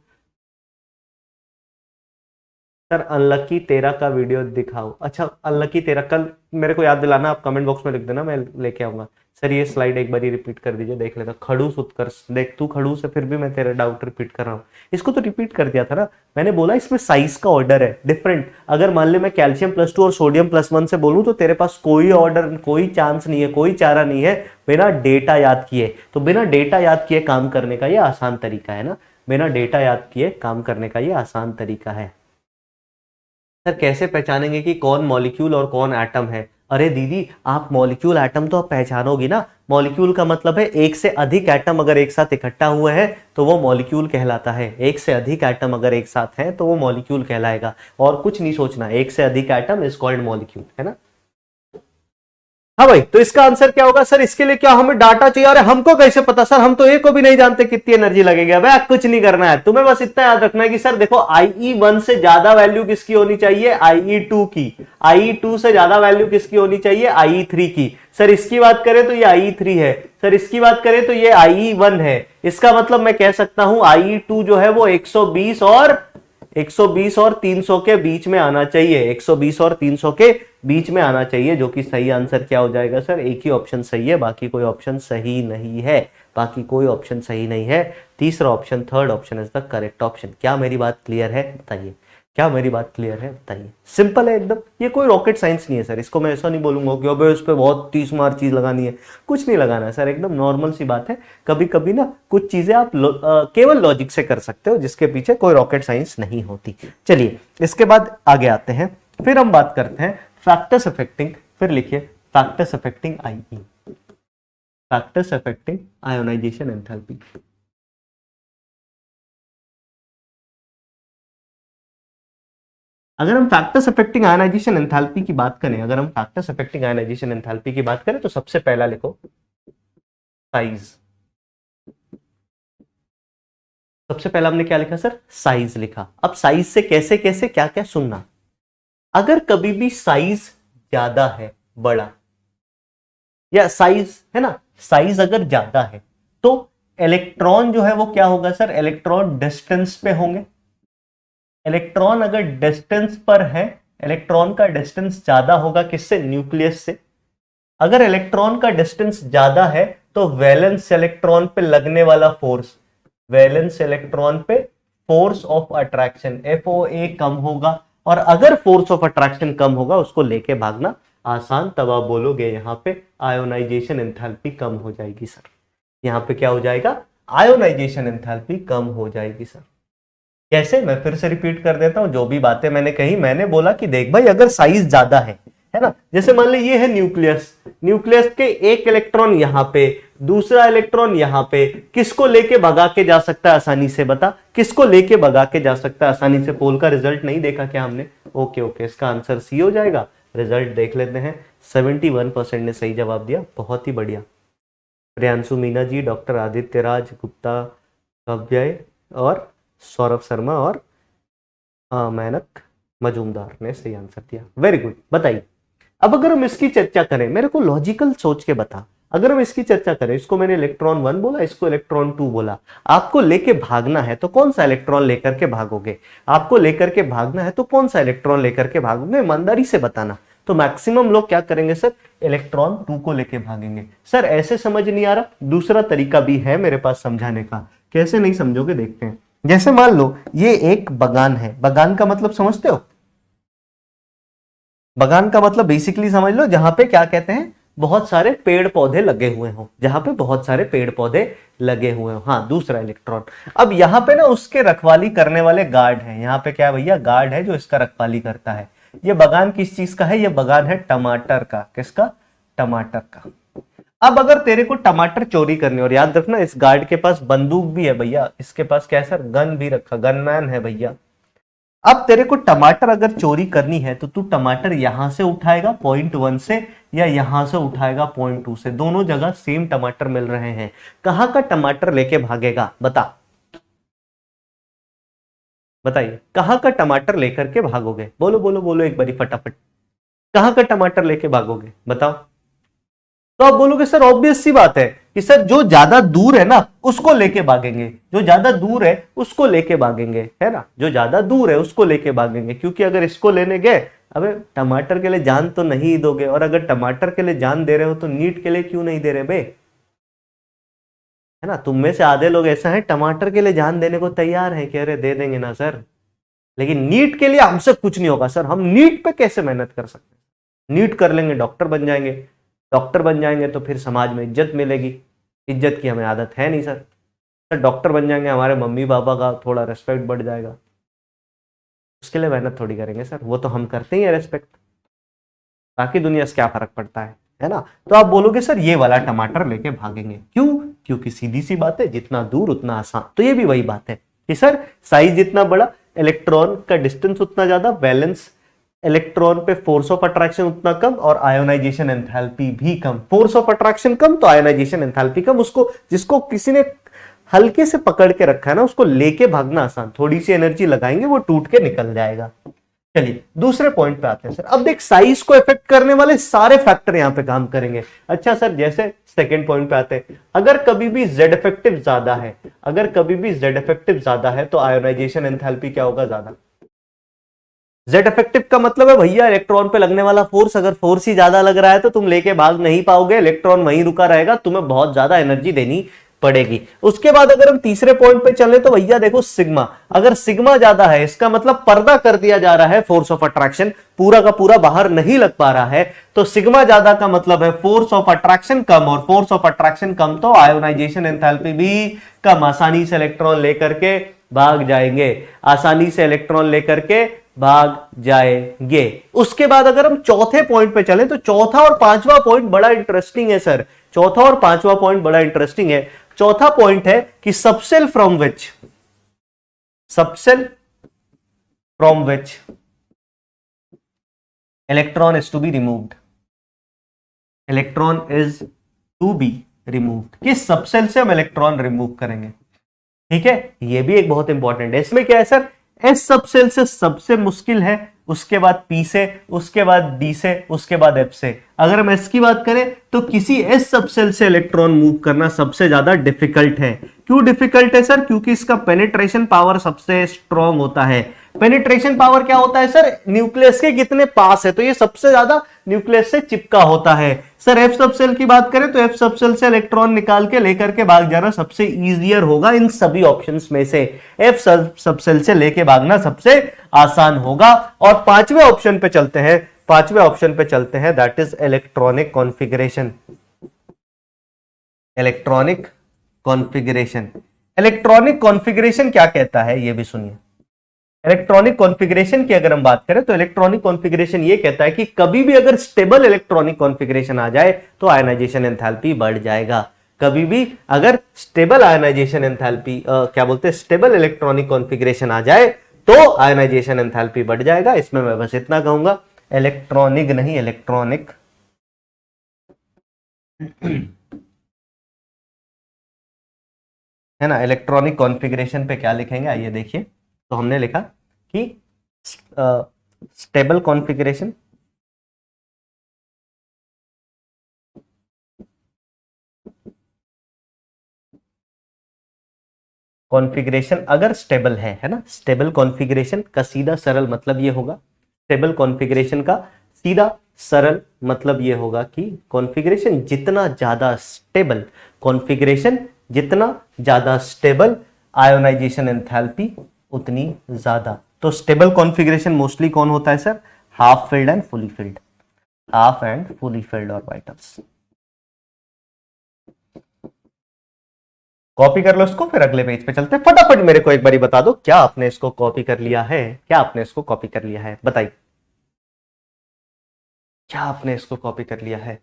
सर अनलकी तेरा का वीडियो दिखाओ। अच्छा अनलकी तेरा कल मेरे को याद दिलाना, आप कमेंट बॉक्स में लिख देना, मैं लेके आऊंगा। सर ये स्लाइड एक बार रिपीट कर दीजिए, देख लेता। खड़ूस उत्कर्ष, देख तू खड़ूस है फिर भी मैं तेरा डाउट रिपीट कर रहा हूँ। इसको तो रिपीट कर दिया था ना मैंने, बोला इसमें साइज का ऑर्डर है डिफरेंट। अगर मान ले मैं कैल्शियम +2 और सोडियम +1 से बोलूं तो तेरे पास कोई ऑर्डर, कोई चांस नहीं है, कोई चारा नहीं है बिना डेटा याद किए। तो बिना डेटा याद किए काम करने का ये आसान तरीका है ना, बिना डेटा याद किए काम करने का ये आसान तरीका है। सर कैसे पहचानेंगे कि कौन मॉलिक्यूल और कौन एटम है? अरे दीदी आप मॉलिक्यूल एटम तो आप पहचानोगी ना। मॉलिक्यूल का मतलब है एक से अधिक एटम अगर एक साथ इकट्ठा हुए हैं तो वो मॉलिक्यूल कहलाता है। एक से अधिक एटम अगर एक साथ हैं तो वो मॉलिक्यूल कहलाएगा, और कुछ नहीं सोचना, एक से अधिक एटम इज कॉल्ड मॉलिक्यूल, है ना? हाँ भाई, तो इसका आंसर क्या होगा? सर इसके लिए क्या हमें डाटा चाहिए? अरे हमको कैसे पता सर, हम तो ए को भी नहीं जानते कितनी एनर्जी लगेगी। अब कुछ नहीं करना है तुम्हें, बस इतना याद रखना है कि सर देखो IE1 से ज्यादा वैल्यू किसकी होनी चाहिए? IE2 की। IE2 से ज्यादा वैल्यू किसकी होनी चाहिए? IE3 की। सर इसकी बात करें तो ये IE3 है, सर इसकी बात करें तो ये IE1 है। इसका मतलब मैं कह सकता हूं IE2 जो है वो 120 और 300 के बीच में आना चाहिए, 120 और 300 के बीच में आना चाहिए, जो कि सही आंसर क्या हो जाएगा सर? एक ही ऑप्शन सही है, बाकी कोई ऑप्शन सही नहीं है, बाकी कोई ऑप्शन सही नहीं है। तीसरा option, third option is the correct option. क्या मेरी बात क्लियर है बताइए? क्या मेरी बात क्लियर है बताइए? सिंपल है एकदम, ये कोई रॉकेट साइंस नहीं है सर। इसको मैं ऐसा नहीं बोलूंगा कि अबे उस पर बहुत 30 मार चीज लगानी है, कुछ नहीं लगाना है सर, एकदम नॉर्मल सी बात है। कभी कभी ना कुछ चीजें आप केवल लॉजिक से कर सकते हो, जिसके पीछे कोई रॉकेट साइंस नहीं होती। चलिए इसके बाद आगे आते हैं, फिर हम बात करते हैं फैक्टर्स अफेक्टिंग, फिर लिखिए factors affecting IE, factors affecting ionisation enthalpy. अगर हम फैक्टर्स अफेक्टिंग आयनाइजेशन एंथैल्पी की बात करें, अगर हम फैक्टर्स अफेक्टिंग आयनाइजेशन एंथैल्पी की बात करें तो सबसे पहला लिखो साइज। सबसे पहला हमने क्या लिखा सर? साइज लिखा। अब साइज से कैसे कैसे क्या क्या सुनना, अगर कभी भी साइज ज्यादा है, बड़ा, या साइज है ना, साइज अगर ज्यादा है तो इलेक्ट्रॉन जो है वो क्या होगा सर? इलेक्ट्रॉन डिस्टेंस पे होंगे। इलेक्ट्रॉन अगर डिस्टेंस पर है, इलेक्ट्रॉन का डिस्टेंस ज्यादा होगा किससे? न्यूक्लियस से। अगर इलेक्ट्रॉन का डिस्टेंस ज्यादा है तो वैलेंस इलेक्ट्रॉन पे लगने वाला फोर्स, वैलेंस इलेक्ट्रॉन पे फोर्स ऑफ अट्रैक्शन FOA कम होगा। और अगर फोर्स ऑफ अट्रैक्शन कम होगा, उसको लेके भागना आसान, तब आप बोलोगे यहां पे आयोनाइजेशन एंथैल्पी कम हो जाएगी सर। यहां पे क्या हो जाएगा? आयोनाइजेशन एंथैल्पी कम हो जाएगी सर। कैसे? मैं फिर से रिपीट कर देता हूं जो भी बातें मैंने कही। मैंने बोला कि देख भाई, अगर साइज ज्यादा है ना, जैसे मान ली ये है न्यूक्लियस, न्यूक्लियस के एक इलेक्ट्रॉन यहां पे, दूसरा इलेक्ट्रॉन यहां पे, किसको लेके भगा के जा सकता है आसानी से? बता, किसको लेके भगा के जा सकता है आसानी से? पोल का रिजल्ट नहीं देखा क्या हमने? ओके ओके, इसका आंसर सी हो जाएगा। रिजल्ट देख लेते हैं। 71% ने सही जवाब दिया, बहुत ही बढ़िया। प्रियांशु मीना जी, डॉक्टर आदित्य राज गुप्ता, काव्य और सौरभ शर्मा और मेनक मजूमदार ने सही आंसर दिया। Very good. बताइए अब अगर हम इसकी चर्चा करें, मेरे को लॉजिकल सोच के बता, अगर हम इसकी चर्चा करें, इसको मैंने इलेक्ट्रॉन 1 बोला, इसको इलेक्ट्रॉन 2 बोला, आपको लेके भागना है तो कौन सा इलेक्ट्रॉन लेकर के भागोगे? आपको लेकर के भागना है तो कौन सा इलेक्ट्रॉन लेकर के भागोगे? ईमानदारी से बताना। तो मैक्सिमम लोग क्या करेंगे सर? इलेक्ट्रॉन 2 को लेके भागेंगे। सर ऐसे समझ नहीं आ रहा, दूसरा तरीका भी है मेरे पास समझाने का। कैसे नहीं समझोगे देखते हैं। जैसे मान लो ये एक बगान है, बगान का मतलब समझते हो? बगान का मतलब बेसिकली समझ लो जहां पे क्या कहते हैं, बहुत सारे पेड़ पौधे लगे हुए हो, जहां पे बहुत सारे पेड़ पौधे लगे हुए हो। हाँ, दूसरा इलेक्ट्रॉन। अब यहाँ पे ना उसके रखवाली करने वाले गार्ड हैं। यहाँ पे क्या है भैया? गार्ड है जो इसका रखवाली करता है। ये बगान किस चीज का है? ये बगान है टमाटर का। किसका? टमाटर का। अब अगर तेरे को टमाटर चोरी करनी, और याद रखना इस गार्ड के पास बंदूक भी है भैया, इसके पास क्या है सर? गन भी रखा, गनमैन है भैया। अब तेरे को टमाटर अगर चोरी करनी है तो तू टमाटर यहां से उठाएगा पॉइंट 1 से, या यहां से उठाएगा पॉइंट 2 से। दोनों जगह सेम टमाटर मिल रहे हैं। कहां का टमाटर लेके भागेगा? बता, बताइए कहां का टमाटर लेकर के भागोगे? बोलो बोलो बोलो एक बारी फटाफट, कहां का टमाटर लेके भागोगे? बताओ। तो आप बोलोगे सर ऑब्वियस सी बात है कि सर जो ज्यादा दूर है ना उसको लेके भागेंगे, जो ज्यादा दूर है उसको लेके भागेंगे, है ना? जो ज्यादा दूर है उसको लेके भागेंगे, क्योंकि अगर इसको लेने गए, अबे टमाटर के लिए जान तो नहीं दोगे, और अगर टमाटर के लिए जान दे रहे हो तो नीट के लिए क्यों नहीं दे रहे बे? है ना? तुम में से आधे लोग ऐसा है टमाटर के लिए जान देने को तैयार है कि अरे दे देंगे ना सर, लेकिन नीट के लिए हमसे कुछ नहीं होगा सर। हम नीट पे कैसे मेहनत कर सकते हैं? नीट कर लेंगे डॉक्टर बन जाएंगे, डॉक्टर बन जाएंगे तो फिर समाज में इज्जत मिलेगी। इज्जत की हमें आदत है नहीं सर। सर डॉक्टर बन जाएंगे, हमारे मम्मी पापा का थोड़ा रेस्पेक्ट बढ़ जाएगा, उसके लिए मेहनत थोड़ी करेंगे सर। वो तो हम करते ही है रेस्पेक्ट, बाकी दुनिया से क्या फर्क पड़ता है ना? तो आप बोलोगे सर ये वाला टमाटर लेके भागेंगे, क्यों? क्योंकि सीधी सी बात है, जितना दूर उतना आसान। तो ये भी वही बात है कि सर साइज जितना बड़ा, इलेक्ट्रॉन का डिस्टेंस उतना ज्यादा, वैलेंस इलेक्ट्रॉन पे फोर्स ऑफ अट्रैक्शन उतना कम, और आयोनाइजेशन एंथैल्पी भी कम। फोर्स ऑफ अट्रैक्शन कम तो आयोनाइजेशन एंथैल्पी कम। उसको जिसको किसी ने हल्के से पकड़ के रखा है ना, उसको लेके भागना आसान। थोड़ी सी एनर्जी लगाएंगे वो टूट के निकल जाएगा। चलिए दूसरे पॉइंट पे आते हैं सर। अब देख साइज को इफेक्ट करने वाले सारे फैक्टर यहां पे काम करेंगे। अच्छा सर, जैसे सेकंड पॉइंट पे आते हैं, अगर कभी भी जेड इफेक्टिव ज्यादा है, अगर कभी भी जेड इफेक्टिव ज्यादा है तो आयोनाइजेशन एंथैल्पी क्या होगा? ज्यादा। जेड इफेक्टिव का मतलब है भैया इलेक्ट्रॉन पे लगने वाला फोर्स, अगर फोर्स ही ज्यादा लग रहा है तो तुम लेके भाग नहीं पाओगे, इलेक्ट्रॉन वहीं रुका रहेगा, तुम्हें बहुत ज्यादा एनर्जी देनी पड़ेगी। उसके बाद अगर हम तीसरे पॉइंट पे चले तो भैया देखो सिग्मा, अगर सिग्मा ज्यादा है इसका मतलब पर्दा कर दिया जा रहा है फोर्स ऑफ अट्रैक्शन, पूरा का पूरा बाहर नहीं लग पा रहा है। तो सिग्मा ज्यादा का मतलब है फोर्स ऑफ अट्रैक्शन कम, और फोर्स ऑफ अट्रैक्शन कम तो आयोनाइजेशन एंथैल्पी भी कम। आसानी से इलेक्ट्रॉन लेकर के भाग जाएंगे, आसानी से इलेक्ट्रॉन लेकर के भाग जाएंगे। उसके बाद अगर हम चौथे पॉइंट पे चलें तो चौथा और पांचवा पॉइंट बड़ा इंटरेस्टिंग है सर। चौथा और पांचवा पॉइंट बड़ा इंटरेस्टिंग है। चौथा पॉइंट है कि subshell from which electron is to be removed, electron is to be removed. किस सबसेल से हम इलेक्ट्रॉन रिमूव करेंगे? ठीक है, ये भी एक बहुत इंपॉर्टेंट है। इसमें क्या है सर? एस सबसेल से सबसे मुश्किल है, उसके बाद पी से, उसके बाद डी से, उसके बाद एफ से। अगर हम एस की बात करें तो किसी एस सबसेल से इलेक्ट्रॉन मूव करना सबसे ज्यादा डिफिकल्ट है। क्यों डिफिकल्ट है सर? क्योंकि इसका पेनिट्रेशन पावर सबसे स्ट्रॉन्ग होता है। पेनिट्रेशन पावर क्या होता है सर? न्यूक्लियस के कितने पास है, तो ये सबसे ज्यादा न्यूक्लियस से चिपका होता है। सर एफ सबसेल की बात करें तो एफ सबसेल से इलेक्ट्रॉन निकाल के लेकर के भाग जाना सबसे इजियर होगा इन सभी ऑप्शंस में से। एफ सबसेल से लेके भागना सबसे आसान होगा। और पांचवें ऑप्शन पे चलते हैं, पांचवें ऑप्शन पे चलते हैं, that is electronic configuration. Electronic configuration, electronic configuration क्या कहता है ये भी सुनिए। इलेक्ट्रॉनिक कॉन्फ़िगरेशन की अगर हम बात करें तो इलेक्ट्रॉनिक कॉन्फ़िगरेशन ये कहता है कि कभी भी अगर स्टेबल इलेक्ट्रॉनिक कॉन्फ़िगरेशन आ जाए तो आयनाइजेशन एंथैल्पी बढ़ जाएगा। कभी भी अगर स्टेबल आयनाइजेशन एंथैल्पी क्या बोलते हैं, स्टेबल इलेक्ट्रॉनिक कॉन्फ़िगरेशन आ जाए तो आयनाइजेशन एंथैल्पी बढ़ जाएगा। इसमें मैं बस इतना कहूंगा, इलेक्ट्रॉनिक नहीं इलेक्ट्रॉनिक है ना। इलेक्ट्रॉनिक कॉन्फ़िगरेशन पे क्या लिखेंगे आइए देखिए। तो हमने लिखा कि स्टेबल कॉन्फ़िगरेशन कॉन्फ़िगरेशन अगर स्टेबल है ना, स्टेबल कॉन्फ़िगरेशन का सीधा सरल मतलब ये होगा, स्टेबल कॉन्फ़िगरेशन का सीधा सरल मतलब ये होगा कि कॉन्फ़िगरेशन जितना ज्यादा स्टेबल, कॉन्फ़िगरेशन जितना ज्यादा स्टेबल, आयोनाइजेशन एंथैल्पी उतनी ज्यादा। तो स्टेबल कॉन्फ़िगरेशन मोस्टली कौन होता है sir? Half filled and fully filled, half and fully filled orbitals. Copy कर लो इसको, फिर अगले पेज पे चलते हैं। फटाफट मेरे को एक बारी बता दो, क्या आपने इसको कॉपी कर लिया है? क्या आपने इसको कॉपी कर लिया है? बताइए, क्या आपने इसको कॉपी कर लिया है?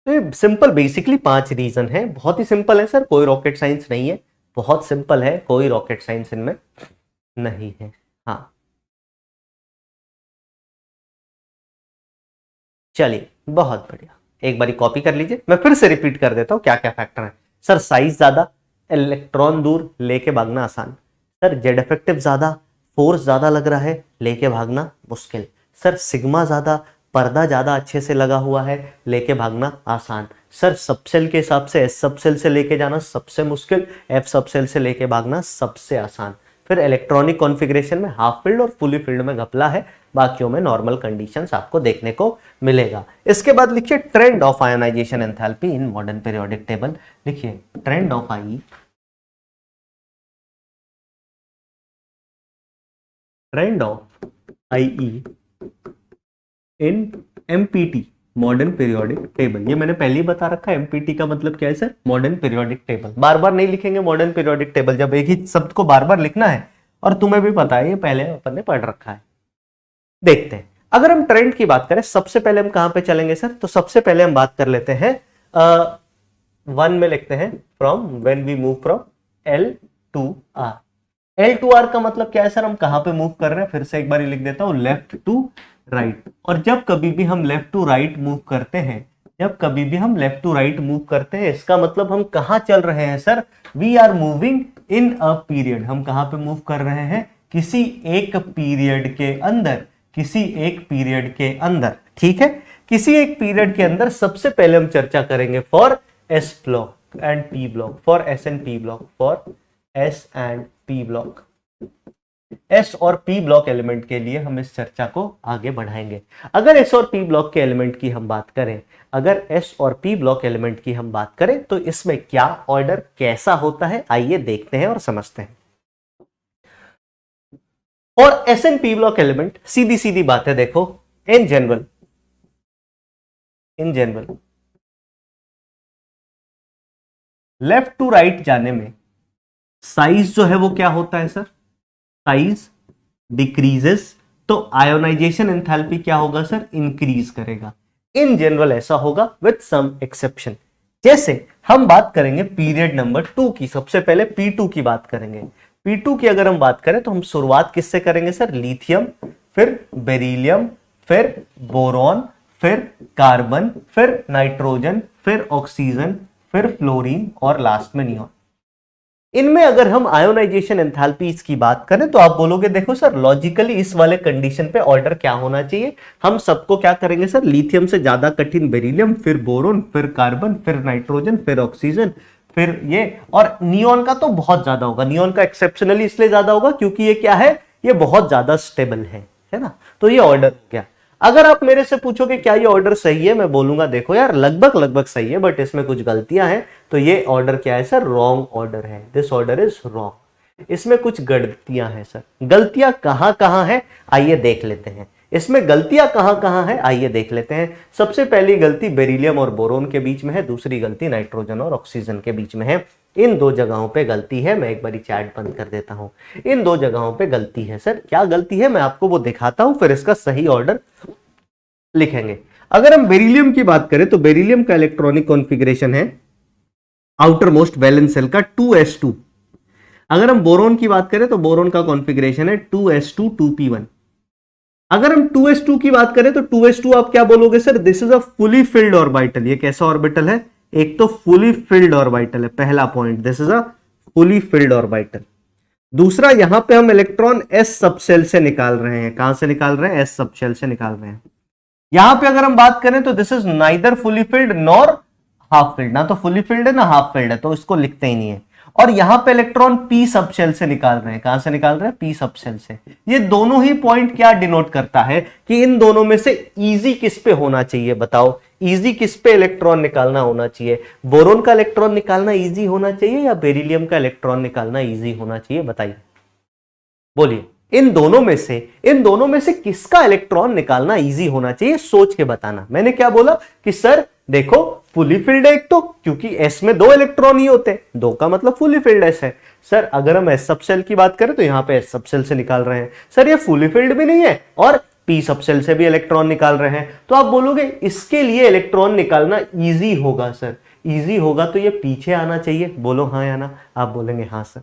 तो सिंपल, बेसिकली 5 रीजन है, बहुत ही सिंपल है सर, कोई रॉकेट साइंस नहीं है, बहुत सिंपल है, कोई रॉकेट साइंस इनमें नहीं है। हाँ चलिए, बहुत बढ़िया, एक बारी कॉपी कर लीजिए। मैं फिर से रिपीट कर देता हूं क्या क्या फैक्टर है। सर साइज ज्यादा, इलेक्ट्रॉन दूर, लेके भागना आसान। सर जेड इफेक्टिव ज्यादा, फोर्स ज्यादा लग रहा है, लेके भागना मुश्किल। सर सिग्मा ज्यादा, पर्दा ज्यादा अच्छे से लगा हुआ है, लेके भागना आसान। सर सबसेल के हिसाब से एस सबसेल से लेके जाना सबसे मुश्किल, एफ सबसेल से लेके भागना सबसे आसान। फिर इलेक्ट्रॉनिक कॉन्फ़िगरेशन में हाफ फील्ड और फुली फील्ड में घपला है, बाकियों में नॉर्मल कंडीशंस आपको देखने को मिलेगा। इसके बाद लिखिए trend of ionization enthalpy in modern periodic table. लिखिए trend of I, trend of IE in MPT modern periodic table. ये मैंने पहले ही बता रखा है, एमपीटी का मतलब क्या है सर? Modern periodic table. बार बार नहीं लिखेंगे मॉडर्न पीरियोडिक टेबल, जब एक ही शब्द को बार बार लिखना है, और तुम्हें भी पता है ये पहले अपन ने पढ़ रखा है। देखते हैं, अगर हम ट्रेंड की बात करें, सबसे पहले हम कहां पे चलेंगे सर? तो सबसे पहले हम बात कर लेते हैं 1 में लिखते हैं from when we move from L to R. L to R का मतलब क्या है सर? हम कहां पे मूव कर रहे हैं? फिर से एक बार लिख देता हूं, लेफ्ट टू राइट। और जब कभी भी हम लेफ्ट टू राइट मूव करते हैं, जब कभी भी हम लेफ्ट टू राइट मूव करते हैं, इसका मतलब हम कहां चल रहे हैं sir? We are moving in a period. हम कहां पे मूव कर रहे हैं? किसी एक पीरियड के अंदर, किसी एक पीरियड के अंदर, ठीक है, किसी एक पीरियड के अंदर। सबसे पहले हम चर्चा करेंगे for S block and P block, for S and P block, for S and P block. S और पी ब्लॉक एलिमेंट के लिए हम इस चर्चा को आगे बढ़ाएंगे। अगर एस और पी ब्लॉक के एलिमेंट की हम बात करें, अगर एस और पी ब्लॉक एलिमेंट की हम बात करें, तो इसमें क्या ऑर्डर कैसा होता है, आइए देखते हैं और समझते हैं। और S and P block element, सीधी सीधी बात है, देखो in general left to right जाने में साइज जो है वो क्या होता है सर? साइज डिक्रीजेस, तो आयोनाइजेशन एंथैल्पी क्या होगा सर? इंक्रीज करेगा। इन जनरल ऐसा होगा, विथ सम एक्सेप्शन। जैसे हम बात करेंगे पीरियड नंबर 2 की, सबसे पहले P2 की बात करेंगे। P2 की अगर हम बात करें तो हम शुरुआत किससे करेंगे सर? लिथियम, फिर बेरिलियम, फिर बोरॉन, फिर कार्बन, फिर नाइट्रोजन, फिर ऑक्सीजन, फिर फ्लोरीन और लास्ट में नियॉन। इनमें अगर हम आयोनाइजेशन एंथैल्पीज की बात करें तो आप बोलोगे देखो सर, लॉजिकली इस वाले कंडीशन पे ऑर्डर क्या होना चाहिए? हम सबको क्या करेंगे सर? लिथियम से ज्यादा कठिन बेरिलियम, फिर बोरोन, फिर कार्बन, फिर नाइट्रोजन, फिर ऑक्सीजन, फिर ये, और नियॉन का तो बहुत ज्यादा होगा। नियॉन का एक्सेप्शनली इसलिए ज्यादा होगा क्योंकि ये क्या है? ये बहुत ज्यादा स्टेबल है ना? तो ये ऑर्डर हो गया। अगर आप मेरे से पूछोगे क्या ये ऑर्डर सही है, मैं बोलूंगा देखो यार लगभग सही है, बट इसमें कुछ गलतियां हैं। तो ये ऑर्डर क्या है सर? रॉन्ग ऑर्डर है। This order is wrong. इसमें कुछ गलतियां हैं सर। गलतियां कहां है आइए देख लेते हैं। इसमें गलतियां कहां है आइए देख लेते हैं। सबसे पहली गलती बेरिलियम और बोरोन के बीच में है, दूसरी गलती नाइट्रोजन और ऑक्सीजन के बीच में है। इन 2 जगहों पे गलती है। मैं एक बारी चैट बंद कर देता हूं। इन 2 जगहों पे गलती है सर। क्या गलती है मैं आपको वो दिखाता हूं, फिर इसका सही ऑर्डर लिखेंगे। अगर हम बेरिलियम की बात करें तो बेरिलियम का इलेक्ट्रॉनिक कॉन्फ़िगरेशन है आउटर मोस्ट वैलेंस शेल का 2s2। अगर हम बोरोन की बात करें तो बोरोन का कॉन्फ़िगरेशन है 2s2 2p1। अगर हम 2s2 की बात करें तो 2s2 आप क्या बोलोगे sir? This is a fully filled orbital. ये कैसा ऑर्बिटल है? एक तो फुली फिल्ड ऑर्बिटल है, पहला point, this is a fully filled orbital. दूसरा, यहां पे हम इलेक्ट्रॉन s सबशेल से निकाल रहे हैं। कहां से निकाल रहे हैं? s सबशेल से निकाल रहे हैं। यहां पे अगर हम बात करें तो this is neither fully filled nor half filled, ना तो फुली फिल्ड है ना हाफ फिल्ड है, तो इसको लिखते ही नहीं है। और यहां पे इलेक्ट्रॉन पी सब शेल से निकाल रहे हैं। कहां से निकाल रहे हैं? पी सब शेल से। ये दोनों ही पॉइंट क्या डिनोट करता है कि इन दोनों में से इजी किस पे होना चाहिए? बताओ, इजी किस पे इलेक्ट्रॉन निकालना होना चाहिए? बोरोन का इलेक्ट्रॉन निकालना इजी होना चाहिए या बेरिलियम का इलेक्ट्रॉन निकालना इजी होना चाहिए? बताइए, बोलिए। इन दोनों में से किसका इलेक्ट्रॉन निकालना इजी होना चाहिए? सोच के बताना। मैंने क्या बोला कि सर देखो फुली फिल्ड है एक तो, क्योंकि एस में 2 इलेक्ट्रॉन ही होते हैं, 2 का मतलब फुली फिल्ड एस है। सर अगर हम एस सबसेल की बात करें तो यहां पे एस सबसेल से निकाल रहे हैं। सर ये फुली फिल्ड भी नहीं है और पी सबसेल से भी इलेक्ट्रॉन निकाल रहे हैं, तो आप बोलोगे इसके लिए इलेक्ट्रॉन निकालना इजी होगा। सर इजी होगा तो ये पीछे आना चाहिए। बोलो हाँ या ना? आप बोलेंगे हाँ सर।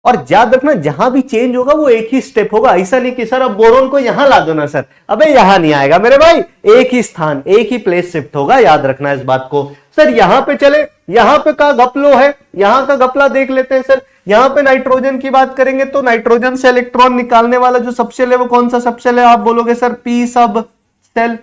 और याद रखना जहां भी चेंज होगा वो एक ही स्टेप होगा। ऐसा नहीं कि सर अब बोरोन को यहां ला दो ना सर, अबे यहां नहीं आएगा मेरे भाई, एक ही स्थान एक ही प्लेस शिफ्ट होगा। याद रखना इस बात को। सर यहां पे चले, यहां पे का घपलो है, यहां का घपला देख लेते हैं। सर यहां पे नाइट्रोजन की बात करेंगे तो नाइट्रोजन से इलेक्ट्रॉन निकालने वाला जो सबसेल है वो कौन सा सबसेल है? आप बोलोगे सर पी सब सेल।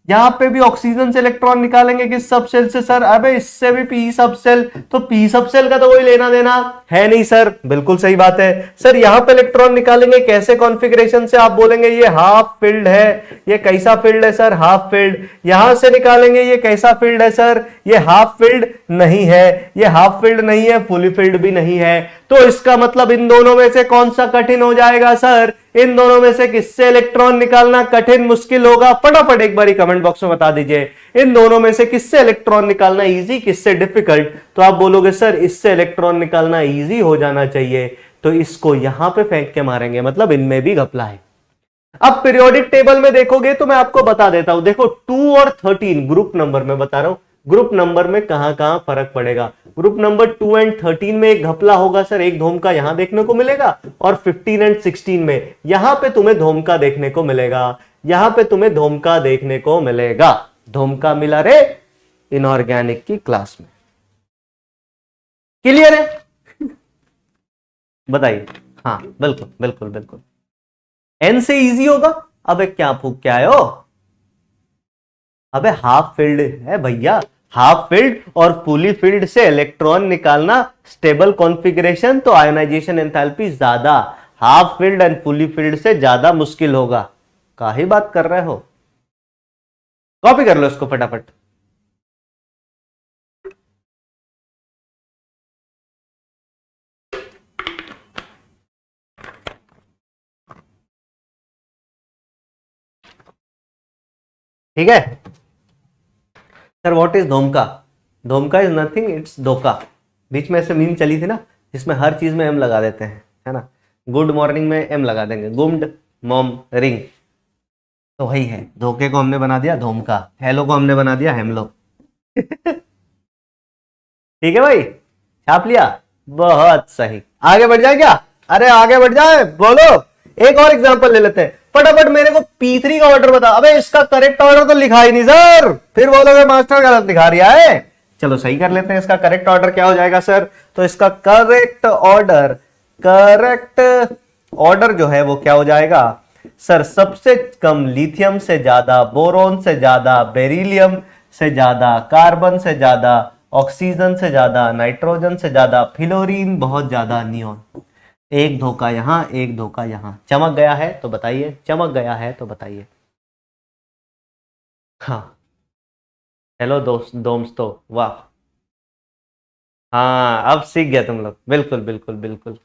यहां पे भी ऑक्सीजन से इलेक्ट्रॉन निकालेंगे किस सब सेल से? सर अबे इससे भी पी सब सेल। तो पी सब सेल का तो कोई लेना देना है नहीं सर। बिल्कुल सही बात है। सर यहां पे इलेक्ट्रॉन निकालेंगे कैसे कॉन्फ़िगरेशन से? आप बोलेंगे ये हाफ फिल्ड है। ये कैसा फिल्ड है सर? Half filled. यहां से निकालेंगे ये कैसा फिल्ड है सर? ये हाफ फिल्ड नहीं है, ये हाफ फिल्ड नहीं है, फुली फिल्ड भी नहीं है। तो इसका मतलब इन दोनों में से कौन सा कठिन हो जाएगा सर? इन दोनों में से किससे इलेक्ट्रॉन निकालना कठिन मुश्किल होगा? फटाफट एक बारी कमेंट बॉक्स में बता दीजिए, इन दोनों में से किससे इलेक्ट्रॉन निकालना इजी, किससे डिफिकल्ट? तो आप बोलोगे सर इससे इलेक्ट्रॉन निकालना इजी हो जाना चाहिए, तो इसको यहां पे फेंक के मारेंगे, मतलब इनमें भी घपला है। अब पीरियोडिक टेबल में देखोगे तो मैं आपको बता देता हूं, देखो 2 और 13 ग्रुप नंबर में बता रहा हूं, ग्रुप नंबर में कहां कहां फर्क पड़ेगा। ग्रुप नंबर 2 एंड 13 में एक घपला होगा सर, एक धोमका यहां देखने को मिलेगा, और 15 एंड 16 में यहां पे तुम्हें धोमका देखने को मिलेगा, यहां पे तुम्हें धोमका देखने को मिलेगा। धोमका मिला रे इनऑर्गेनिक की क्लास में। क्लियर है? बताइए। हाँ बिल्कुल बिल्कुल बिल्कुल। एन से इजी होगा। अबे क्या फूक के आए हो? अबे हाफ फील्ड है भैया, हाफ फील्ड और फुली फील्ड से इलेक्ट्रॉन निकालना स्टेबल कॉन्फ़िगरेशन, तो आयोनाइजेशन एंथैल्पी ज्यादा half field and fully field से ज्यादा मुश्किल होगा। काहे बात कर रहे हो? कॉपी कर लो इसको फटाफट। ठीक है सर। व्हाट इज धोमका? धोमका इज नथिंग, इट्स धोखा। बीच में ऐसे मीम चली थी ना जिसमें हर चीज में एम लगा देते हैं, है ना? गुड मॉर्निंग में एम लगा देंगे, गुड मॉम रिंग, तो वही है। धोखे को हमने बना दिया धोमका, हेलो को हमने बना दिया हेमलो। ठीक है भाई, छाप लिया, बहुत सही। आगे बढ़ जाए क्या? अरे आगे बढ़ जाए, बोलो। एक और एग्जांपल ले लेते हैं फटाफट। मेरे को P3 का ऑर्डर बता। अबे इसका करेक्ट ऑर्डर तो लिखा ही नहीं सर, फिर बोलोगे मास्टर गलत दिखा रिया है। चलो सही कर लेते हैं। इसका करेक्ट ऑर्डर क्या हो जाएगा सर? तो इसका करेक्ट ऑर्डर जो है वो क्या हो जाएगा सर? सबसे कम लिथियम से ज्यादा, बोरोन से ज्यादा, बेरिलियम से ज्यादा, कार्बन से ज्यादा, ऑक्सीजन से ज्यादा, नाइट्रोजन से ज्यादा, फ्लोरीन बहुत ज्यादा, नियॉन। एक धोखा यहां, एक धोखा यहां। चमक गया है तो बताइए, चमक गया है तो बताइए। हाँ हेलो दोस्तों, वाह। हाँ अब सीख गया तुम लोग, बिल्कुल बिल्कुल बिल्कुल।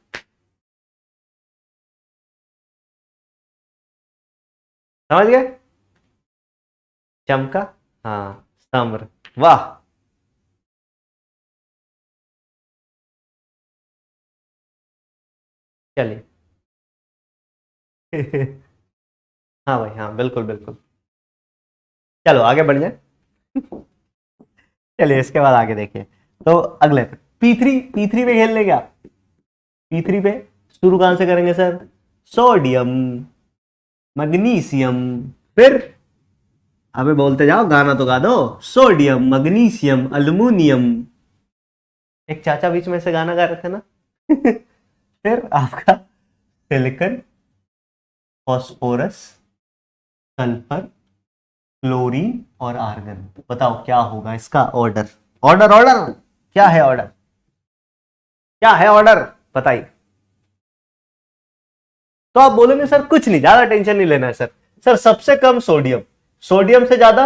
समझ गए? चमका, हाँ स्तम्भ, वाह। चलिए। हाँ भाई हाँ, बिल्कुल बिल्कुल। चलो आगे बढ़ जाए। चलिए इसके बाद आगे देखिए। तो अगले पे P3 पे खेल ले क्या? P3 पे शुरू कहां से करेंगे सर? सोडियम, मैग्नीशियम, फिर अबे बोलते जाओ, गाना तो गा दो। Sodium, magnesium, aluminium. एक चाचा बीच में से गाना गा रहे थे ना। फिर आपका सिलिकॉन, फास्फोरस, सल्फर, क्लोरीन और आर्गन। बताओ क्या होगा इसका ऑर्डर? ऑर्डर ऑर्डर, क्या है ऑर्डर, क्या है ऑर्डर, बताइए। तो आप बोलेंगे सर कुछ नहीं, ज्यादा टेंशन नहीं लेना है सर। सर सबसे कम सोडियम, सोडियम से ज्यादा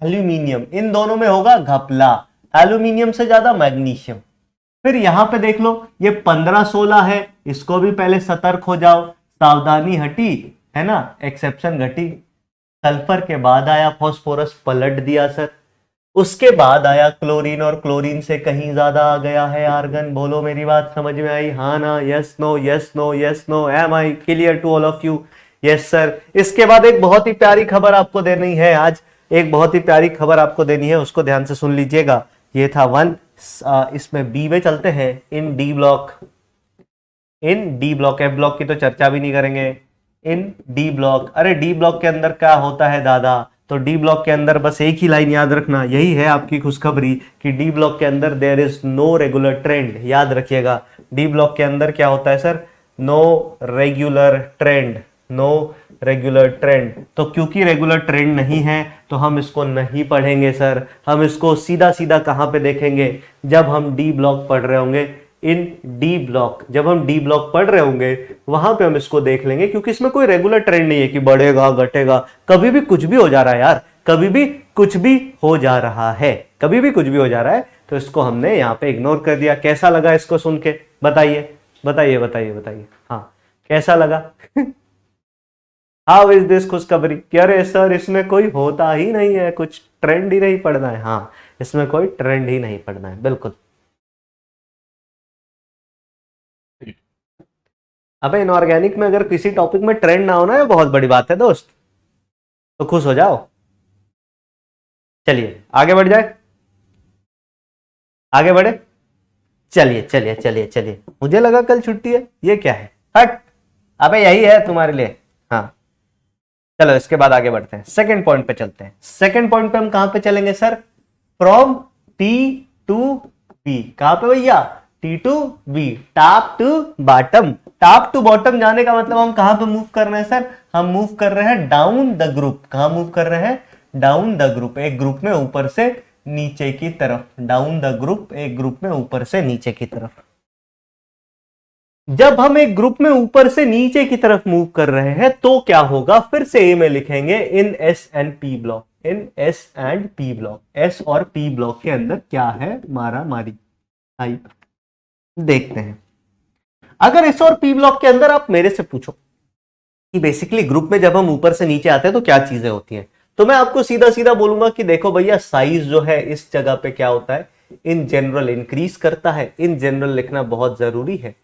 एल्यूमिनियम, इन दोनों में होगा घपला, एल्यूमिनियम से ज्यादा मैग्नीशियम। फिर यहां पे देख लो ये 15-16 है, इसको भी पहले सतर्क हो जाओ, सावधानी हटी है ना, एक्सेप्शन घटी। सल्फर के बाद आया फॉस्फोरस, पलट दिया सर। उसके बाद आया क्लोरीन, और क्लोरीन से कहीं ज्यादा आ गया है आर्गन। बोलो मेरी बात समझ में आई, हाँ ना, yes no, yes no, yes no, am I clear to all of you? Yes sir. इसके बाद एक बहुत ही प्यारी खबर आपको देनी है आज, एक बहुत ही प्यारी खबर आपको देनी है, उसको ध्यान से सुन लीजिएगा। ये था 1, इसमें बी में चलते हैं, इन डी ब्लॉक, इन डी ब्लॉक, एफ ब्लॉक की तो चर्चा भी नहीं करेंगे, इन डी ब्लॉक। अरे डी ब्लॉक के अंदर क्या होता है दादा, तो डी ब्लॉक के अंदर बस एक ही लाइन याद रखना, यही है आपकी खुशखबरी कि डी ब्लॉक के अंदर there is no regular trend. याद रखिएगा, डी ब्लॉक के अंदर क्या होता है sir, no regular trend, no regular trend. तो क्योंकि रेगुलर ट्रेंड नहीं है तो हम इसको नहीं पढ़ेंगे सर, हम इसको सीधा सीधा कहां पे देखेंगे, जब हम डी ब्लॉक पढ़ रहे होंगे, इन डी ब्लॉक, जब हम डी ब्लॉक पढ़ रहे होंगे वहां पे हम इसको देख लेंगे, क्योंकि इसमें कोई रेगुलर ट्रेंड नहीं है कि बढ़ेगा घटेगा, कभी भी कुछ भी हो जा रहा है यार, कभी भी कुछ भी हो जा रहा है, कभी भी कुछ भी हो जा रहा है। तो इसको हमने यहाँ पे इग्नोर कर दिया। कैसा लगा इसको सुन के, बताइए बताइए बताइए बताइए, हाँ कैसा लगा? हाउ इज दिस खुशखबरी? कि अरे सर इसमें कोई होता ही नहीं है, कुछ ट्रेंड ही नहीं पढ़ना है। हाँ, इसमें कोई ट्रेंड ही नहीं पढ़ना है, बिल्कुल। अबे इनऑर्गेनिक में अगर किसी टॉपिक में ट्रेंड ना होना, ये बहुत बड़ी बात है दोस्त, तो खुश हो जाओ। चलिए आगे बढ़ जाए, आगे बढ़े, चलिए चलिए चलिए चलिए। मुझे लगा कल छुट्टी है, ये क्या है, हट। अबे यही है तुम्हारे लिए। हाँ चलो इसके बाद आगे बढ़ते हैं, सेकंड पॉइंट पे चलते हैं। सेकंड पॉइंट पे हम कहां पे चलेंगे sir, from T to B. कहां पे भैया, T to B, top to bottom. Top to bottom जाने का मतलब हम कहां पे मूव कर रहे हैं सर, हम मूव कर रहे हैं डाउन द ग्रुप। कहां मूव कर रहे हैं, डाउन द ग्रुप, एक ग्रुप में ऊपर से नीचे की तरफ, डाउन द ग्रुप, एक ग्रुप में ऊपर से नीचे की तरफ। जब हम एक ग्रुप में ऊपर से नीचे की तरफ मूव कर रहे हैं तो क्या होगा, फिर से ए में लिखेंगे in S and P block, in S and P block. S और पी ब्लॉक के अंदर क्या है, मारा मारी। आइए देखते हैं। अगर एस और पी ब्लॉक के अंदर आप मेरे से पूछो कि बेसिकली ग्रुप में जब हम ऊपर से नीचे आते हैं तो क्या चीजें होती हैं, तो मैं आपको सीधा सीधा बोलूंगा कि देखो भैया, साइज जो है इस जगह पे क्या होता है, इन जनरल इंक्रीज करता है। इन जनरल लिखना बहुत जरूरी है,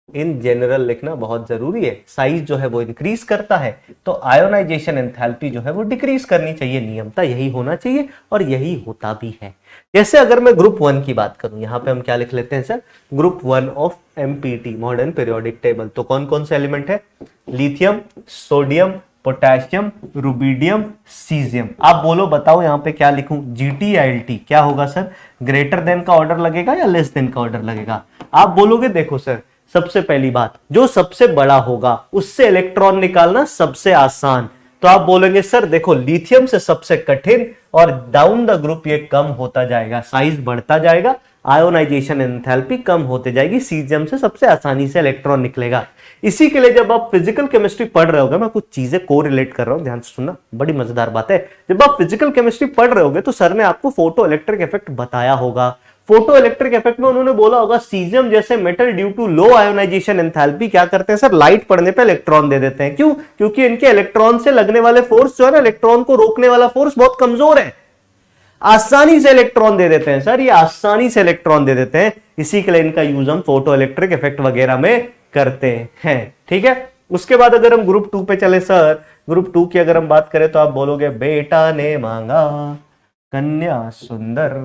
इन जनरल लिखना बहुत जरूरी है। साइज जो है वो इंक्रीज करता है, तो आयोनाइजेशन एंथैल्पी जो है वो डिक्रीज करनी चाहिए, नियमता यही होना चाहिए और यही होता भी है। जैसे अगर मैं ग्रुप 1 की बात करूं, यहां पे हम क्या लिख लेते हैं sir, group 1 of empty, modern periodic table. तो कौन कौन से एलिमेंट है, lithium, sodium, potassium, rubidium, caesium. आप बोलो बताओ यहां पे क्या लिखूं, जीटी या एलटी, क्या होगा सर, ग्रेटर देन का ऑर्डर लगेगा या लेस देन का ऑर्डर लगेगा? आप बोलोगे देखो सर, सबसे पहली बात, जो सबसे बड़ा होगा उससे इलेक्ट्रॉन निकालना सबसे आसान। तो आप बोलेंगे सर देखो, लिथियम से सबसे कठिन, और डाउन द ग्रुप ये कम होता जाएगा, साइज बढ़ता जाएगा, आयोनाइजेशन एंथैल्पी कम होते जाएगी, सीजियम से सबसे आसानी से इलेक्ट्रॉन निकलेगा। इसी के लिए जब आप फिजिकल केमिस्ट्री पढ़ रहे होगे, मैं कुछ चीजें कोरिलेट कर रहा हूं, ध्यान से सुनना, बड़ी मजेदार बात है। जब आप फिजिकल केमिस्ट्री पढ़ रहे होगे तो सर ने आपको फोटो इलेक्ट्रिक इफेक्ट बताया होगा। फोटो इलेक्ट्रिक इफेक्ट में उन्होंने बोला होगा सीजियम जैसे metal due to low ionisation enthalpy क्या करते हैं सर, लाइट पड़ने पे इलेक्ट्रॉन दे देते हैं। क्यों? क्योंकि इनके इलेक्ट्रॉन से लगने वाले फोर्स जो है ना, इलेक्ट्रॉन को रोकने वाला फोर्स बहुत कमजोर है, आसानी से इलेक्ट्रॉन दे देते हैं सर, ये आसानी से इलेक्ट्रॉन दे देते हैं। इसी के लिए इनका यूज हम फोटो इलेक्ट्रिक इफेक्ट वगैरह में करते हैं, ठीक है। उसके बाद अगर हम ग्रुप 2 पे चले सर, ग्रुप 2 की अगर हम बात करें तो आप बोलोगे बेटा ने मांगा कन्या सुंदर,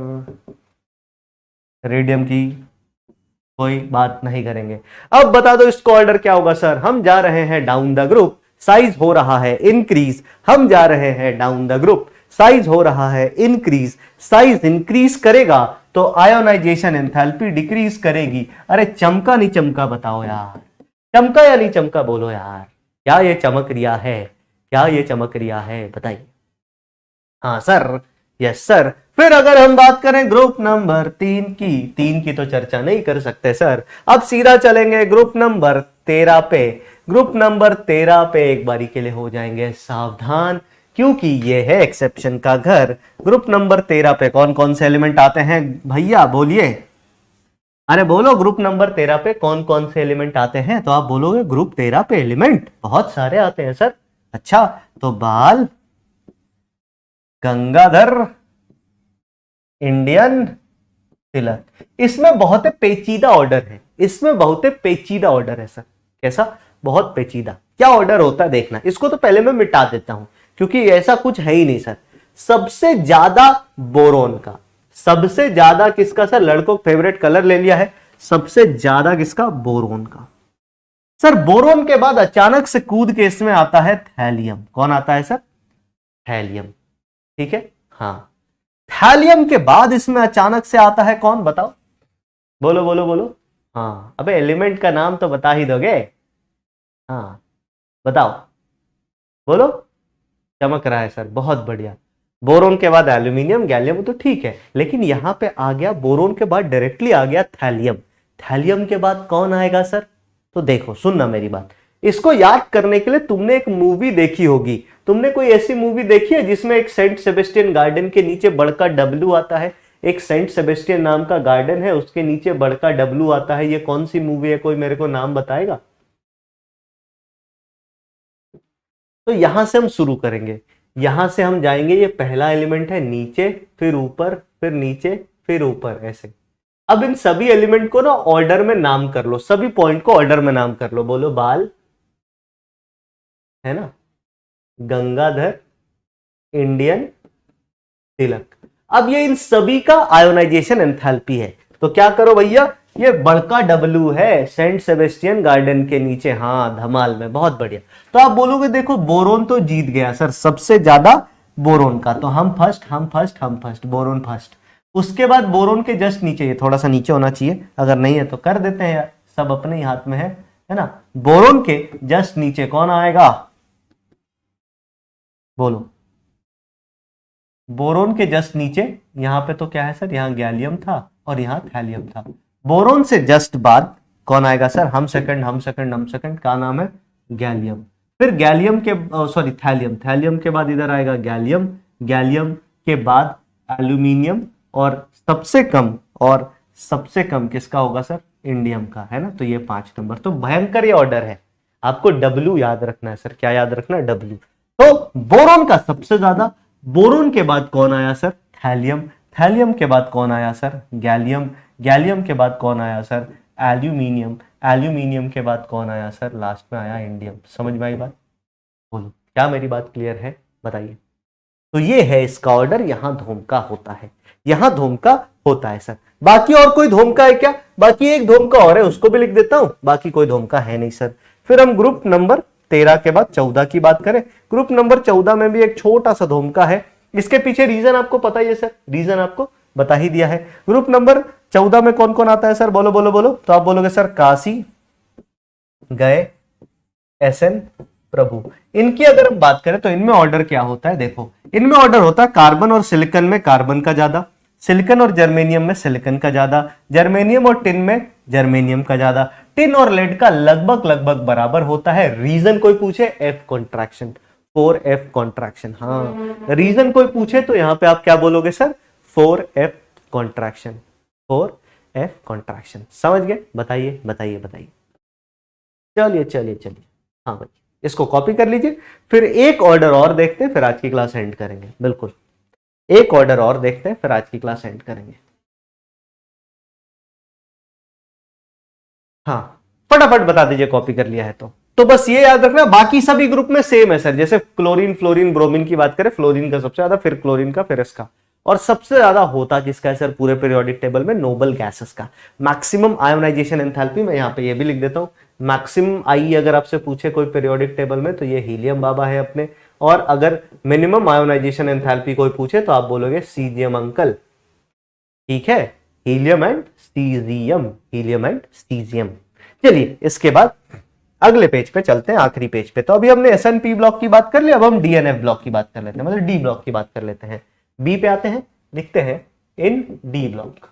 रेडियम की कोई बात नहीं करेंगे। अब बता दो इसको ऑर्डर क्या होगा सर, हम जा रहे हैं डाउन द ग्रुप, साइज हो रहा है इंक्रीज, हम जा रहे हैं डाउन द ग्रुप, साइज हो रहा है इंक्रीज, साइज इंक्रीज करेगा तो आयोनाइजेशन एंथैल्पी डिक्रीज करेगी। अरे चमका नहीं चमका बताओ यार, चमका या नहीं चमका बोलो यार, क्या ये चमक रिया है, क्या ये चमक रिया है, बताइए। हाँ सर, यस सर, फिर अगर हम बात करें ग्रुप नंबर 3 की तो चर्चा नहीं कर सकते सर। अब सीधा चलेंगे ग्रुप नंबर 13 पे। ग्रुप नंबर 13 पे एक बारी के लिए हो जाएंगे सावधान, क्योंकि ये है एक्सेप्शन का घर। ग्रुप नंबर 13 पे कौन कौन से एलिमेंट आते हैं भैया, बोलिए, अरे बोलो, ग्रुप नंबर 13 पे कौन कौन से एलिमेंट आते हैं? तो आप बोलोगे ग्रुप 13 पे एलिमेंट बहुत सारे आते हैं सर। अच्छा, तो बाल, गंगाधर, इंडियन, तिलक। इसमें बहुत पेचीदा ऑर्डर है, इसमें बहुत पेचीदा ऑर्डर है सर। कैसा? बहुत पेचीदा। क्या ऑर्डर होता है देखना। इसको तो पहले मैं मिटा देता हूं, क्योंकि ऐसा कुछ है ही नहीं सर। सबसे ज्यादा बोरोन का, सबसे ज्यादा किसका सर? लड़कों फेवरेट कलर ले लिया है। सबसे ज्यादा किसका? बोरोन का। सर बोरोन के बाद अचानक से कूद के इसमें आता है थैलियम। कौन आता है सर? थैलियम। ठीक है, हाँ। थैलियम के बाद इसमें अचानक से आता है कौन? बताओ, बोलो बोलो बोलो। हाँ, अबे एलिमेंट का नाम तो बता ही दोगे। हाँ बताओ, बोलो। चमक रहा है सर, बहुत बढ़िया। बोरोन के बाद एल्यूमिनियम, गैलियम तो ठीक है, लेकिन यहां पे आ गया बोरोन के बाद डायरेक्टली आ गया थैलियम। थैलियम के बाद कौन आएगा सर? तो देखो, सुनना मेरी बात। इसको याद करने के लिए तुमने एक मूवी देखी होगी। तुमने कोई ऐसी मूवी देखी है जिसमें एक सेंट सेबेस्टियन गार्डन के नीचे बड़का डब्ल्यू आता है? एक सेंट सेबेस्टियन नाम का गार्डन है, उसके नीचे बड़का डब्ल्यू आता है। ये कौन सी मूवी है? कोई मेरे को नाम बताएगा? तो यहां से हम शुरू करेंगे, यहां से हम जाएंगे। ये पहला एलिमेंट है, नीचे फिर ऊपर फिर नीचे फिर ऊपर, ऐसे। अब इन सभी एलिमेंट को ना ऑर्डर में नाम कर लो, सभी पॉइंट को ऑर्डर में नाम कर लो। बोलो, बाल, है ना, गंगाधर, इंडियन, तिलक। अब ये इन सभी का आयोनाइजेशन एंथैल्पी है। तो क्या करो भैया, ये बड़का डब्ल्यू है सेंट सेबेस्टियन गार्डन के नीचे, हाँ धमाल में, बहुत बढ़िया। तो आप बोलोगे देखो बोरोन तो जीत गया सर, सबसे ज्यादा बोरोन का, तो हम फर्स्ट, बोरोन फर्स्ट। उसके बाद बोरोन के जस्ट नीचे, ये थोड़ा सा नीचे होना चाहिए, अगर नहीं है तो कर देते हैं यार, सब अपने ही हाथ में है ना। बोरोन के जस्ट नीचे कौन आएगा? बोलो, बोरोन के जस्ट नीचे यहां पे तो क्या है सर? यहां गैलियम था और यहां थैलियम था। बोरोन से जस्ट बाद कौन आएगा सर? हम सेकंड का नाम है गैलियम। फिर गैलियम के सॉरी थैलियम, थैलियम के बाद इधर आएगा गैलियम, गैलियम के बाद एल्यूमिनियम, और सबसे कम किसका होगा सर? इंडियम का, है ना। तो ये 5 नंबर, तो भयंकर ये ऑर्डर है। आपको डब्ल्यू याद रखना है सर। क्या याद रखना है? डब्ल्यू। तो बोरोन का सबसे ज्यादा। बोरोन के बाद कौन आया सर? थैलियम। थैलियम के बाद कौन आया सर? गैलियम। गैलियम के बाद कौन आया सर? एल्यूमिनियम। एल्यूमिनियम के बाद कौन आया सर? लास्ट में आया इंडियम। समझ में आई बात? बोलो, क्या मेरी बात क्लियर है? बताइए। तो ये है इसका ऑर्डर, यहां धोमका होता है, यहां धोमका होता है सर। बाकी और कोई धोमका है क्या? बाकी एक धोमका और है, उसको भी लिख देता हूं। बाकी कोई धोमका है नहीं सर। फिर हम ग्रुप नंबर 13 के बाद 14 की बात करें। ग्रुप नंबर 14 में भी एक छोटा सा धोमका है। इसके पीछे रीजन आपको पता ही है सर, रीजन आपको बता ही दिया है। ग्रुप नंबर 14 में कौन कौन आता है सर? बोलो बोलो बोलो। तो आप बोलोगे सर काशी गए, एसएन प्रभु। इनकी अगर हम बात करें तो इनमें ऑर्डर क्या होता है? देखो, इनमें ऑर्डर होता है कार्बन और सिलिकॉन में कार्बन का ज्यादा, सिलिकॉन और जर्मेनियम में सिलिकॉन का ज्यादा, जर्मेनियम और टिन में जर्मेनियम का ज्यादा, टिन और लेड का लगभग लगभग बराबर होता है। रीजन कोई पूछे? F contraction, 4F contraction. हाँ, रीजन कोई पूछे तो यहां पे आप क्या बोलोगे sir? 4F contraction, 4F contraction. समझ गए? बताइए बताइए बताइए। चलिए चलिए चलिए, हाँ भाई, इसको कॉपी कर लीजिए। फिर एक ऑर्डर और देखते हैं, फिर आज की क्लास एंड करेंगे। बिल्कुल, एक ऑर्डर और देखते हैं, फिर आज की क्लास एंड करेंगे। हाँ, फटाफट बता दीजिए कॉपी कर लिया है तो बस ये याद रखना, बाकी सभी ग्रुप में सेम है सर। जैसे क्लोरीन, फ्लोरीन, ब्रोमीन की बात करें, फ्लोरीन का सबसे ज्यादा, फिर क्लोरीन का, फिर इसका। और सबसे ज्यादा होता किसका है सर पूरे पीरियोडिक टेबल में? नोबल गैसेस का। मैक्सिमम आयोनाइजेशन एंथैल्पी, मैं यहाँ पे ये भी लिख देता हूँ, मैक्सिमम आई अगर आपसे पूछे कोई पीरियोडिक टेबल में तो ये हीलियम बाबा है अपने। और अगर मिनिमम आयोनाइजेशन एंथैल्पी कोई पूछे तो आप बोलोगे सीजियम अंकल। ठीक है, हीलियम एंड स्टीजियम, हीलियम एंड स्टीजियम। चलिए, इसके बाद अगले पेज पे चलते हैं, आखिरी पेज पे। तो अभी हमने एसएनपी ब्लॉक की बात कर ली, अब हम डीएनएफ ब्लॉक की बात कर लेते हैं, मतलब डी ब्लॉक की बात कर लेते हैं। बी पे आते हैं। लिखते हैं इन डी ब्लॉक।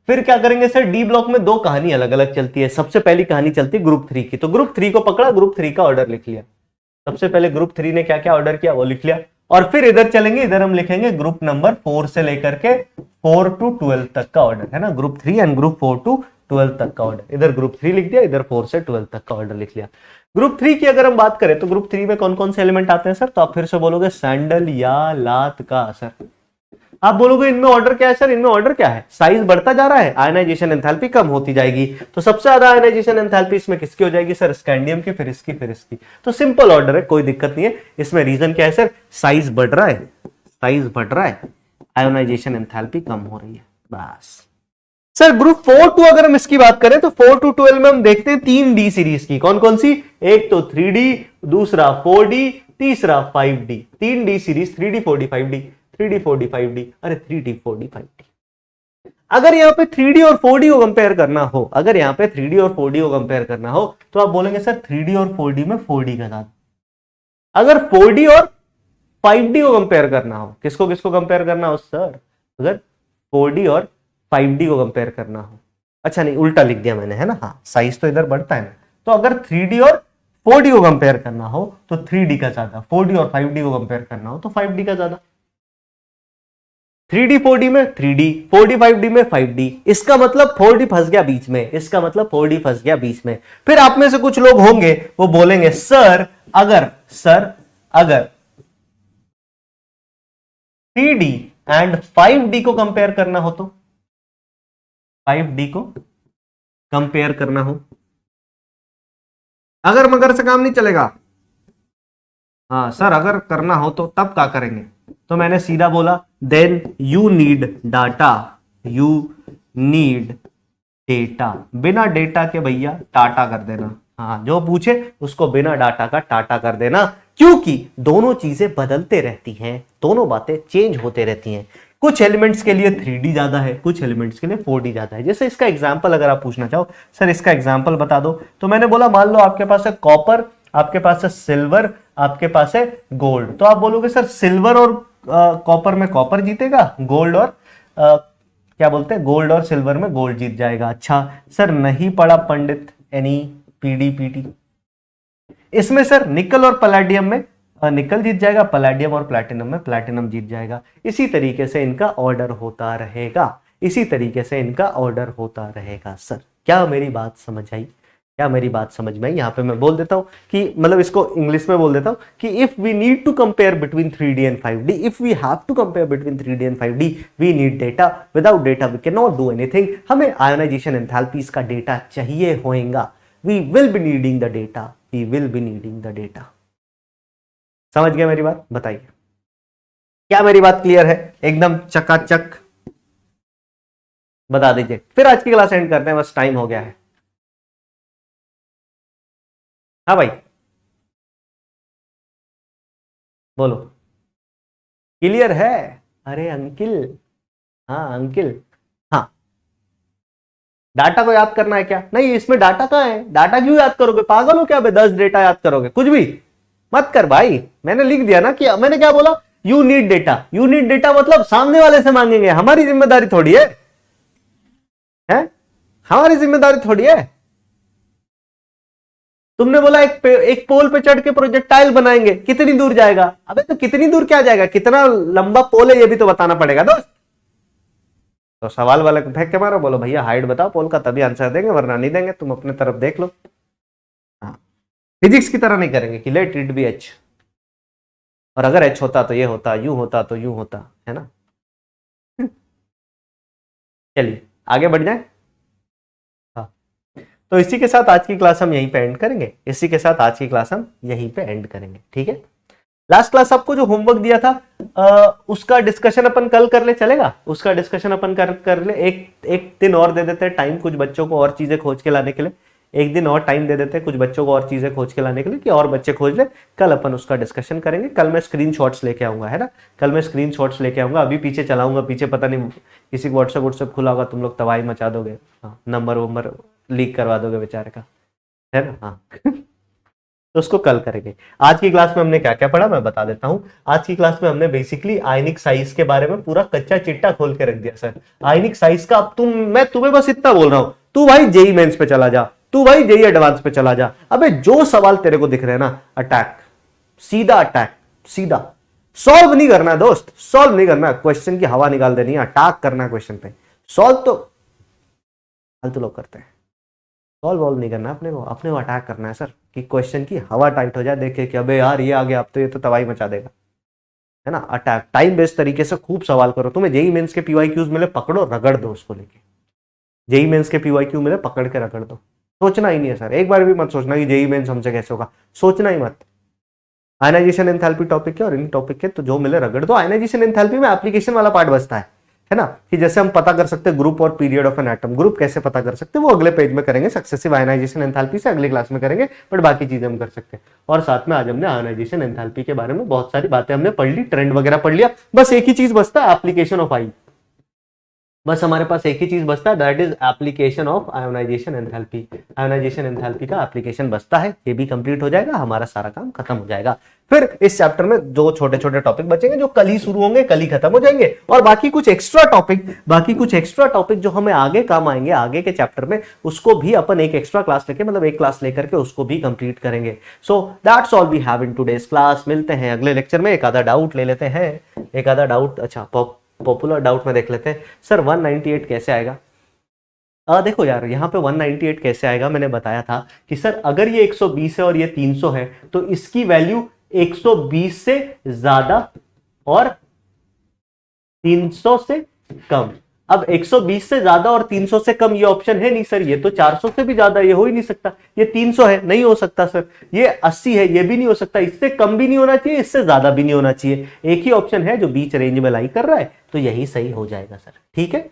फिर क्या करेंगे सर, डी ब्लॉक में दो कहानी अलग अलग चलती है। सबसे पहली कहानी चलती है ग्रुप 3 की, तो ग्रुप 3 को पकड़ा, ग्रुप 3 का ऑर्डर लिख लिया। सबसे पहले ग्रुप 3 ने क्या क्या ऑर्डर किया वो लिख लिया, और फिर इधर चलेंगे, इधर हम लिखेंगे ग्रुप नंबर 4 से लेकर के 4 to 12 तक का ऑर्डर है ना, ग्रुप 3 एंड ग्रुप 4 to 12 तक का ऑर्डर। इधर ग्रुप 3 लिख दिया, इधर 4 से 12 तक का ऑर्डर लिख लिया। ग्रुप 3 की अगर हम बात करें तो ग्रुप 3 में कौन कौन से एलिमेंट आते हैं सर, तो आप फिर से बोलोगे सैंडल या लात का असर। आप बोलोगे इनमें ऑर्डर क्या है सर, इनमें ऑर्डर क्या है, साइज बढ़ता जा रहा है, आयनाइजेशन एंथैल्पी कम होती जाएगी, तो सबसे ज्यादा आयनाइजेशन एंथैल्पी इसमें किसकी हो जाएगी सर, स्कैंडियम की, फिर इसकी, फिर इसकी। तो सिंपल ऑर्डर है, कोई दिक्कत नहीं है इसमें। रीजन क्या है सर, साइज बढ़ रहा है, साइज बढ़ रहा है, आयोनाइजेशन एंथैल्पी कम हो रही है, बस। सर ग्रुप 4 to अगर हम इसकी बात करें तो 4 to 12 में हम देखते हैं 3D सीरीज की, कौन कौन सी, एक तो 3D, दूसरा 4D, तीसरा 5D। 3D series 3D 4D 5D, 3D 4D 5D, अरे 3D 4D 5D। अगर यहां पे 3D और 4D को कंपेयर करना हो, अगर यहां पे 3D और 4D को कंपेयर करना हो तो आप बोलेंगे सर 3D और 4D में 4D का ज्यादा। अगर 4D और 5D को कंपेयर करना हो, किसको किसको कंपेयर करना हो सर, अगर 4D और 5D को कंपेयर करना हो, अच्छा नहीं उल्टा लिख दिया मैंने है ना, हाँ साइज तो इधर बढ़ता है ना, तो अगर 3D और 4D को कंपेयर करना हो तो 3D का ज्यादा, 4D और 5D को कंपेयर करना हो तो 5D का ज्यादा। 3D 4D में 3D, 4D 5D में 5D, इसका मतलब 4D फंस गया बीच में, इसका मतलब 4D फंस गया बीच में। फिर आप में से कुछ लोग होंगे वो बोलेंगे सर अगर 3D एंड 5D को कंपेयर करना हो, तो 5D को कंपेयर करना हो, अगर मगर से काम नहीं चलेगा, हाँ सर अगर करना हो तो तब क्या करेंगे, तो मैंने सीधा बोला then you need data, you need data. बिना डेटा के भैया टाटा कर देना, हाँ जो पूछे उसको बिना डाटा का टाटा कर देना, क्योंकि दोनों चीजें बदलते रहती हैं, दोनों बातें चेंज होते रहती हैं। कुछ एलिमेंट्स के लिए 3D ज्यादा है, कुछ एलिमेंट्स के लिए 4D ज्यादा है। जैसे इसका एग्जांपल अगर आप पूछना चाहो सर इसका एग्जांपल बता दो, तो मैंने बोला मान लो आपके पास है कॉपर, आपके पास है सिल्वर, आपके पास है गोल्ड, तो आप बोलोगे सर सिल्वर और कॉपर में कॉपर जीतेगा, गोल्ड और क्या बोलते हैं, गोल्ड और सिल्वर में गोल्ड जीत जाएगा। अच्छा सर नहीं पढ़ा पंडित एनी पीडी पीटी, इसमें सर निकल और पलेडियम में निकल जीत जाएगा, पलेडियम और प्लैटिनम में प्लैटिनम जीत जाएगा। इसी तरीके से इनका ऑर्डर होता रहेगा, इसी तरीके से इनका ऑर्डर होता रहेगा। सर क्या मेरी बात समझ आई, क्या मेरी बात समझ में आई? यहाँ पे मैं बोल देता हूँ कि मतलब इसको इंग्लिश में बोल देता हूँ कि if we need to compare between 3D and 5D, if we have to compare between 3D and 5D, we need data, without data we cannot do डू एनीथिंग। हमें आयोनाइजेशन एंथैल्पीज का डेटा चाहिए होएगा, we will be needing the data, we will be needing the data. समझ गया मेरी बात? बताइए क्या मेरी बात क्लियर है? एकदम चकाचक बता दीजिए, फिर आज की क्लास एंड करते हैं, बस टाइम हो गया है। हाँ भाई बोलो, क्लियर है? अरे अंकिल, हाँ अंकिल, हाँ डाटा को याद करना है क्या? नहीं इसमें डाटा कहाँ है, डाटा क्यों याद करोगे, पागल हो क्या बे? 10 डेटा याद करोगे, कुछ भी मत कर भाई। मैंने लिख दिया ना कि मैंने क्या बोला, you need data, you need data मतलब सामने वाले से मांगेंगे, हमारी जिम्मेदारी थोड़ी है, हमारी जिम्मेदारी थोड़ी है। तुमने बोला एक पोल पे चढ़ के प्रोजेक्टाइल बनाएंगे, कितनी दूर जाएगा? अबे तो कितनी दूर क्या जाएगा, कितना लंबा पोल है ये भी तो बताना पड़ेगा दोस्त। तो सवाल वाले को फेंक के मारो, बोलो भैया हाइट बताओ पोल का, तभी आंसर देंगे, वरना नहीं देंगे। तुम अपने तरफ देख लो, हाँ फिजिक्स की तरह नहीं करेंगे कि लेट इट बी एच, और अगर एच होता तो ये होता, यू होता तो यू होता, है ना। चलिए आगे बढ़ जाए। तो इसी के साथ आज की क्लास हम यहीं पे एंड करेंगे, इसी के साथ आज की क्लास हम यहीं पे एंड करेंगे, ठीक है। लास्ट क्लास आपको जो होमवर्क दिया था उसका डिस्कशन अपन कल कर ले, चलेगा? उसका डिस्कशन अपन कर ले, एक दिन और दे देते हैं टाइम कुछ बच्चों को और चीजें खोज के लाने के लिए, एक दिन और टाइम दे देते हैं कुछ बच्चों को और चीजें खोज के लाने के लिए कि और बच्चे खोज ले। कल अपन उसका डिस्कशन करेंगे, कल मैं स्क्रीनशॉट्स लेके आऊंगा, है ना, कल मैं स्क्रीनशॉट्स लेके आऊंगा। अभी पीछे चलाऊंगा, पीछे पता नहीं किसी को व्हाट्सएप खुला होगा, तुम लोग तबाही मचा दोगे, हाँ नंबर वंबर लीक करवा दोगे बेचारे का, है ना, हाँ। तो उसको कल करेंगे। आज की क्लास में हमने क्या क्या पढ़ा मैं बता देता हूं। आज की क्लास में हमने बेसिकली आयनिक साइज के बारे में पूरा कच्चा चिट्टा खोल के रख दिया सर। आयनिक साइज का अब मैं तुम्हें बस इतना बोल रहा हूं, तू भाई जेई मेंस पे चला जा, तू भाई जेई एडवांस पे चला जा। अबे जो सवाल तेरे को दिख रहे हैं ना, अटैक, सीधा अटैक, सीधा सॉल्व नहीं करना है दोस्त, सॉल्व नहीं करना है, क्वेश्चन की हवा निकाल देनी है, अटैक करना है क्वेश्चन पे। सॉल्व तो फालतू लोग करते हैं, सॉल्व वॉल्व नहीं करना अपने को अटैक करना है सर, कि क्वेश्चन की हवा टाइट हो जाए, देखे कि अबे यार ये आ गया, अब तो ये तो तबाही मचा देगा, है ना। अटैक, टाइम बेस्ड तरीके से खूब सवाल करो। तुम्हें जेई मेंस के पीवाईक्यूज मिले, पकड़ो रगड़ दो उसको लेके। जेई मेंस के पीवाईक्यू मिले, पकड़ के रगड़ दो। सोचना ही नहीं है सर, एक बार भी मत सोचना कि जेई मेंस हमसे कैसे होगा, सोचना ही मत। आयनाइजेशन एंथैल्पी टॉपिक के और इन टॉपिक के तो जो मिले रगड़ दो। आयनाइजेशन एंथैल्पी में एप्लीकेशन वाला पार्ट बचता है ना, कि जैसे हम पता कर सकते हैं ग्रुप और period of an atom. Group कैसे पता कर सकते हैं वो अगले पेज में करेंगे, सक्सेसिव आयनाइजेशन एंथैल्पी से अगली क्लास में करेंगे, बट बाकी चीजें हम कर सकते हैं। और साथ में आज हमने आयनाइजेशन एंथैल्पी के बारे में बहुत सारी बातें हमने पढ़ ली, ट्रेंड वगैरह पढ़ लिया। बस एक ही चीज बचता है, एप्लीकेशन ऑफ आई। बस हमारे पास एक ही चीज बचता है, that is application of ionization enthalpy. Ionisation enthalpy का एप्लीकेशन बचता है, ये भी कंप्लीट हो जाएगा, हमारा सारा काम खत्म हो जाएगा। फिर इस चैप्टर में जो छोटे छोटे टॉपिक बचेंगे जो कल ही शुरू होंगे, कल ही खत्म हो जाएंगे, और बाकी कुछ एक्स्ट्रा टॉपिक जो हमें आगे काम आएंगे आगे के चैप्टर में, उसको भी अपन एक एक्स्ट्रा क्लास लेके, मतलब एक क्लास लेकर के उसको भी कंप्लीट करेंगे। So that's all we have in today's class. मिलते हैं अगले लेक्चर में। एक आधा डाउट ले लेते हैं, एक आधा डाउट, अच्छा पॉपुलर डाउट में देख लेते हैं। सर 198 कैसे आएगा? देखो यार, यहाँ पे 198 कैसे आएगा, मैंने बताया था कि सर अगर ये 120 है और ये 300 है तो इसकी वैल्यू 120 से ज्यादा और 300 से कम। अब 120 से ज्यादा और 300 से कम ये ऑप्शन है नहीं सर, ये तो 400 से भी ज्यादा, ये हो ही नहीं सकता। ये 300 है, नहीं हो सकता सर। ये 80 है, ये भी नहीं हो सकता। इससे कम भी नहीं होना चाहिए, इससे ज्यादा भी नहीं होना चाहिए। एक ही ऑप्शन है जो बीच रेंज में लाई कर रहा है, तो यही सही हो जाएगा सर। ठीक है,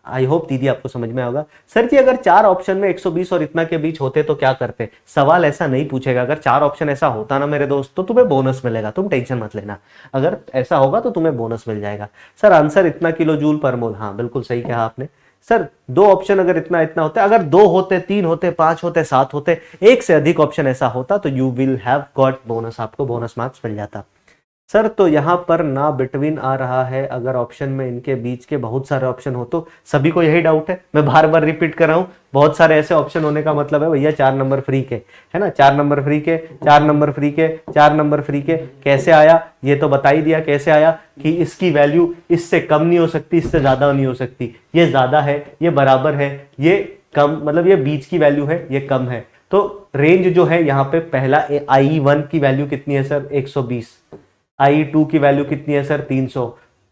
आई होप दीदी आपको समझ में होगा। सर जी अगर 4 ऑप्शन में 120 और इतना के बीच होते तो क्या करते? सवाल ऐसा नहीं पूछेगा। अगर 4 ऑप्शन ऐसा होता ना मेरे दोस्त, तो तुम्हें बोनस मिलेगा, तुम टेंशन मत लेना। अगर ऐसा होगा तो तुम्हें बोनस मिल जाएगा। सर आंसर इतना किलो जूल पर मोल, हाँ बिल्कुल सही कहा आपने। सर 2 ऑप्शन अगर इतना इतना होता है, अगर 2 होते, 3 होते, 5 होते, 7 होते, एक से अधिक ऑप्शन ऐसा होता तो you will have got bonus, आपको बोनस मार्क्स मिल जाता। सर तो यहाँ पर ना बिटवीन आ रहा है, अगर ऑप्शन में इनके बीच के बहुत सारे ऑप्शन हो तो? सभी को यही डाउट है, मैं बार बार रिपीट कर रहा हूँ। बहुत सारे ऐसे ऑप्शन होने का मतलब है भैया 4 नंबर फ्री के, है ना, 4 नंबर फ्री के, 4 नंबर फ्री के, 4 नंबर फ्री के। कैसे आया ये तो बता ही दिया कैसे आया, कि इसकी वैल्यू इससे कम नहीं हो सकती, इससे ज्यादा नहीं हो सकती। ये ज्यादा है, ये बराबर है, ये कम, मतलब ये बीच की वैल्यू है, ये कम है। तो रेंज जो है यहाँ पे पहला I1 की वैल्यू कितनी है सर? 120। I2 की वैल्यू कितनी है सर? 300,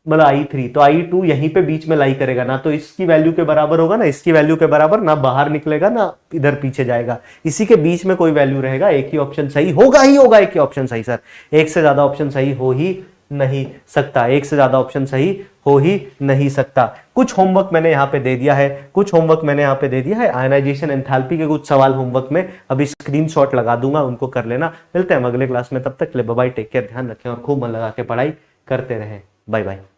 मतलब I3। तो I2 यहीं पे बीच में लाई करेगा, ना तो इसकी वैल्यू के बराबर होगा, ना इसकी वैल्यू के बराबर, ना बाहर निकलेगा, ना इधर पीछे जाएगा। इसी के बीच में कोई वैल्यू रहेगा। एक ही ऑप्शन सही होगा ही होगा, एक ही ऑप्शन सही सर। एक से ज्यादा ऑप्शन सही हो ही नहीं सकता, एक से ज्यादा ऑप्शन सही हो ही नहीं सकता। कुछ होमवर्क मैंने यहाँ पे दे दिया है, कुछ होमवर्क मैंने यहाँ पे दे दिया है। आयनाइजेशन एंथैल्पी के कुछ सवाल होमवर्क में अभी स्क्रीनशॉट लगा दूंगा, उनको कर लेना। मिलते हैं अगले क्लास में, तब तक के लिए बाय बाय, टेक केयर, ध्यान रखें और खूब मन लगा के पढ़ाई करते रहें। Bye bye.